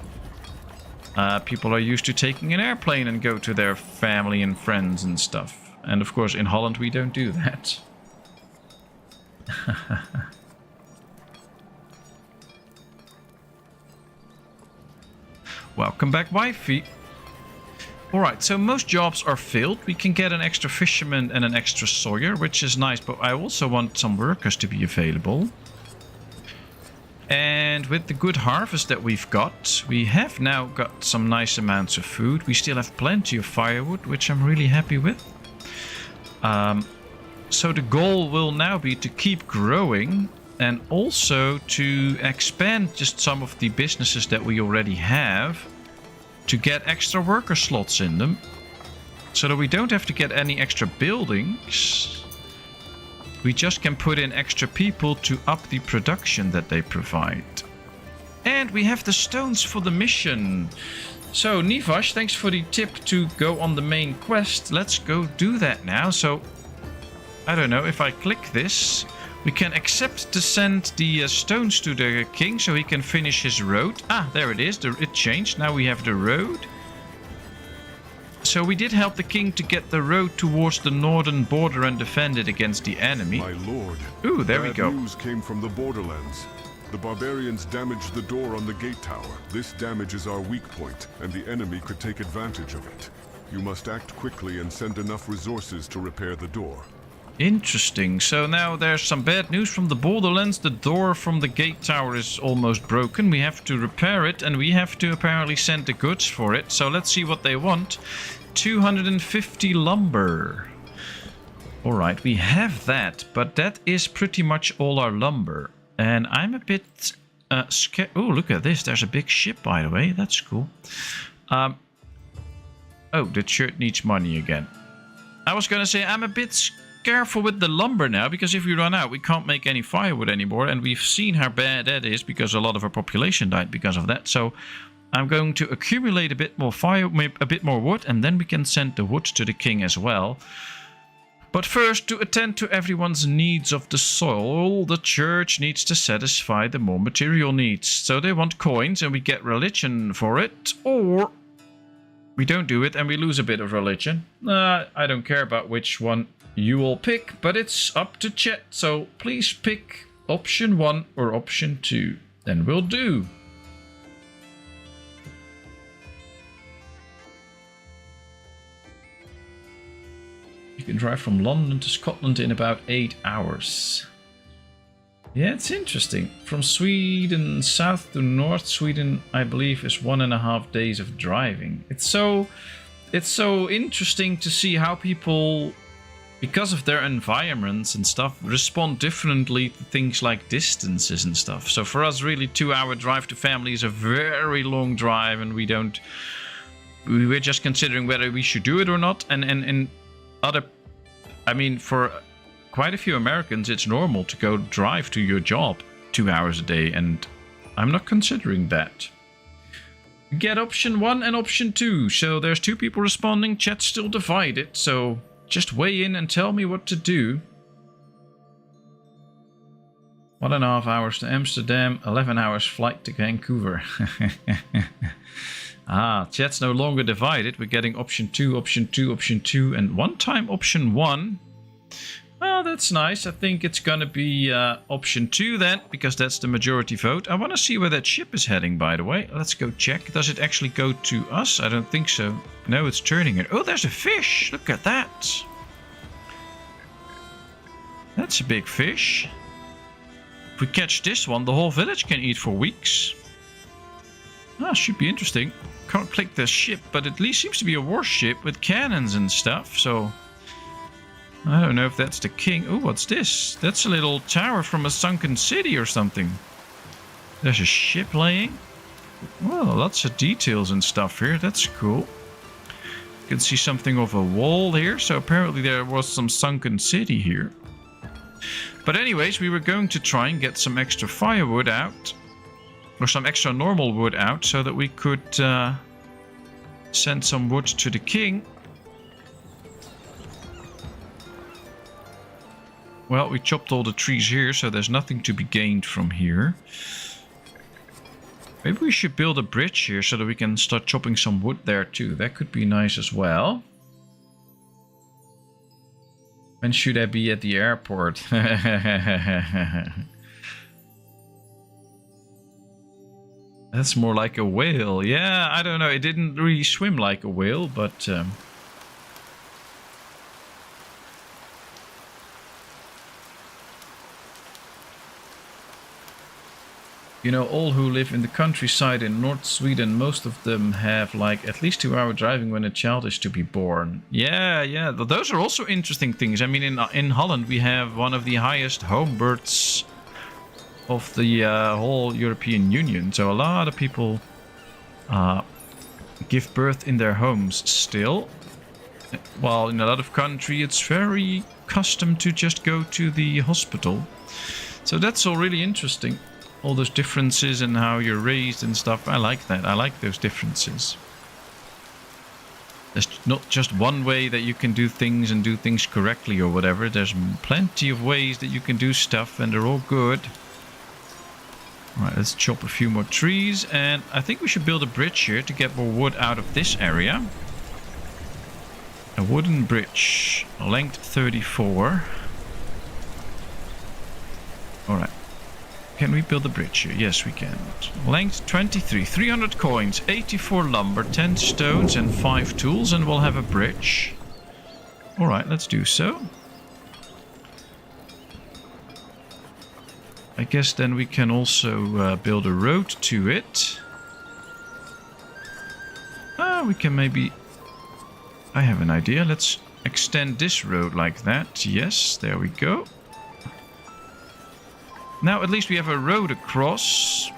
people are used to taking an airplane and go to their family and friends and stuff. And of course, in Holland, we don't do that. Welcome back, wifey. Alright, so most jobs are filled. We can get an extra fisherman and an extra sawyer, which is nice, but I also want some workers to be available. And with the good harvest that we've got, we have now got some nice amounts of food. We still have plenty of firewood, which I'm really happy with. So the goal will now be to keep growing and also to expand just some of the businesses that we already have to get extra worker slots in them so that we don't have to get any extra buildings. We just can put in extra people to up the production that they provide. And we have the stones for the mission. So Nivash, thanks for the tip to go on the main quest. Let's go do that now. So I don't know, if I click this, we can accept to send the stones to the king so he can finish his road. Ah, there it is. It changed. Now we have the road. So we did help the king to get the road towards the northern border and defend it against the enemy. My lord. Ooh, there we go. Bad news came from the borderlands. The barbarians damaged the door on the gate tower. This damage is our weak point, and the enemy could take advantage of it. You must act quickly and send enough resources to repair the door. Interesting. So now there's some bad news from the borderlands. The door from the gate tower is almost broken. We have to repair it, and we have to apparently send the goods for it. So let's see what they want. 250 lumber. Alright, we have that, but that is pretty much all our lumber. And I'm a bit scared. Oh, look at this. There's a big ship, by the way. That's cool. Oh, the shirt needs money again. I was going to say I'm a bit careful with the lumber now, because if we run out, we can't make any firewood anymore. And we've seen how bad that is because a lot of our population died because of that. So I'm going to accumulate a bit more a bit more wood, and then we can send the wood to the king as well. But first, to attend to everyone's needs of the soil, the church needs to satisfy the more material needs. So they want coins and we get religion for it, or we don't do it and we lose a bit of religion. I don't care about which one you will pick, but it's up to chat. So please pick option 1 or option 2, then we'll do. You can drive from London to Scotland in about 8 hours. Yeah, it's interesting. From Sweden south to North Sweden, I believe, is 1.5 days of driving. It's so interesting to see how people, because of their environments and stuff, respond differently to things like distances and stuff. So for us, really, 2-hour drive to family is a very long drive, and we're just considering whether we should do it or not. And I mean, for quite a few Americans, it's normal to go drive to your job 2 hours a day, and I'm not considering that. We get option 1 and option 2. So there's 2 people responding. Chat's still divided, so just weigh in and tell me what to do. 1.5 hours to Amsterdam, 11 hours flight to Vancouver. Chat's no longer divided. We're getting option 2, option 2, option 2, and one time option 1. Oh, that's nice. I think it's gonna be option 2 then, because that's the majority vote. I want to see where that ship is heading, by the way. Let's go check. Does it actually go to us? I don't think so. No, it's turning it. Oh, there's a fish. Look at that. That's a big fish. If we catch this one, the whole village can eat for weeks. Should be interesting. Can't click the ship, but at least seems to be a warship with cannons and stuff, so I don't know if that's the king. Oh, what's this? That's a little tower from a sunken city or something. There's a ship laying. Well, lots of details and stuff here. That's cool. You can see something of a wall here, so apparently there was some sunken city here. But anyways, we were going to try and get some extra firewood out. or some extra normal wood out so that we could send some wood to the king. Well, we chopped all the trees here, so there's nothing to be gained from here. Maybe we should build a bridge here so that we can start chopping some wood there too. That could be nice as well. When should I be at the airport? That's more like a whale. Yeah, I don't know. It didn't really swim like a whale, but... You know, all who live in the countryside in North Sweden, most of them have like at least 2-hour driving when a child is to be born. Yeah, those are also interesting things. I mean, in Holland we have one of the highest home births of the whole European Union. So a lot of people give birth in their homes still. While in a lot of country it's very custom to just go to the hospital. So that's all really interesting. All those differences and how you're raised and stuff. I like that. I like those differences. There's not just one way that you can do things and do things correctly or whatever. There's plenty of ways that you can do stuff and they're all good. Alright, let's chop a few more trees. And I think we should build a bridge here to get more wood out of this area. A wooden bridge. Length 34. Alright. Can we build a bridge here? Yes, we can. Length 23, 300 coins, 84 lumber, 10 stones and 5 tools, and we'll have a bridge. Alright, let's do so. I guess then we can also build a road to it. We can maybe... I have an idea. Let's extend this road like that. Yes, there we go. Now at least we have a road across.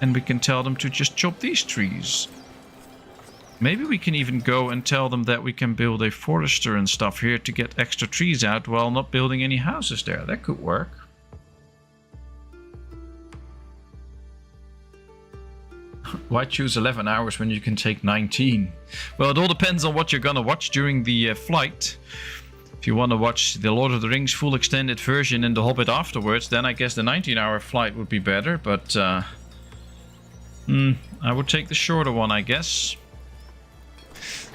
And we can tell them to just chop these trees. Maybe we can even go and tell them that we can build a forester and stuff here to get extra trees out while not building any houses there. That could work. Why choose 11 hours when you can take 19? Well, it all depends on what you're gonna watch during the flight. If you want to watch the Lord of the Rings full extended version and The Hobbit afterwards, then I guess the 19-hour flight would be better. But I would take the shorter one, I guess.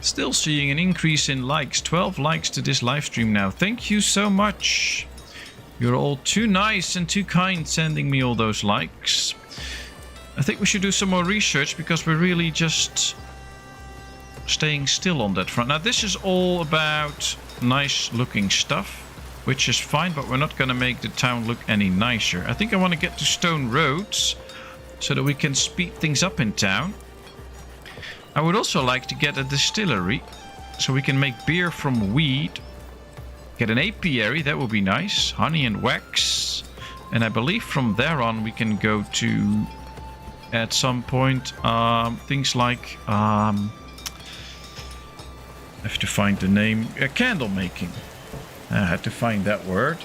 Still seeing an increase in likes. 12 likes to this live stream now. Thank you so much. You're all too nice and too kind sending me all those likes. I think we should do some more research because we're really just staying still on that front. Now this is all about nice looking stuff, which is fine, but we're not going to make the town look any nicer. I think I want to get to stone roads so that we can speed things up in town. I would also like to get a distillery so we can make beer from weed. Get an apiary, that would be nice. Honey and wax. And I believe from there on we can go to, at some point, things like... I have to find the name. Candle making. I had to find that word.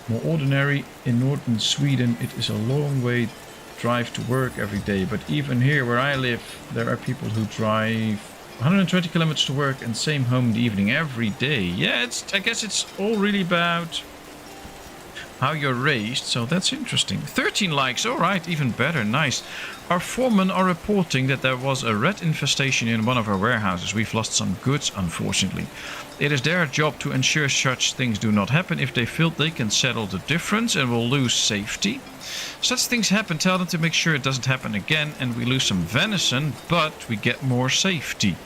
More ordinary in northern Sweden. It is a long way drive to work every day. But even here where I live, there are people who drive 120 kilometers to work and same home in the evening every day. Yeah, I guess it's all really about how you're raised. So that's interesting. 13 likes. All right, even better. Nice. Our foremen are reporting that there was a rat infestation in one of our warehouses. We've lost some goods, unfortunately. It is their job to ensure such things do not happen. If they feel they can settle the difference and will lose safety. Such things happen. Tell them to make sure it doesn't happen again and we lose some venison, but we get more safety.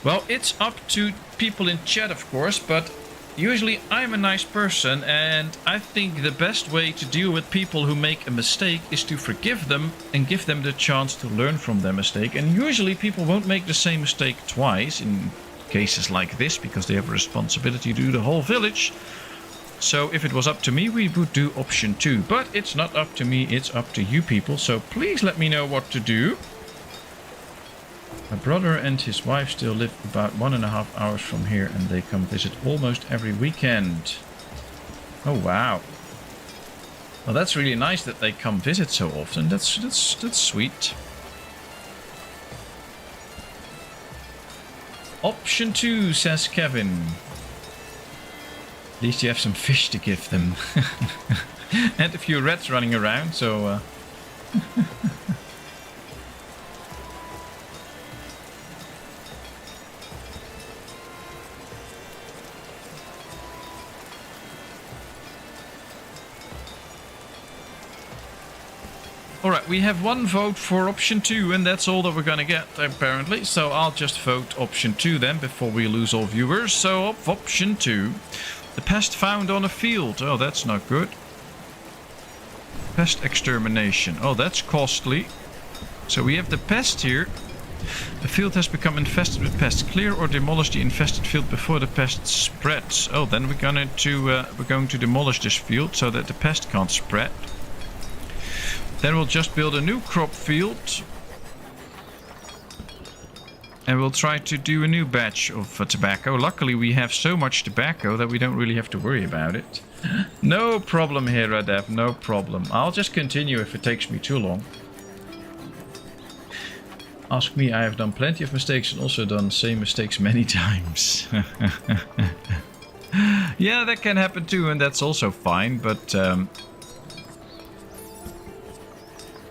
Well, it's up to people in chat, of course, but usually I'm a nice person and I think the best way to deal with people who make a mistake is to forgive them and give them the chance to learn from their mistake. And usually people won't make the same mistake twice in cases like this because they have a responsibility to do the whole village. So if it was up to me, we would do option 2. But it's not up to me, it's up to you people. So please let me know what to do. My brother and his wife still live about 1.5 hours from here and they come visit almost every weekend. Oh wow. Well, that's really nice that they come visit so often. That's sweet. Option 2, says Kevin. At least you have some fish to give them. And a few rats running around, so... Alright, we have one vote for option 2, and that's all that we're gonna get, apparently. So I'll just vote option 2 then, before we lose all viewers. So, option 2. The pest found on a field. Oh, that's not good. Pest extermination. Oh, that's costly. So we have the pest here. The field has become infested with pests. Clear or demolish the infested field before the pest spreads. Oh, then we're going to demolish this field so that the pest can't spread. Then we'll just build a new crop field. And we'll try to do a new batch of tobacco. Luckily, we have so much tobacco that we don't really have to worry about it. No problem here, Radev. No problem. I'll just continue if it takes me too long. Ask me, I have done plenty of mistakes and also done the same mistakes many times. Yeah, that can happen too, and that's also fine, but...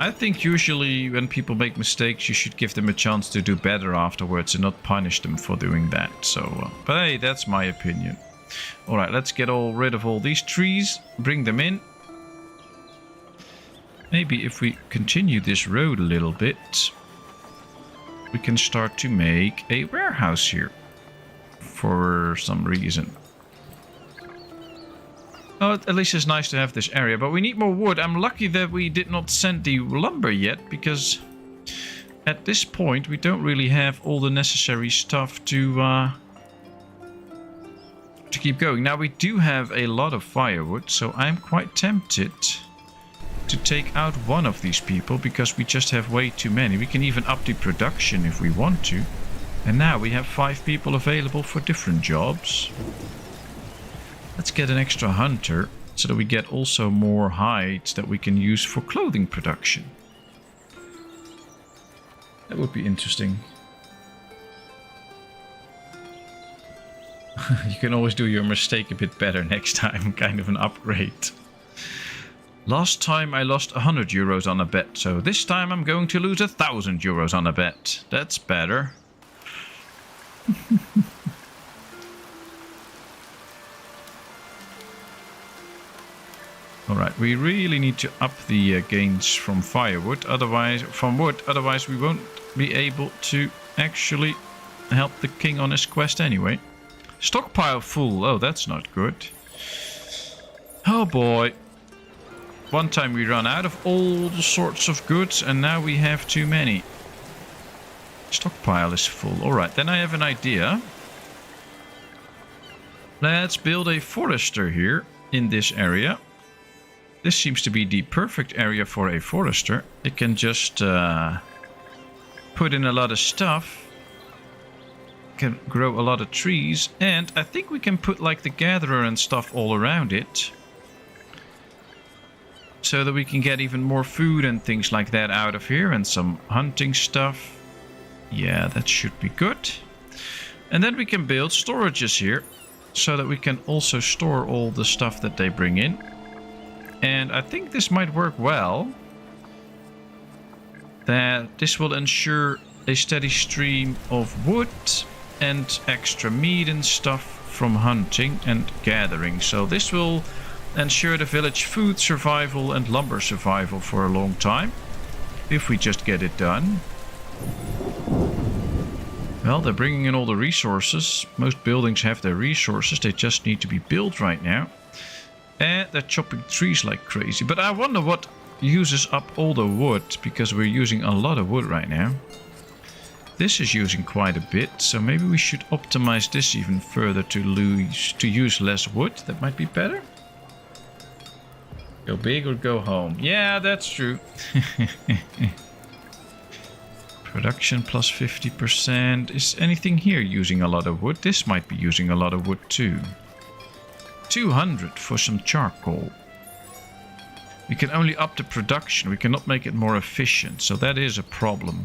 I think usually when people make mistakes, you should give them a chance to do better afterwards and not punish them for doing that. So, but hey, that's my opinion. Alright, let's get rid of all these trees, bring them in. Maybe if we continue this road a little bit, we can start to make a warehouse here for some reason. Oh, at least it's nice to have this area, but we need more wood. I'm lucky that we did not send the lumber yet, because at this point we don't really have all the necessary stuff to keep going. Now we do have a lot of firewood, so I'm quite tempted to take out one of these people, because we just have way too many. We can even up the production if we want to. And now we have 5 people available for different jobs. Let's get an extra hunter, so that we get also more hides that we can use for clothing production. That would be interesting. You can always do your mistake a bit better next time, kind of an upgrade. Last time I lost 100 euros on a bet, so this time I'm going to lose 1,000 euros on a bet. That's better. Alright, we really need to up the gains from firewood, otherwise we won't be able to actually help the king on his quest anyway. Stockpile full, oh that's not good. Oh boy. One time we run out of all sorts of goods and now we have too many. Stockpile is full, alright, then I have an idea. Let's build a forester here in this area. This seems to be the perfect area for a forester. It can just put in a lot of stuff. Can grow a lot of trees. And I think we can put like the gatherer and stuff all around it. So that we can get even more food and things like that out of here. And some hunting stuff. Yeah, that should be good. And then we can build storages here. So that we can also store all the stuff that they bring in. And I think this might work well. That this will ensure a steady stream of wood and extra meat and stuff from hunting and gathering. So this will ensure the village food survival and lumber survival for a long time. If we just get it done. Well, they're bringing in all the resources. Most buildings have their resources. They just need to be built right now. And they're chopping trees like crazy. But I wonder what uses up all the wood, because we're using a lot of wood right now. This is using quite a bit, so maybe we should optimize this even further to use less wood. That might be better. Go big or go home. Yeah, that's true. Production plus 50%. Is anything here using a lot of wood? This might be using a lot of wood too. 200 for some charcoal. We can only up the production. We cannot make it more efficient. So that is a problem.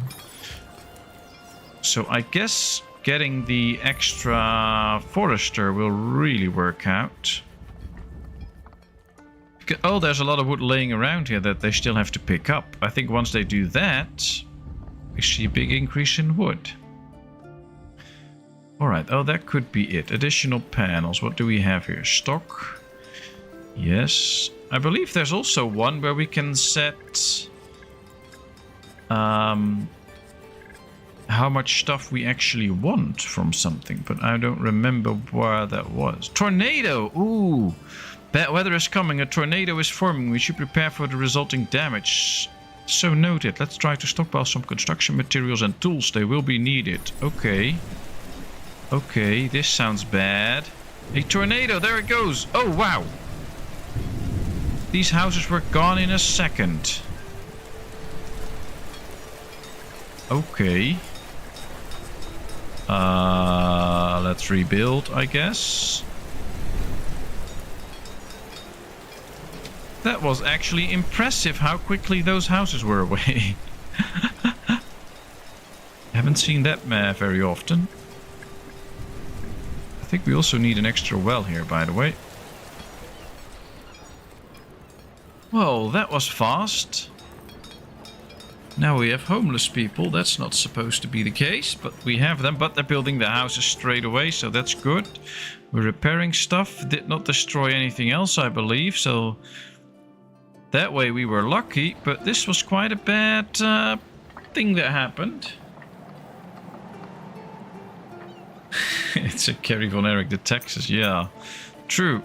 So I guess getting the extra forester will really work out. Oh, there's a lot of wood laying around here that they still have to pick up. I think once they do that, we see a big increase in wood. Alright, oh, that could be it. Additional panels. What do we have here? Stock. Yes. I believe there's also one where we can set how much stuff we actually want from something, but I don't remember where that was. Tornado! Ooh! Bad weather is coming. A tornado is forming. We should prepare for the resulting damage. So noted. Let's try to stockpile some construction materials and tools. They will be needed. Okay. Okay, this sounds bad. A tornado! There it goes! Oh, wow! These houses were gone in a second. Okay. Let's rebuild, I guess. That was actually impressive how quickly those houses were away. Haven't seen that very often. I think we also need an extra well here, by the way. Well, that was fast. Now we have homeless people. That's not supposed to be the case, but we have them. But they're building the houses straight away, so that's good. We're repairing stuff. Did not destroy anything else, I believe, so that way we were lucky. But this was quite a bad thing that happened. It's a Kerry von Erich, the Texas, yeah. True.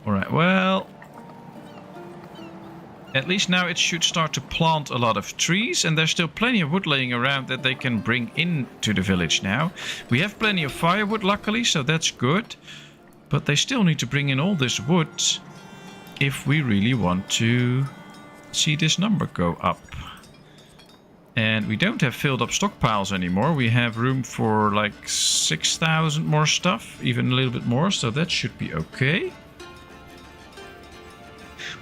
Alright, well, at least now it should start to plant a lot of trees, and there's still plenty of wood laying around that they can bring into the village now. We have plenty of firewood, luckily, so that's good. But they still need to bring in all this wood if we really want to see this number go up. And we don't have filled up stockpiles anymore. We have room for like 6,000 more stuff, even a little bit more, so that should be okay.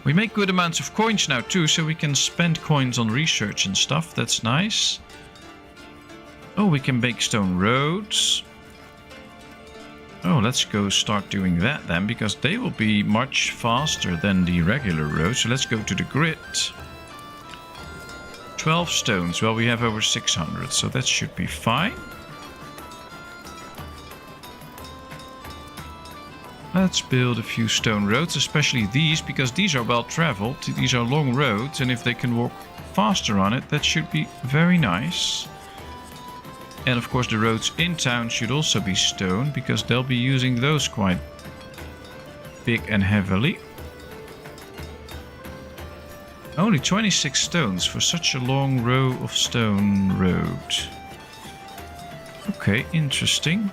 We make good amounts of coins now too, so we can spend coins on research and stuff. That's nice. Oh, we can make stone roads. Oh, let's go start doing that then, because they will be much faster than the regular roads. So let's go to the grid. 12 stones. Well, we have over 600, so that should be fine. Let's build a few stone roads, especially these, because these are well traveled. These are long roads, and if they can walk faster on it, that should be very nice. And of course the roads in town should also be stone, because they'll be using those quite big and heavily. Only 26 stones for such a long row of stone road. Okay, interesting.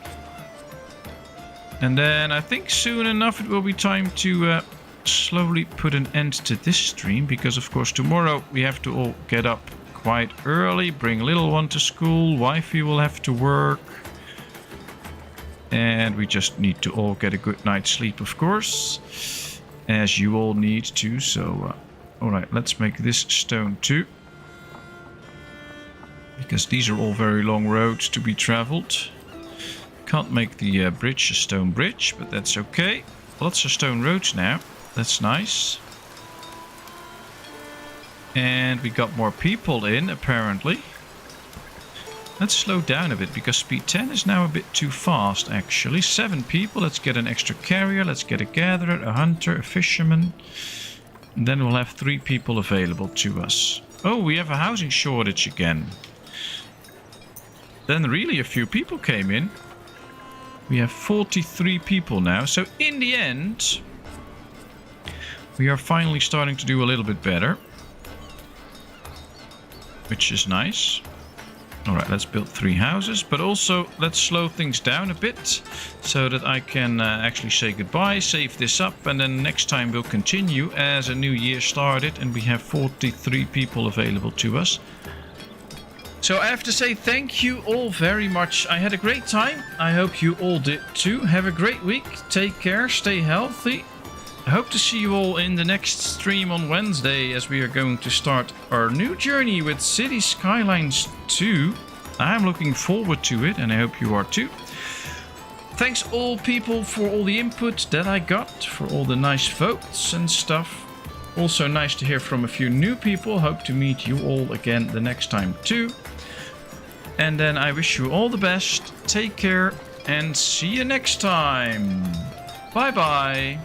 And then I think soon enough it will be time to slowly put an end to this stream, because of course tomorrow we have to all get up quite early, bring little one to school, wifey will have to work, and we just need to all get a good night's sleep, of course, as you all need to. So alright, let's make this stone too, because these are all very long roads to be traveled. Can't make the bridge a stone bridge, but that's okay. Lots of stone roads now, that's nice. And we got more people in, apparently. Let's slow down a bit, because speed 10 is now a bit too fast, actually. 7 people, let's get an extra carrier, let's get a gatherer, a hunter, a fisherman. And then we'll have 3 people available to us. Oh, we have a housing shortage again. Then really a few people came in. We have 43 people now, so in the end, we are finally starting to do a little bit better. Which is nice. Alright, let's build 3 houses, but also let's slow things down a bit so that I can actually say goodbye, save this up, and then next time we'll continue as a new year started and we have 43 people available to us. So I have to say thank you all very much. I had a great time. I hope you all did too. Have a great week. Take care. Stay healthy. I hope to see you all in the next stream on Wednesday as we are going to start our new journey with City Skylines 2. I'm looking forward to it and I hope you are too. Thanks all people for all the input that I got, for all the nice votes and stuff. Also nice to hear from a few new people. Hope to meet you all again the next time too. And then I wish you all the best. Take care and see you next time. Bye bye.